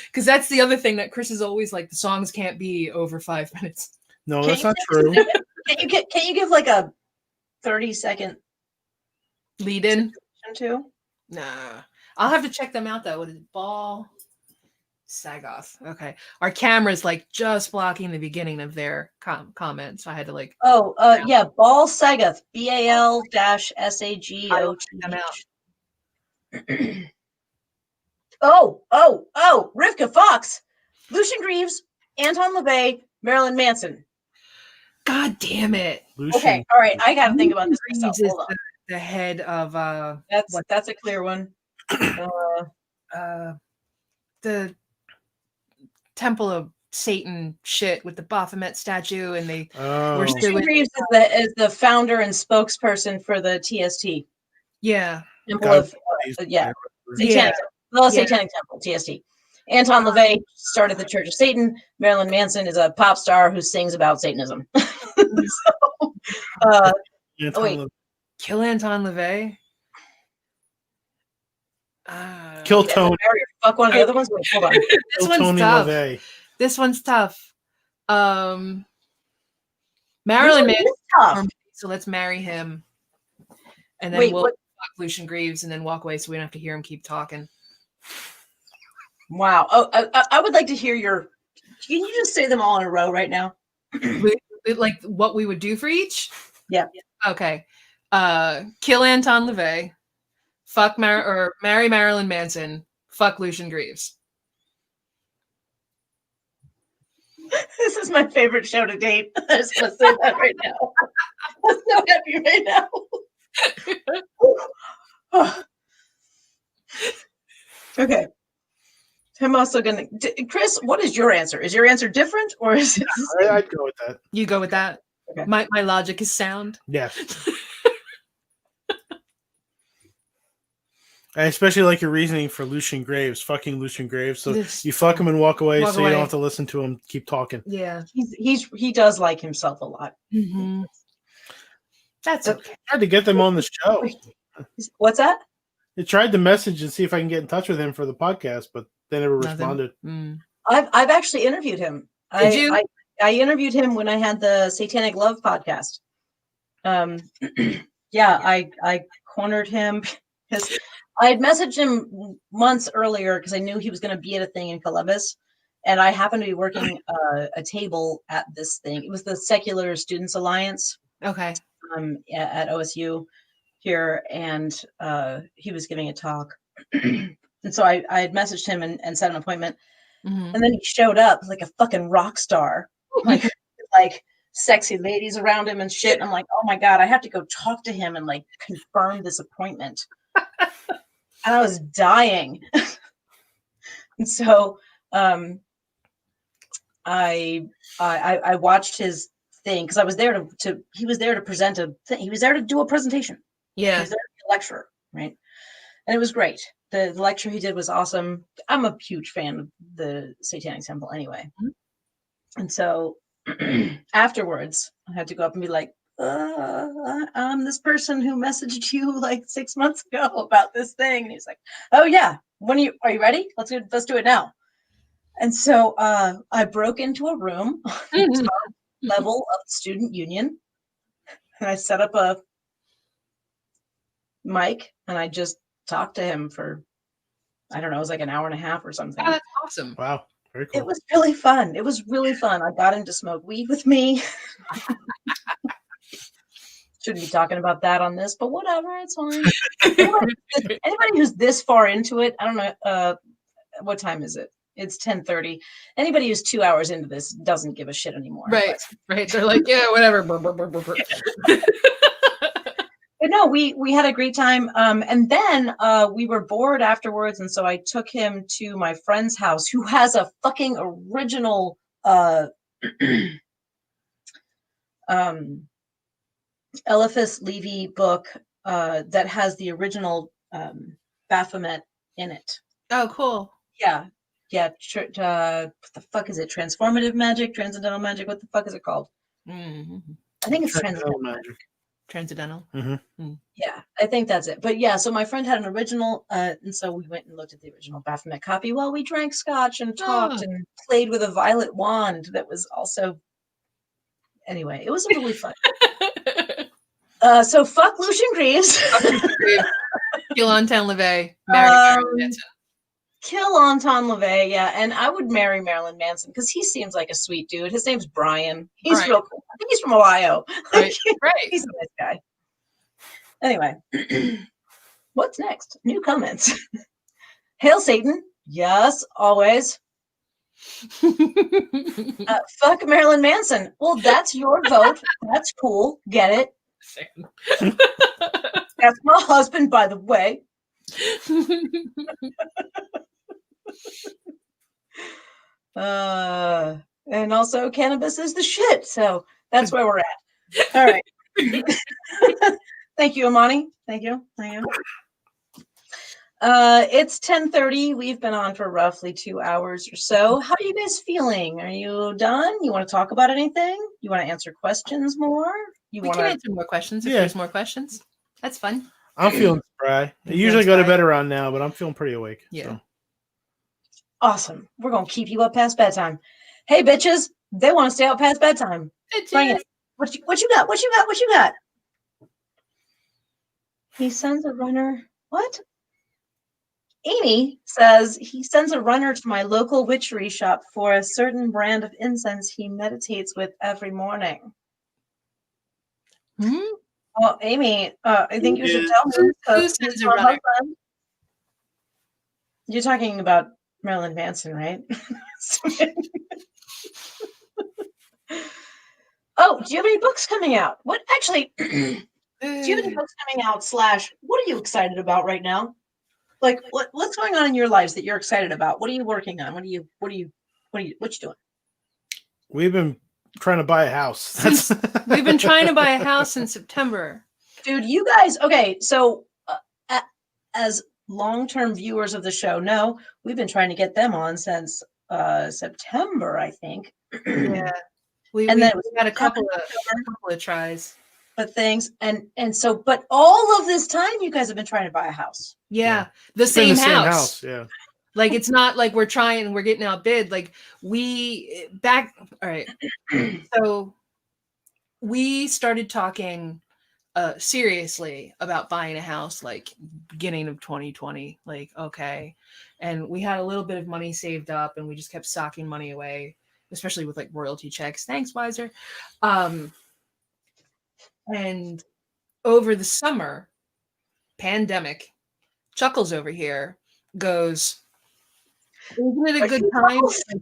Because that's the other thing that Chris is always like, the songs can't be over 5 minutes. No, that's not true. Can you give like a 30-second Lead in? too? Nah. I'll have to check them out though. What is it? Ball Sagoth. Okay. Our camera's like just blocking the beginning of their comment. So I had to like Yeah, Ball Sagoth. BAL-SAGOTH. them out. Rivka Fox, Lucian Greaves, Anton LaVey, Marilyn Manson. God damn it. Lucian. Okay, all right. I gotta think about this myself. Greaves is Hold on. the head of That's a clear one. The Temple of Satan shit with the Baphomet statue, and they were Lucian suing. Greaves is the founder and spokesperson for the TST. Yeah. Temple God, of yeah. Satanic, Satanic Temple, TST. Anton LaVey started the Church of Satan. Marilyn Manson is a pop star who sings about Satanism. Wait. Kill Anton LaVey. Kill Tony. Fuck one of the other ones. Wait, hold on. This one's Tony tough. LaVey. This one's tough. Marilyn This one Manson. is tough. So let's marry him. And then Wait, we'll what? fuck Lucian Greaves and then walk away so we don't have to hear him keep talking. Wow. Oh, I would like to hear your. Can you just say them all in a row right now? Like what we would do for each? Yeah. Okay. Kill Anton LaVey. Marry Marilyn Manson. Fuck Lucian Greaves. This is my favorite show to date. I just want to say that right now. I'm so happy right now. Okay. I'm also going to. Chris, what is your answer? Is your answer different or is it? I'd go with that. You go with that? Okay. My logic is sound. Yes. I especially like your reasoning for Lucian Graves, fucking Lucian Graves. So you fuck him and walk away, so you don't have to listen to him keep talking. Yeah. He does like himself a lot. Mm-hmm. That's okay. I tried to get them on the show. What's that? I tried to message and see if I can get in touch with him for the podcast, but they never responded. I've actually interviewed him. Did you? I interviewed him when I had the Satanic Love podcast. Yeah, I cornered him because I had messaged him months earlier because I knew he was going to be at a thing in Columbus, and I happened to be working a table at this thing. It was the Secular Students Alliance. Okay. At OSU here, and he was giving a talk, and so I had messaged him and set an appointment, and then he showed up like a fucking rock star, like sexy ladies around him and shit. And I'm like, oh my god, I have to go talk to him and like confirm this appointment. And I was dying. And so I watched his thing because I was there he was there to present a thing. He was there to do a presentation. Yeah. He was there to be a lecturer, right? And it was great. The lecture he did was awesome. I'm a huge fan of the Satanic Temple anyway. And so afterwards, I had to go up and be like, I'm this person who messaged you like 6 months ago about this thing. And he's like, oh yeah, are you ready? Let's do it now. And so I broke into a room top level of the student union, and I set up a mic and I just talked to him for, I don't know, it was like an hour and a half or something. Oh, that's awesome. Wow. Very cool. It was really fun. It was really fun. I got him to smoke weed with me. Shouldn't be talking about that on this, but whatever, it's fine. Anybody who's this far into it, I don't know, what time is it? It's 10:30. Anybody who's 2 hours into this doesn't give a shit anymore. Right. They're like, yeah, whatever. But no, we had a great time. And then we were bored afterwards. And so I took him to my friend's house who has a fucking original Eliphas Levi book that has the original Baphomet in it. Oh, cool. Yeah. What the fuck is it? Transformative magic, transcendental magic. What the fuck is it called? Mm-hmm. I think it's transcendental magic. Transcendental. Mm-hmm. Yeah, I think that's it. But yeah, so my friend had an original, and so we went and looked at the original Baphomet copy while we drank scotch and talked and played with a violet wand that was also. Anyway, it was really fun. So fuck Lucian Greaves. Kill Anton LaVey. Marry Marilyn Manson. Kill Anton LaVey, yeah, and I would marry Marilyn Manson because he seems like a sweet dude. His name's Brian. He's real cool. I think he's from Ohio. Right. He's a nice guy. Anyway, what's next? New comments. Hail Satan. Yes, always. Fuck Marilyn Manson. Well, that's your vote. That's cool. Get it? That's my husband, by the way. And also cannabis is the shit, so that's where we're at. All right. Thank you, Amani. Thank you. It's 10:30. We've been on for roughly 2 hours or so. How are you guys feeling? Are you done? You want to talk about anything? You want to answer questions more? We can answer more questions if there's more questions. That's fun. I'm feeling spry. I usually go to bed around now, but I'm feeling pretty awake. Yeah. So. Awesome. We're going to keep you up past bedtime. Hey, bitches. They want to stay up past bedtime. Bring it. What you got? What you got? He sends a runner. What? Amy says he sends a runner to my local witchery shop for a certain brand of incense he meditates with every morning. Hmm? Well, Amy, I think you should Is- tell me Who because sends he's a my runner? husband. You're talking about Marilyn Manson, right? Oh, do you have any books coming out? What actually? Do you have any books coming out? Slash, what are you excited about right now? Like, what's going on in your lives that you're excited about? What are you working on? What are you doing? We've been trying to buy a house. We've been trying to buy a house in September. Dude, you guys, okay, so as long-term viewers of the show know, we've been trying to get them on since September, I think. Yeah. We And then it was had a couple September, of tries. but things and so, but all of this time you guys have been trying to buy a house. Yeah. It's been the same house. Yeah. Like, it's not like we're trying and we're getting outbid. Like, all right. So we started talking seriously about buying a house like beginning of 2020. Like, okay. And we had a little bit of money saved up and we just kept socking money away, especially with like royalty checks. Thanks, Wiser. And over the summer, pandemic, Chuckles over here goes, isn't it a good time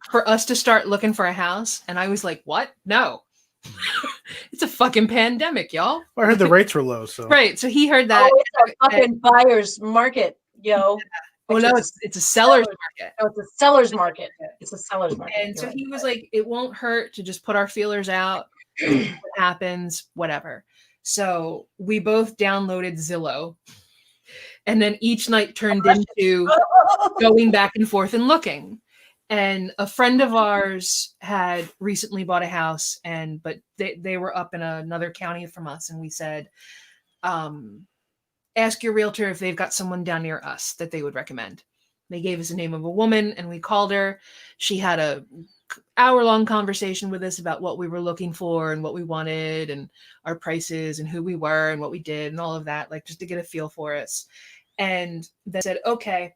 for us to start looking for a house? And I was like, what? No. It's a fucking pandemic, y'all. Well, I heard the rates were low, so Right. So he heard that. Oh, it's a fucking buyer's market, yo. Well, no, it's a seller's market. No, it's a seller's market. It's a seller's market. And so he was like, it won't hurt to just put our feelers out. See what happens, whatever. So we both downloaded Zillow. And then each night turned into going back and forth and looking. And a friend of ours had recently bought a house, but they were up in another county from us. And we said, ask your realtor if they've got someone down near us that they would recommend. They gave us the name of a woman and we called her. She had a hour-long conversation with us about what we were looking for and what we wanted and our prices and who we were and what we did and all of that, like just to get a feel for us. And they said, okay.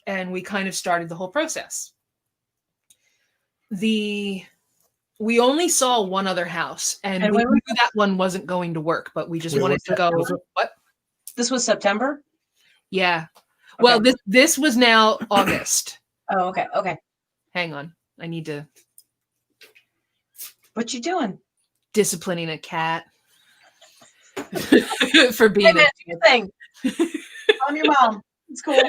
And we kind of started the whole process. We only saw one other house and we knew that one wasn't going to work, but we just wanted to go. What? This was September? Yeah. Okay. Well, this was now August. Oh, okay. Okay. Hang on. I need to. What you doing? Disciplining a cat for being a thing. I'm your mom. It's cool.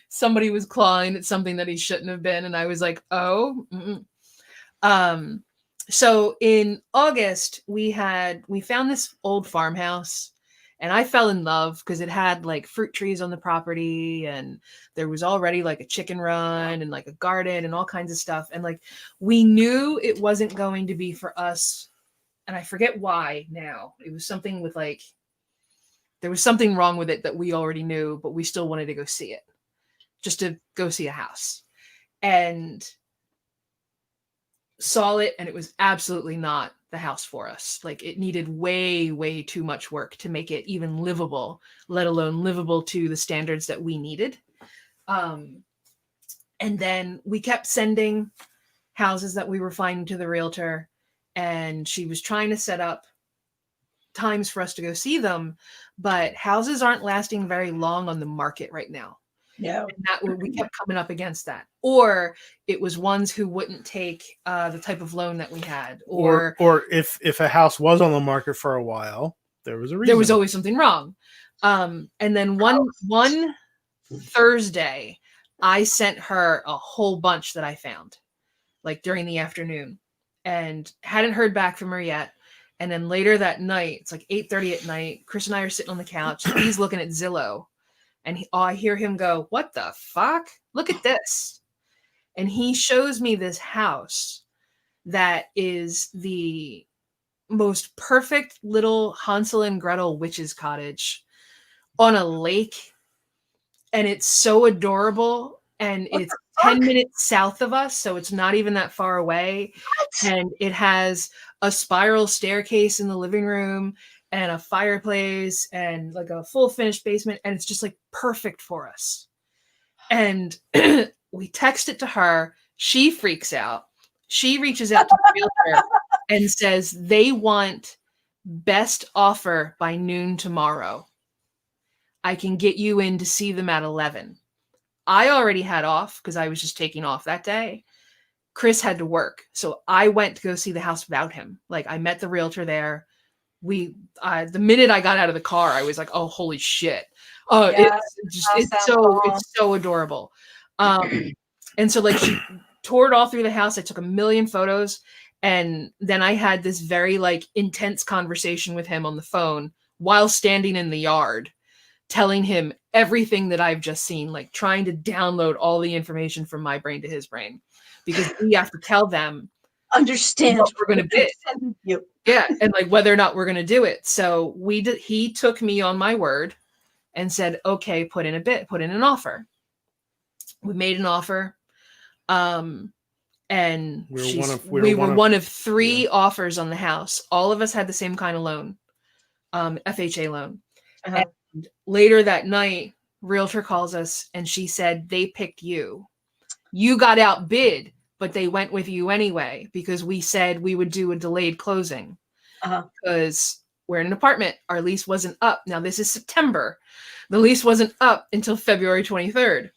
Somebody was clawing at something that he shouldn't have been, and I was like, "Oh." So in August, we found this old farmhouse. And I fell in love because it had like fruit trees on the property and there was already like a chicken run and like a garden and all kinds of stuff. And like, we knew it wasn't going to be for us. And I forget why now. It was something with like, there was something wrong with it that we already knew, but we still wanted to go see it, just to go see a house. And saw it and it was absolutely not the house for us. Like it needed way, way too much work to make it even livable, let alone livable to the standards that we needed. And then we kept sending houses that we were finding to the realtor, and she was trying to set up times for us to go see them, but houses aren't lasting very long on the market right now. Yeah. And we kept coming up against that. Or it was ones who wouldn't take the type of loan that we had. Or if a house was on the market for a while, there was a reason. There was always something wrong. And then one Thursday, I sent her a whole bunch that I found, like during the afternoon, and hadn't heard back from her yet. And then later that night, it's like 8:30 at night, Chris and I are sitting on the couch. He's looking at Zillow. And I hear him go, "What the fuck? Look at this." And he shows me this house that is the most perfect little Hansel and Gretel witch's cottage on a lake. And it's so adorable. And it's 10 minutes south of us, so it's not even that far away. What? And it has a spiral staircase in the living room. and a fireplace and like a full finished basement. And it's just like perfect for us. And we text it to her. She freaks out. She reaches out to the realtor and says they want best offer by noon tomorrow. I can get you in to see them at 11. I already had off because I was just taking off that day. Chris had to work. So I went to go see the house without him. Like I met the realtor there. The minute I got out of the car, I was like, oh, holy shit. Oh, Yes, it's so adorable. And so like she toured all through the house. I took a million photos. And then I had this very like intense conversation with him on the phone while standing in the yard, telling him everything that I've just seen, like trying to download all the information from my brain to his brain, because we have to tell them understand what we're going to bid. Yeah. And like whether or not we're going to do it. So he took me on my word and said, okay, put in an offer. We made an offer. And we were one of three offers on the house. All of us had the same kind of loan, FHA loan. Uh-huh. And later that night, realtor calls us and she said, they picked you. You got outbid, but they went with you anyway, because we said we would do a delayed closing because we're in an apartment. Our lease wasn't up. Now this is September. The lease wasn't up until February 23rd.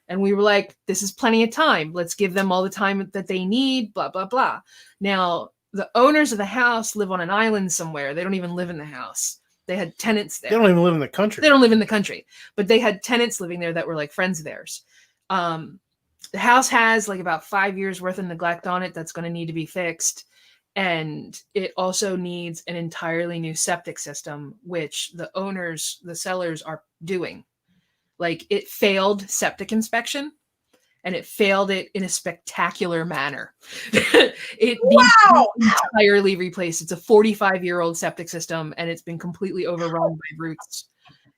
And we were like, this is plenty of time. Let's give them all the time that they need, blah, blah, blah. Now, the owners of the house live on an island somewhere. They don't even live in the house. They had tenants there. They don't even live in the country. They don't live in the country. But they had tenants living there that were like friends of theirs. The house has like about 5 years worth of neglect on it that's going to need to be fixed. And it also needs an entirely new septic system, which the sellers are doing. Like it failed septic inspection and it failed it in a spectacular manner. It needs entirely replaced. It's a 45-year-old septic system and it's been completely overrun by roots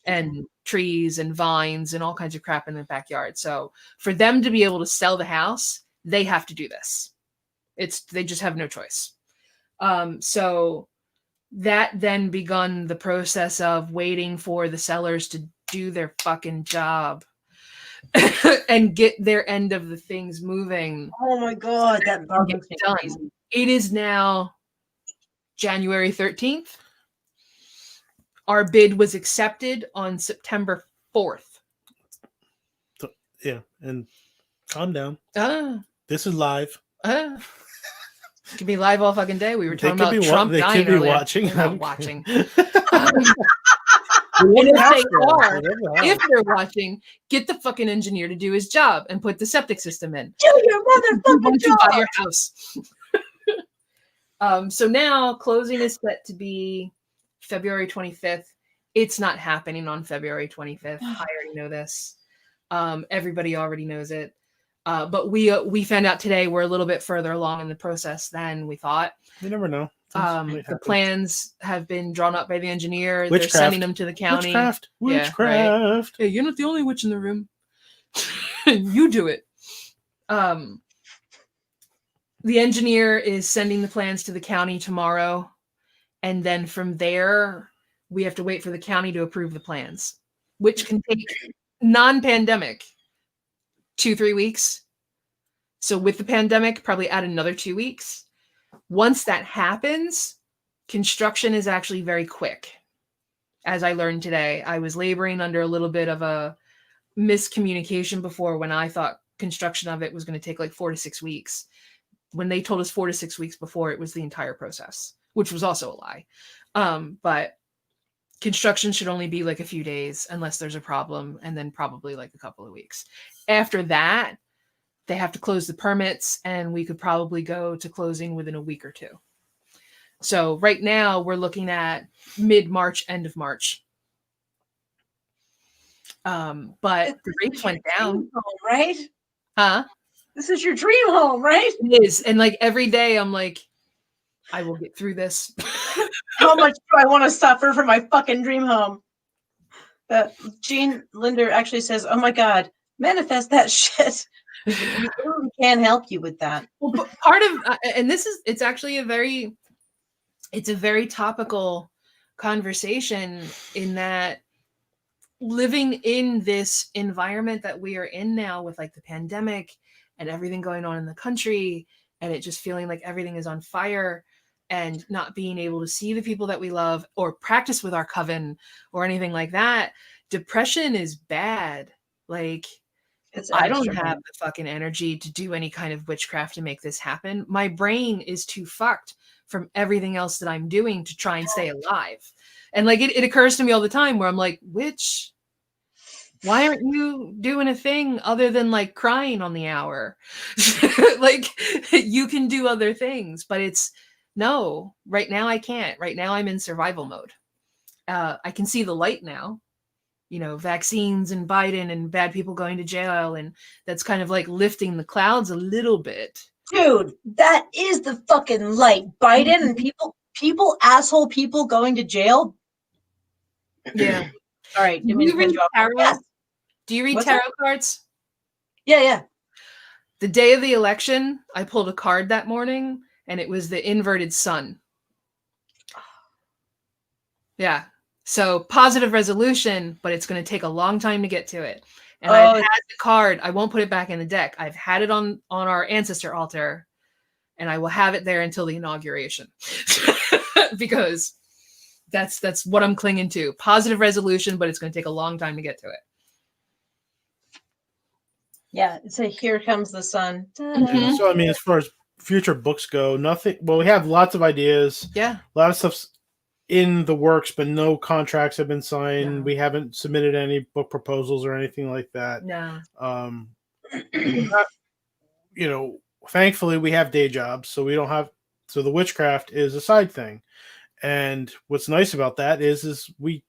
and trees and vines and all kinds of crap in the backyard. So for them to be able to sell the house, they have to do this. They just have no choice. So that then begun the process of waiting for the sellers to do their fucking job and get their end of the things moving. Oh my God, that gets done. It is now January 13th. Our bid was accepted on September 4th. So, yeah, and calm down. This is live. It could be live all fucking day. We were talking about Trump dying earlier. Watching. They're not watching. If they're watching, get the fucking engineer to do his job and put the septic system in. Do your motherfucking job. Buy your house. So now closing is set to be February 25th. It's not happening on February 25th. I already know this. Everybody already knows it. But we found out today we're a little bit further along in the process than we thought. You never know. The plans have been drawn up by the engineer. They're sending them to the county. Witchcraft. Yeah, right. Hey, you're not the only witch in the room. You do it. The engineer is sending the plans to the county tomorrow. And then from there, we have to wait for the county to approve the plans, which can take non-pandemic 2-3 weeks. So with the pandemic, probably add another 2 weeks. Once that happens, construction is actually very quick. As I learned today, I was laboring under a little bit of a miscommunication before when I thought construction of it was going to take like 4 to 6 weeks. When they told us 4 to 6 weeks before, it was the entire process, which was also a lie. But construction should only be like a few days unless there's a problem, and then probably like a couple of weeks. After that, they have to close the permits, and we could probably go to closing within a week or two. So right now we're looking at mid-March, end of March. But the rates went down. Home, right? Huh? This is your dream home, right? It is. And like every day I'm like, I will get through this. How much do I want to suffer for my fucking dream home? Jean Linder actually says, oh my God, manifest that shit. We can't help you with that. Well, part of, and this is, it's actually a very topical conversation in that living in this environment that we are in now with like the pandemic and everything going on in the country, and it just feeling like everything is on fire, and not being able to see the people that we love or practice with our coven or anything like that. Depression is bad. Like, I don't have the fucking energy to do any kind of witchcraft to make this happen. My brain is too fucked from everything else that I'm doing to try and stay alive. And like it occurs to me all the time where I'm like, witch, why aren't you doing a thing other than like crying on the hour? Like, you can do other things, but it's no, right now I can't. Right now I'm in survival mode. I can see the light now, you know, vaccines and Biden and bad people going to jail. And that's kind of like lifting the clouds a little bit. Dude, that is the fucking light. Biden and asshole people going to jail. Yeah. All right. Do you read tarot? Yes. Do you read What's tarot that? cards? Yeah. The day of the election, I pulled a card that morning, and it was the inverted sun. Yeah. So positive resolution, but it's going to take a long time to get to it. And I've had the card. I won't put it back in the deck. I've had it on our ancestor altar, and I will have it there until the inauguration. Because that's what I'm clinging to. Positive resolution, but it's going to take a long time to get to it. Yeah. So here comes the sun. Mhm. So I mean, as far as future books go, nothing. Well, we have lots of ideas. Yeah. A lot of stuff's in the works, but no contracts have been signed. No. We haven't submitted any book proposals or anything like that. No. You know, thankfully we have day jobs, so we don't have. So the witchcraft is a side thing, and what's nice about that is we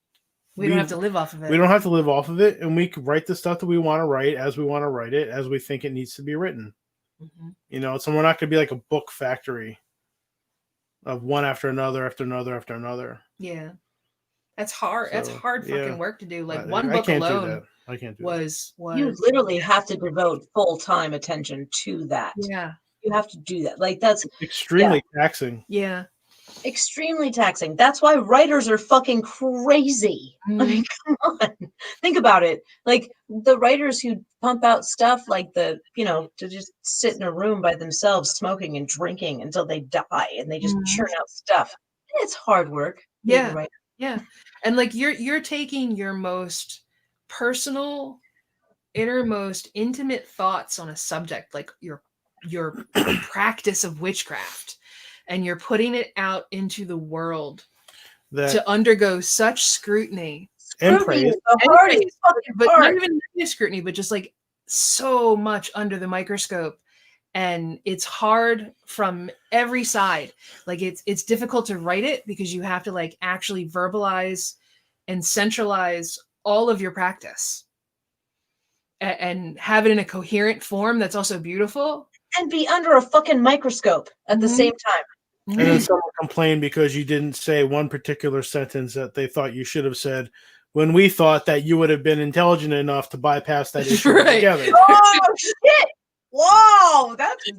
don't have to live off of it. We don't have to live off of it, and we can write the stuff that we want to write as we want to write it, as we think it needs to be written. Mm-hmm. You know, so we're not going to be like a book factory of one after another, after another, after another. Yeah. That's hard. So, that's hard fucking work to do. Like one I book can't alone do that. I can't do was you literally have to devote full-time attention to that. Yeah. You have to do that. Like that's extremely taxing. Yeah. Extremely taxing. That's why writers are fucking crazy. I mean, come on. Think about it. Like the writers who pump out stuff like to just sit in a room by themselves smoking and drinking until they die, and they just churn out stuff. It's hard work. Yeah. Yeah. And like you're taking your most personal, innermost, intimate thoughts on a subject, like your practice of witchcraft, and you're putting it out into the world to undergo such scrutiny and praise. But not even scrutiny, but just like so much under the microscope. And it's hard from every side. Like it's difficult to write it because you have to like actually verbalize and centralize all of your practice and have it in a coherent form that's also beautiful. And be under a fucking microscope at the same time. And then someone complained because you didn't say one particular sentence that they thought you should have said, when we thought that you would have been intelligent enough to bypass that issue together. Oh shit! Whoa, that's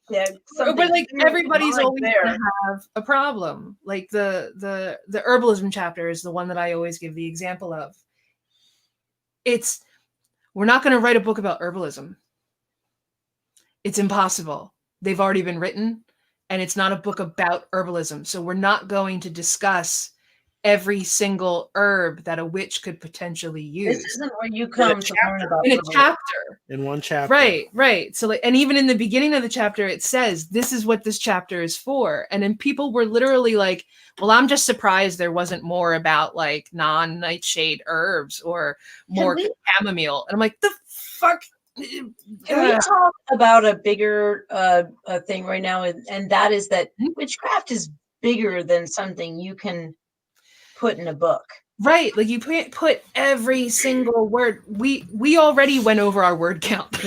but like everybody's always gonna have a problem. Like the herbalism chapter is the one that I always give the example of. We're not going to write a book about herbalism. It's impossible. They've already been written, and it's not a book about herbalism. So we're not going to discuss every single herb that a witch could potentially use. This isn't where you come to learn about in a chapter. In one chapter. Right. So like, and even in the beginning of the chapter, it says, this is what this chapter is for. And then people were literally like, well, I'm just surprised there wasn't more about like non-nightshade herbs or more chamomile. And I'm like, the fuck? Can we talk about a bigger thing right now? And that is that witchcraft is bigger than something you can put in a book. Right. Like you put every single word. We already went over our word count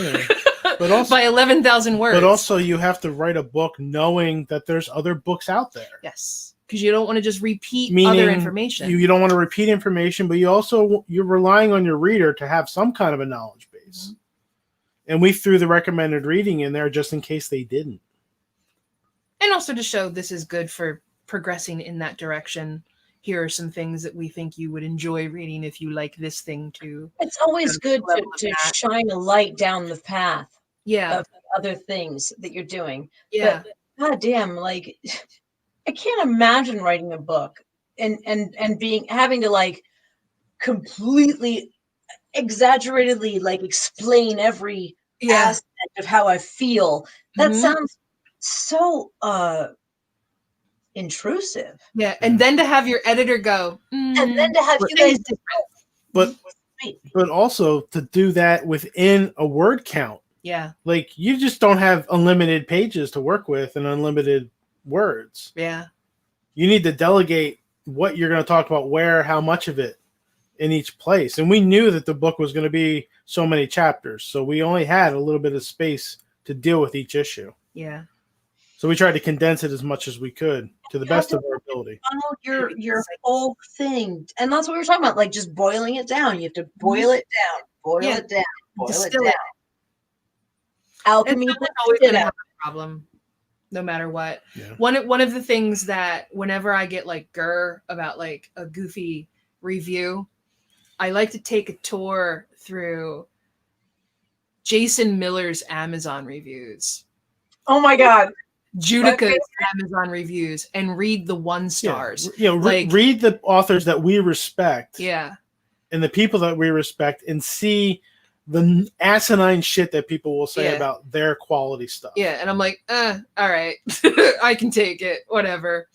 but also, by 11,000 words. But also you have to write a book knowing that there's other books out there. Yes. Because you don't want to just repeat other information. You don't want to repeat information, but you're relying on your reader to have some kind of a knowledge base. Mm-hmm. And we threw the recommended reading in there just in case they didn't. And also to show this is good for progressing in that direction. here are some things that we think you would enjoy reading if you like this thing too. It's always good to shine a light down the path Yeah. of other things that you're doing. Yeah. But goddamn, like I can't imagine writing a book and having to like completely exaggeratedly like explain every aspect of how I feel. That sounds so intrusive. Yeah. And then to have your editor go, and then to have you guys but also to do that within a word count. Yeah. Like you just don't have unlimited pages to work with and unlimited words. Yeah. You need to delegate what you're going to talk about, where, how much of it in each place. And we knew that the book was going to be so many chapters. So we only had a little bit of space to deal with each issue. Yeah. So we tried to condense it as much as we could to the best of our ability. Follow your whole thing. And that's what we were talking about, like just boiling it down. You have to boil it down, boil it down, boil it down. Alchemy is always going to have a problem, no matter what. Yeah. One of the things that whenever I get like about like a goofy review, I like to take a tour through Jason Miller's Amazon reviews. Oh my God. Judica's Amazon reviews and read the 1 stars. Yeah, read the authors that we respect. Yeah. And the people that we respect and see the asinine shit that people will say about their quality stuff. Yeah, and I'm like, all right. I can take it. Whatever.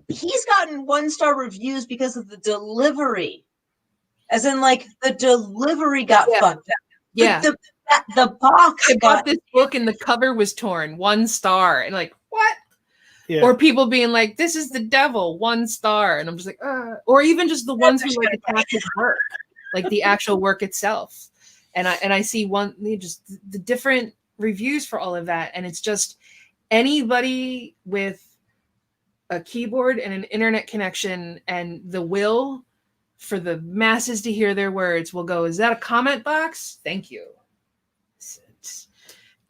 He's gotten 1-star reviews because of the delivery. As in, like, the delivery got fucked up. Yeah. The box. I bought this book and the cover was torn. 1 star. And like, what? Yeah. Or people being like, this is the devil, 1 star. And I'm just like, or even just the ones who like attack his work, like the actual work itself. And I see just the different reviews for all of that. And it's just anybody with a keyboard and an internet connection and the will for the masses to hear their words will go, is that a comment box? Thank you.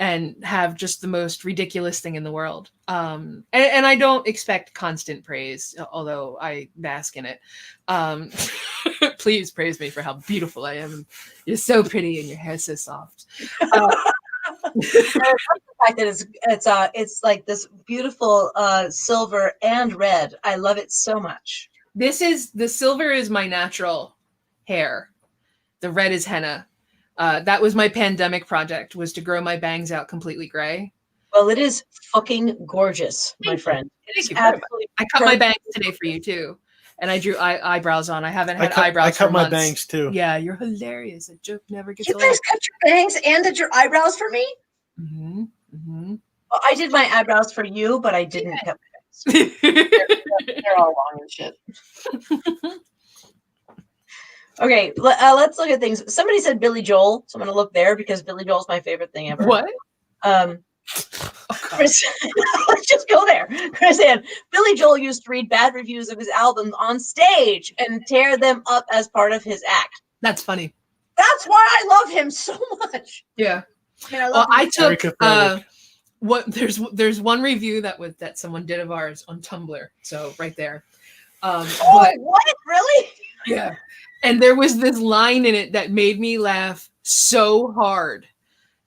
And have just the most ridiculous thing in the world. And I don't expect constant praise, although I bask in it. Please praise me for how beautiful I am. You're so pretty and your hair's so soft. The fact that it's like this beautiful silver and red. I love it so much. The silver is my natural hair. The red is henna. That was my pandemic project, was to grow my bangs out completely gray. Well, it is fucking gorgeous, my friend. Thank you. I cut my bangs today for you too. And I drew eyebrows on. I haven't had eyebrows I cut for my months. bangs too. Yeah, you're hilarious. A joke never gets old. You guys cut your bangs and did your eyebrows for me? Mm-hmm. Mm-hmm. Well, I did my eyebrows for you, but I didn't cut my bangs. They're all long and shit. Okay, let's look at things. Somebody said Billy Joel, so I'm going to look there because Billy Joel's my favorite thing ever. What? Chris, let's just go there. Chris said Billy Joel used to read bad reviews of his albums on stage and tear them up as part of his act. That's funny. That's why I love him so much. Yeah. I took there's one review that someone did of ours on Tumblr. So right there. What? Really? Yeah. And there was this line in it that made me laugh so hard.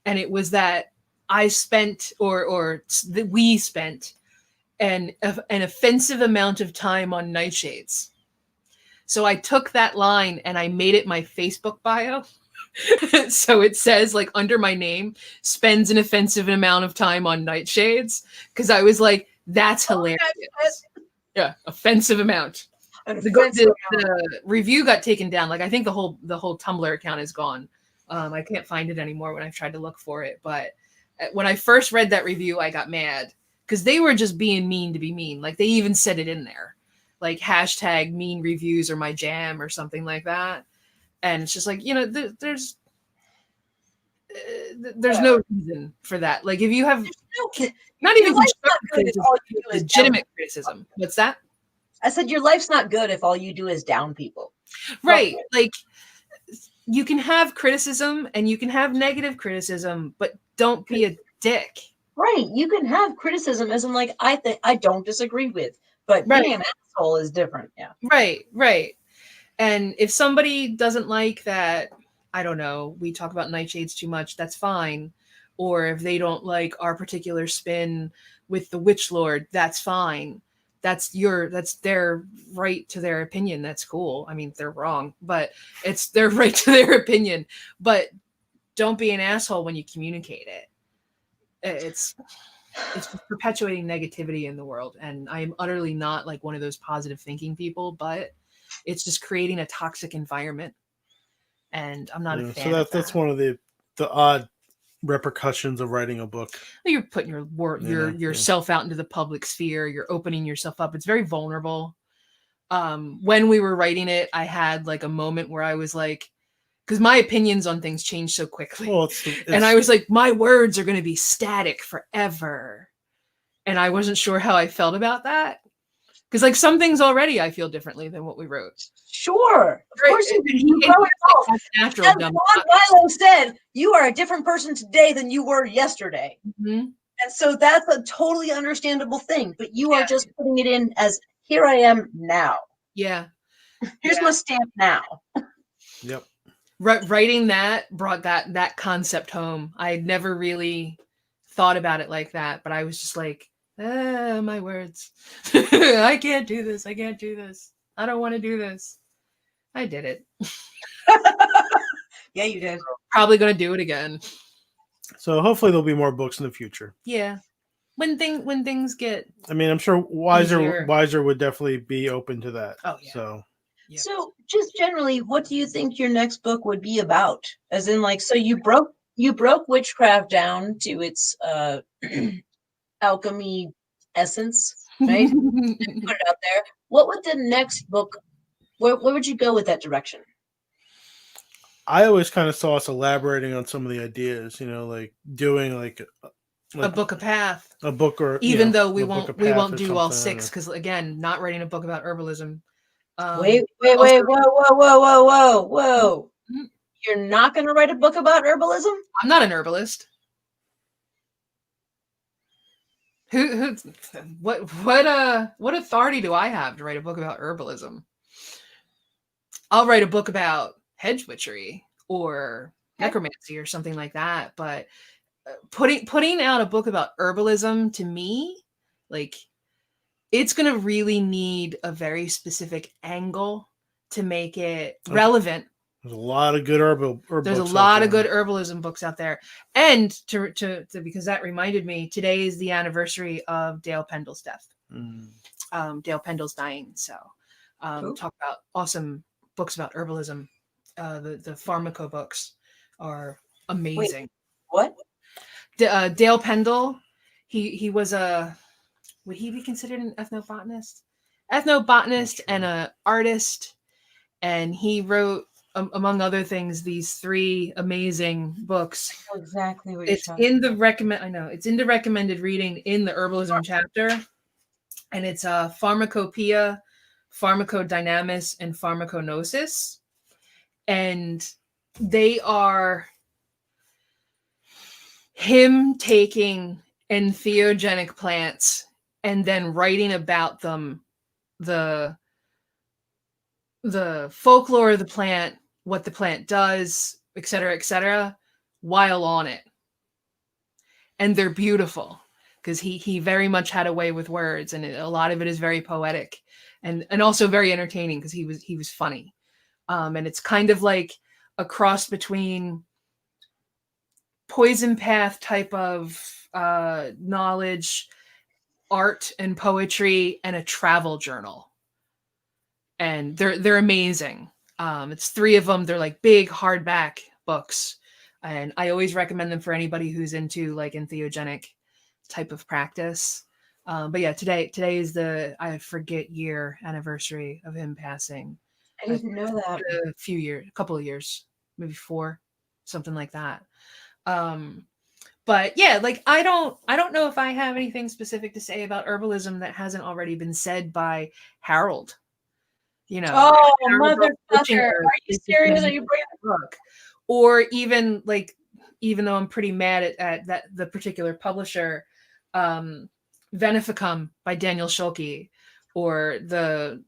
And it was that I spent we spent an offensive amount of time on nightshades. So I took that line and I made it my Facebook bio. So it says, like, under my name, spends an offensive amount of time on nightshades. Because I was like, that's hilarious. Yeah, offensive amount. The review got taken down. Like, I think the whole Tumblr account is gone. I can't find it anymore when I've tried to look for it. But when I first read that review, I got mad because they were just being mean to be mean. Like, they even said it in there, like hashtag mean reviews are my jam or something like that. And it's just like, there's no reason for that. Like, if you have not even legitimate criticism, what's that? I said, your life's not good if all you do is down people. Right. Like, you can have criticism and you can have negative criticism, but don't be a dick. Right. You can have criticism as in, like, I don't disagree with, but Right. being an asshole is different. Yeah. Right. And if somebody doesn't like that, I don't know, we talk about nightshades too much, that's fine. Or if they don't like our particular spin with the Witch Lord, that's fine. That's their right to their opinion. That's cool. I mean, they're wrong, but it's their right to their opinion. But don't be an asshole when you communicate it. It's just perpetuating negativity in the world. And I'm utterly not like one of those positive thinking people, but it's just creating a toxic environment. And I'm not a fan So of that. that's one of the odd repercussions of writing a book. You're putting yourself out into the public sphere. You're opening yourself up. It's very vulnerable. When we were writing it, I had like a moment where I was like, because my opinions on things change so quickly. Well, and I was like, my words are going to be static forever. And I wasn't sure how I felt about that. Because like some things already I feel differently than what we wrote. Sure. Of course you do. You grow evolve. As Ron Milo said, you are a different person today than you were yesterday. Mm-hmm. And so that's a totally understandable thing. But you are just putting it in as, here I am now. Yeah. Here's my stamp now. Yep. Writing that brought that concept home. I had never really thought about it like that, but I was just like, my words. I can't do this. I can't do this. I don't want to do this. I did it. Yeah, you did. Probably going to do it again. So hopefully there'll be more books in the future. Yeah. When things get, I mean, I'm sure Wiser would definitely be open to that. Oh yeah. So yeah. So just generally, what do you think your next book would be about? As in, like, so you broke witchcraft down to its alchemy essence, right? And put it out there. What would the next book? Where would you go with that direction? I always kind of saw us elaborating on some of the ideas, like doing like a book a path. A book, or even though we won't do all 6, because again, not writing a book about herbalism. Wait, whoa. Mm-hmm. You're not going to write a book about herbalism? I'm not an herbalist. What authority do I have to write a book about herbalism? I'll write a book about hedge witchery or necromancy or something like that, but putting out a book about herbalism, to me, like, it's going to really need a very specific angle to make it relevant. There's a lot of good There's a lot of good herbalism books out there. And to because that reminded me, today is the anniversary of Dale Pendle's death. Dale Pendle's dying. So talk about awesome books about herbalism. The pharmaco books are amazing. Wait, what? Dale Pendle, he was would he be considered an ethnobotanist? Ethnobotanist and an artist. And he wrote, among other things, these 3 amazing books. I know exactly what it's in the it's in the recommended reading in the herbalism chapter. And it's Pharmacopoeia, Pharmacodynamics, and Pharmacognosis. And they are him taking entheogenic plants and then writing about them, the folklore of the plant, what the plant does, etc., while on it. And they're beautiful because he very much had a way with words, and a lot of it is very poetic and also very entertaining because he was funny. And it's kind of like a cross between Poison Path type of knowledge, art and poetry, and a travel journal. And they're amazing. It's 3 of them. They're like big hardback books, and I always recommend them for anybody who's into like entheogenic type of practice. But yeah, today is the, I forget year, anniversary of him passing. I didn't know that. A couple of years, maybe 4, something like that. But yeah, like I don't know if I have anything specific to say about herbalism that hasn't already been said by Harold. Oh, motherfucker! Are you serious? Are you bringing the book? Or even like, even though I'm pretty mad at that the particular publisher, Venificum by Daniel Schulke, or the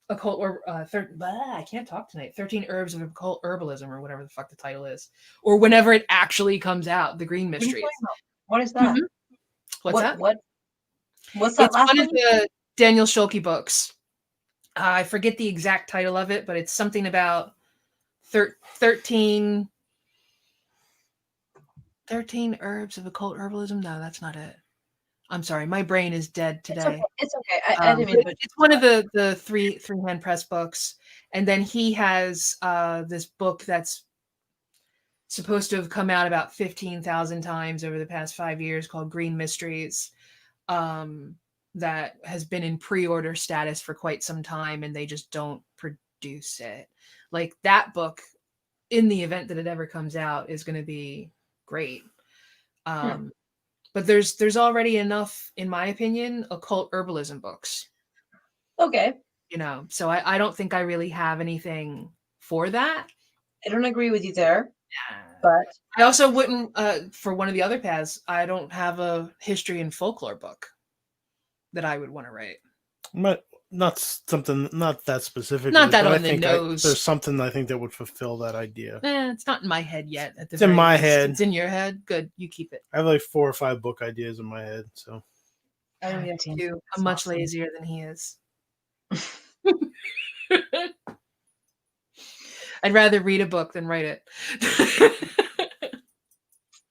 occult or I can't talk tonight. 13 Herbs of Occult Herbalism or whatever the fuck the title is, or whenever it actually comes out, the Green What are you Mysteries. talking about? What is that? Mhm. What's that? What's that It's last one of one? the Daniel Schulke books. I forget the exact title of it, but it's something about 13 Herbs of Occult Herbalism. No, that's not it. I'm sorry, my brain is dead today. It's okay. I didn't mean to. It's one of the three-hand press books, and then he has this book that's supposed to have come out about 15,000 times over the past 5 years called Green Mysteries. That has been in pre-order status for quite some time, and they just don't produce it. Like that book, in the event that it ever comes out, is going to be great. But there's already enough, in my opinion, occult herbalism books. Okay. So I don't think I really have anything for that. I don't agree with you there, but I also wouldn't, for one of the other paths, I don't have a history and folklore book that I would want to write. Not that specific. Not that but on the nose. There's something I think that would fulfill that idea. It's not in my head yet. It's in my head. It's in your head. Good, you keep it. I have like 4 or 5 book ideas in my head. So I only have 2. I'm much lazier than he is. I'd rather read a book than write it.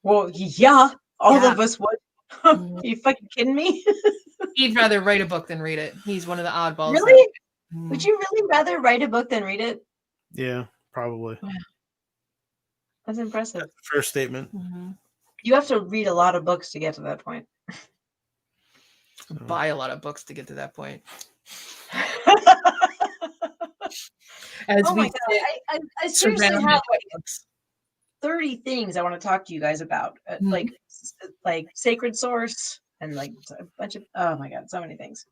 Well, yeah, all of us would. Are you fucking kidding me? He'd rather write a book than read it. He's one of the oddballs. Really? Would you really rather write a book than read it? yeah, probably. That's impressive. That's the first statement. You have to read a lot of books to get to that point. Buy a lot of books to get to that point. Oh my God. I seriously have like 30 things I want to talk to you guys about, like Sacred Source and like a bunch of, oh my God, so many things.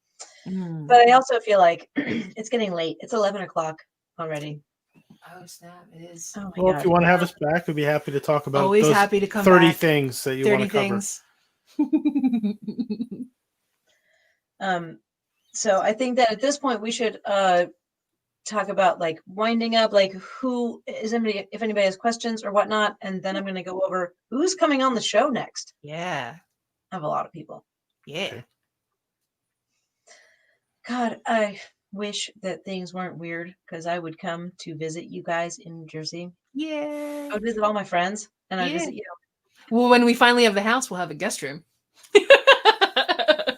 But I also feel like it's getting late. It's 11 o'clock already. Oh snap! It is. Oh well, God. If you want to have us back, we'd be happy to talk about. Always happy to come 30 back. things that you want to cover. So I think that at this point we should talk about like winding up, like who is anybody, if anybody has questions or whatnot, and then I'm going to go over who's coming on the show next. Yeah, I have a lot of people. Yeah. Okay. God, I wish that things weren't weird because I would come to visit you guys in New Jersey. Yeah. I would visit all my friends and I'd visit you. Well, when we finally have the house, we'll have a guest room.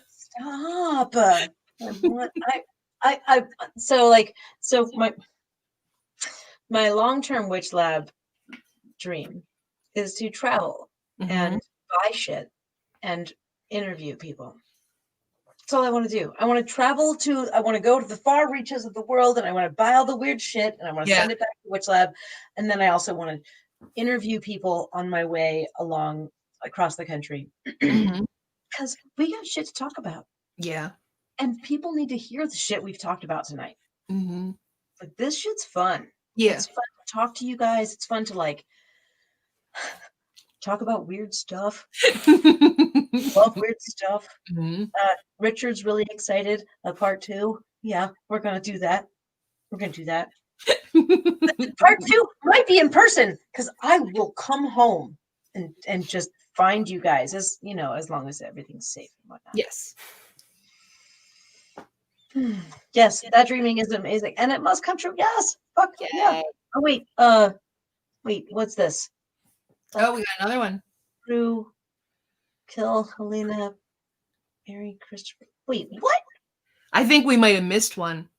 Stop. So my long-term WitchLab dream is to travel and buy shit and interview people. That's all I want to do. I want to go to the far reaches of the world and I want to buy all the weird shit and I want to send it back to WitchLab. And then I also want to interview people on my way across the country. Because we got shit to talk about. Yeah. And people need to hear the shit we've talked about tonight. Like this shit's fun. Yeah. It's fun to talk to you guys. It's fun to like talk about weird stuff. Love weird stuff. Richard's really excited. Part 2. Yeah, we're gonna do that. Part 2 might be in person because I will come home and just find you guys, as you know, as long as everything's safe and whatnot. Yes. Yes, that dreaming is amazing, and it must come true. Yes, fuck yeah. Oh wait, what's this? Oh, we got another one. True. Kill Helena. Marry Christopher. Wait, what? I think we might have missed one.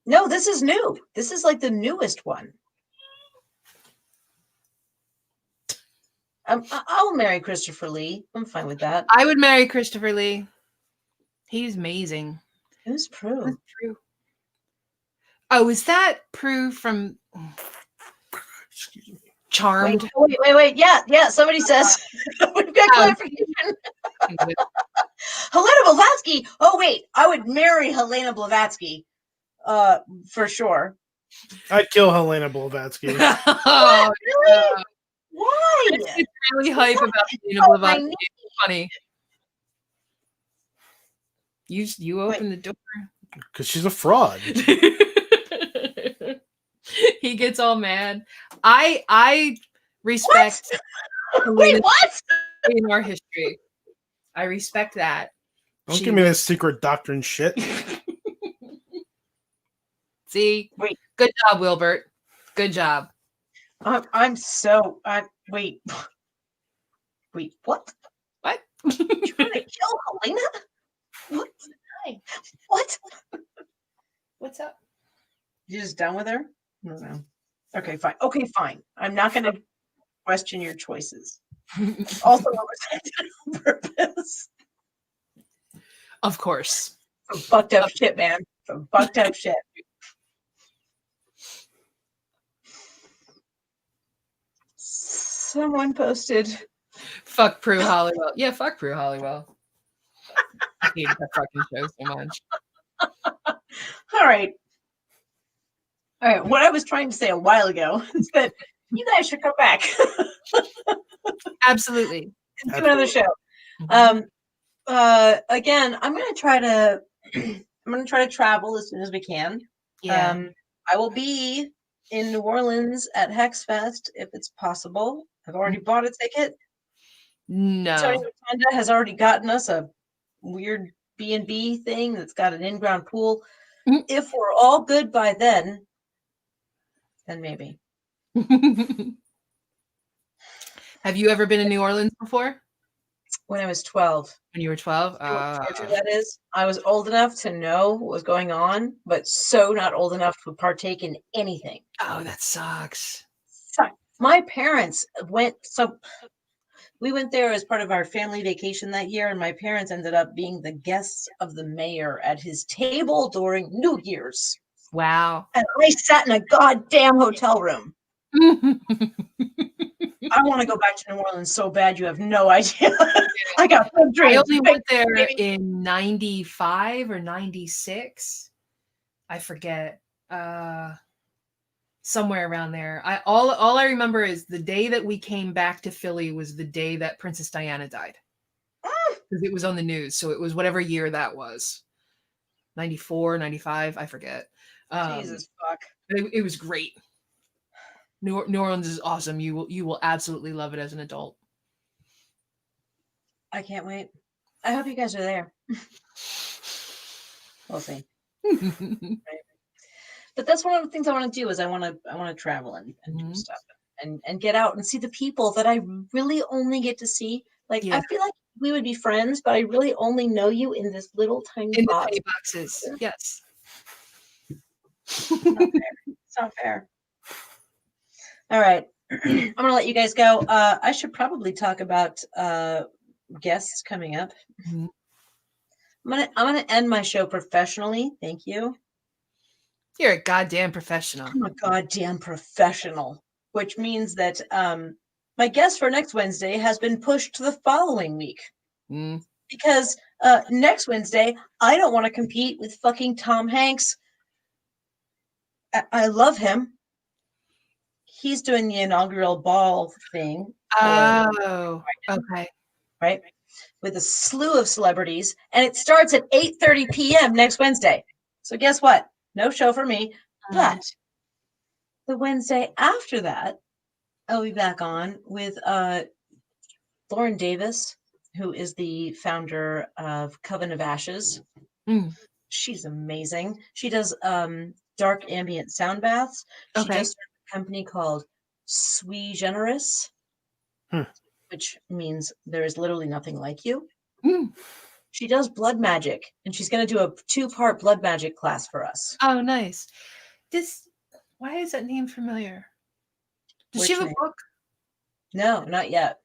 No, this is new. This is like the newest one. I'll marry Christopher Lee. I'm fine with that. I would marry Christopher Lee. He's amazing. Who's Prue? That's Prue. Oh, is that Prue from Excuse me. Charmed? Wait. Yeah. Somebody says we've got clarification. Helena Blavatsky. Oh wait, I would marry Helena Blavatsky, for sure. I'd kill Helena Blavatsky. Oh, really? Why? It's really hype about Helena Blavatsky. It's funny. You open the door. Because she's a fraud. He gets all mad. I respect Wait, what? in our history. I respect that. Don't She give me was- this secret doctrine shit. See, Wait. Good job, Wilbert. Good job. I'm so. Wait. Wait, what? What? You want to kill Helena? What? What? What's up? You just done with her? No. Okay, fine. Okay, fine. I'm not going to question your choices. Also, overreacted on purpose. Of course. Some fucked up shit, man. Some fucked up shit. Someone posted. Fuck Prue Hollywell. Yeah, fuck Prue Hollywell. I hate that fucking show so much. All right. What I was trying to say a while ago is that you guys should come back Absolutely. and do another show. Again, I'm gonna try to travel as soon as we can. Yeah. I will be in New Orleans at Hex Fest if it's possible. I've already bought a ticket. No. Tony Rotunda has already gotten us a weird B&B thing that's got an in-ground pool. Mm. If we're all good by then maybe. Have you ever been in New Orleans before? When I was 12. When you were 12? You know what torture that is? I was old enough to know what was going on, but so not old enough to partake in anything. Oh, that sucks. My parents we went there as part of our family vacation that year, and my parents ended up being the guests of the mayor at his table during New Year's. Wow. And I sat in a goddamn hotel room. I want to go back to New Orleans so bad you have no idea. I got big I dreams. only went there baby. in 95 or 96. I forget. Somewhere around there. All I remember is the day that we came back to Philly was the day that Princess Diana died. Because it was on the news. So it was whatever year that was. 94, 95, I forget. Jesus fuck. It was great. New Orleans is awesome. You will absolutely love it as an adult. I can't wait. I hope you guys are there. We'll see. But that's one of the things I want to do is I want to travel and do stuff and get out and see the people that I really only get to see. Like I feel like we would be friends, but I really only know you in this little tiny box. Tiny boxes. Yes. It's not fair. All right. I'm gonna let you guys go. I should probably talk about guests coming up. Mm-hmm. I'm gonna end my show professionally. Thank you. You're a goddamn professional. I'm a goddamn professional, which means that my guest for next Wednesday has been pushed to the following week. Because next Wednesday, I don't want to compete with fucking Tom Hanks. I love him. He's doing the inaugural ball thing. Oh, okay. Right? With a slew of celebrities. And it starts at 8:30 p.m. next Wednesday. So guess what? No show for me. But the Wednesday after that, I'll be back on with Lauren Davis, who is the founder of Coven of Ashes. She's amazing. She does dark ambient sound baths. She just started a company called Sui Generis, which means there is literally nothing like you. She does blood magic, and she's going to do a 2-part blood magic class for us. Oh, nice. Why is that name familiar? Does she have a book? No, not yet.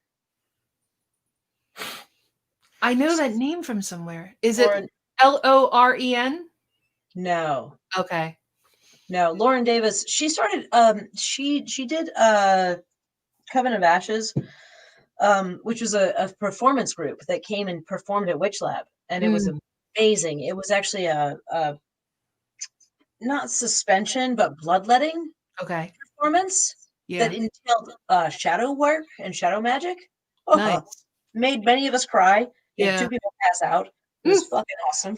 I know that name from somewhere. Is it Loren? No. Okay. No, Lauren Davis. She started. She did Coven of Ashes, which was a performance group that came and performed at WitchLab, and it was amazing. It was actually a not suspension but bloodletting performance that entailed shadow work and shadow magic. Nice. Made many of us cry. Yeah. 2 people pass out. It was fucking awesome.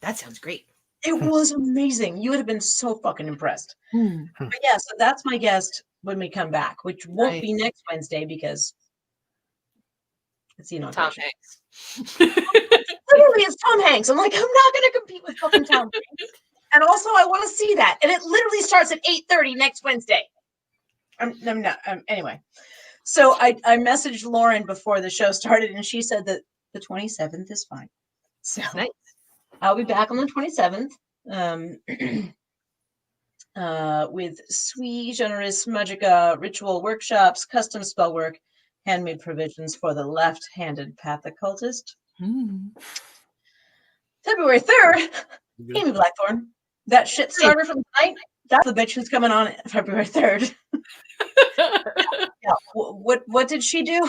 That sounds great. It was amazing. You would have been so fucking impressed. But yeah, so that's my guest when we come back, which won't be next Wednesday because it's the Tom inauguration. Hanks. Literally, it's Tom Hanks. I'm like, I'm not going to compete with fucking Tom Hanks. And also, I want to see that. And it literally starts at 8:30 next Wednesday. I'm not. Anyway, so I messaged Lauren before the show started, and she said that the 27th is fine. So Nice. I'll be back on the 27th with sui generis magica ritual workshops, custom spell work, handmade provisions for the left-handed path occultist. February 3rd, Amy Blackthorn, that shit starter from tonight. That's the bitch who's coming on February 3rd. Yeah. What did she do?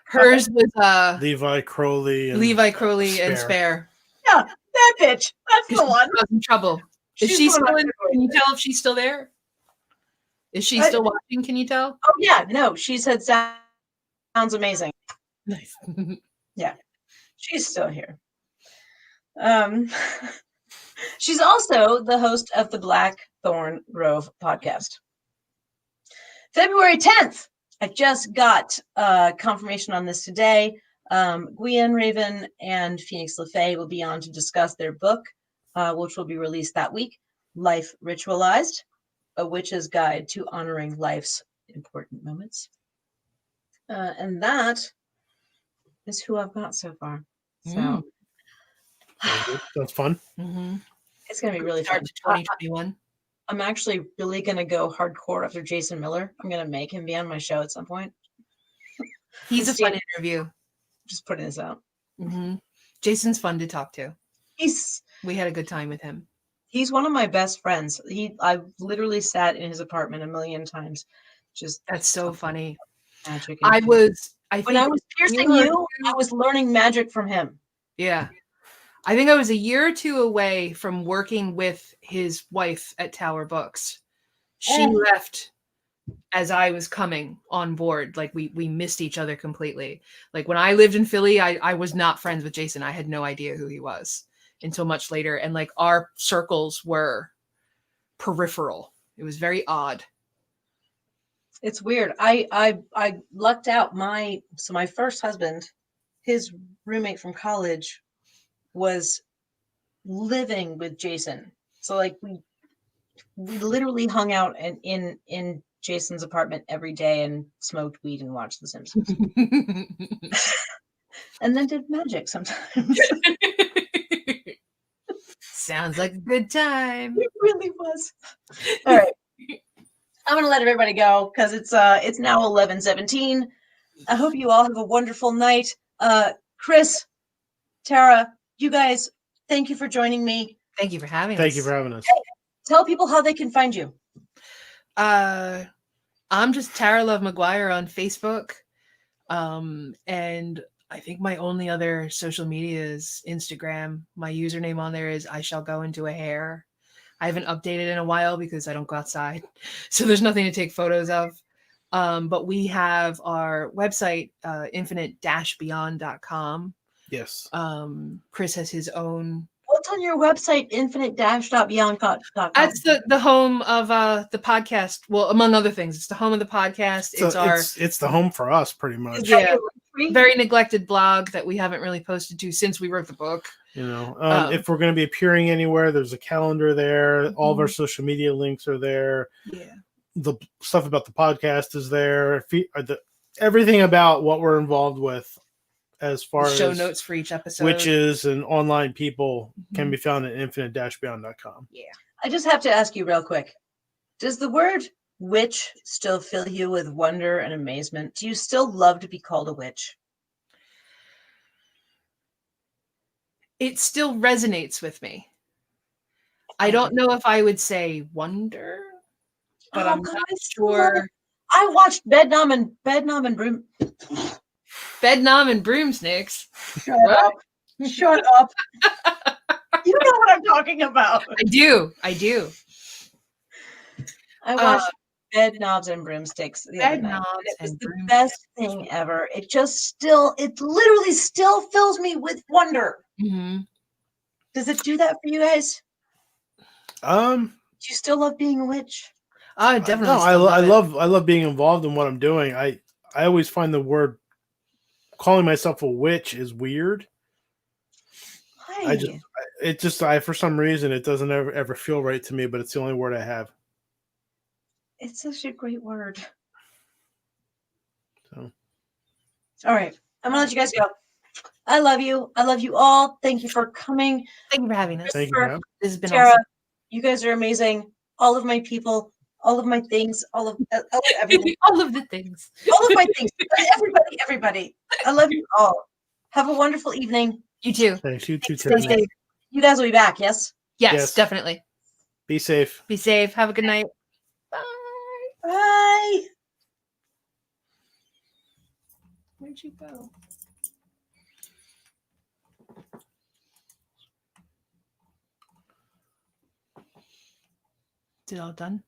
Hers was Levi Crowley and Spare. Yeah, that bitch. That's the one. She was in trouble. Is She's she going still on in? February Can you 3rd. tell if she's still there? Is she still watching? Can you tell? Oh yeah, no. She said sounds amazing. Nice. Yeah, she's still here. She's also the host of the Blackthorn Grove podcast. February 10th. I just got confirmation on this today. Gwian Raven and Phoenix LaFay will be on to discuss their book, which will be released that week, Life Ritualized, A Witch's Guide to Honoring Life's Important Moments. And that is who I've got so far. So That's fun. it's going to be really Start fun. to 2021. I'm actually really going to go hardcore after Jason Miller. I'm going to make him be on my show at some point. He's a fun interview. Just putting this out. Jason's fun to talk to. He's We had a good time with him. He's one of my best friends. I've literally sat in his apartment a million times. Just That's so funny. magic. When I was piercing you, I was learning magic from him. Yeah. I think I was a year or two away from working with his wife at Tower Books. She left as I was coming on board. Like we missed each other completely. Like when I lived in Philly, I was not friends with Jason. I had no idea who he was until much later. And like our circles were peripheral. It was very odd. It's weird. I lucked out. My first husband, his roommate from college, was living with Jason. So like we literally hung out in Jason's apartment every day and smoked weed and watched The Simpsons. And then did magic sometimes. Sounds like a good time. It really was. All right. I'm going to let everybody go because it's now 11:17. I hope you all have a wonderful night. Chris, Tara, you guys, thank you for joining me. Thank you for having us. Thank you for having us. Tell people how they can find you. I'm just Tara Love Maguire on Facebook. And I think my only other social media is Instagram. My username on there is I shall go into a hair. I haven't updated in a while because I don't go outside. So there's nothing to take photos of. But we have our website, infinite-beyond.com. Yes. Chris has his own. What's on your website, infinite-beyond.com? That's the home of the podcast. Well, among other things, it's the home of the podcast. So it's the home for us, pretty much. Yeah, very neglected blog that we haven't really posted to since we wrote the book. You know, if we're going to be appearing anywhere, there's a calendar there. All of our social media links are there. Yeah. The stuff about the podcast is there. Everything about what we're involved with, as far as show notes for each episode, witches and online people, can be found at infinite-beyond.com. Yeah. I just have to ask you real quick. Does the word witch still fill you with wonder and amazement? Do you still love to be called a witch? It still resonates with me. I don't know if I would say wonder, but I'm not sure. I watched Bedknob and Broom. Bedknob and Broomsticks. Shut up. Shut up. You know what I'm talking about. I do. I watched Bed Knobs and Broomsticks the other Bed night. knobs And it was and the broomsticks. best thing ever. It literally still fills me with wonder. Mm-hmm. Does it do that for you guys? Um, Do you still love being a witch? I definitely. no, still I love it. love being involved in what I'm doing. I always find the word calling myself a witch is weird. Why? I for some reason it doesn't ever feel right to me, but it's the only word I have. It's such a great word. So All right. I'm gonna let you guys go. I love you. I love you all. Thank you for coming. Thank you for having us. thank you, Christopher, Rob. This has been Tara, awesome. you guys are amazing. All of my people, all of my things, all of everything. All of the things. All of my things. Everybody. I love you all. Have a wonderful evening. You too. Thanks. You too, Stay Tiffany. safe. You guys will be back, yes? Yes, Yes. definitely. Be safe. Be safe. Have a good night. Bye. Bye. Where'd you go? Is it all done?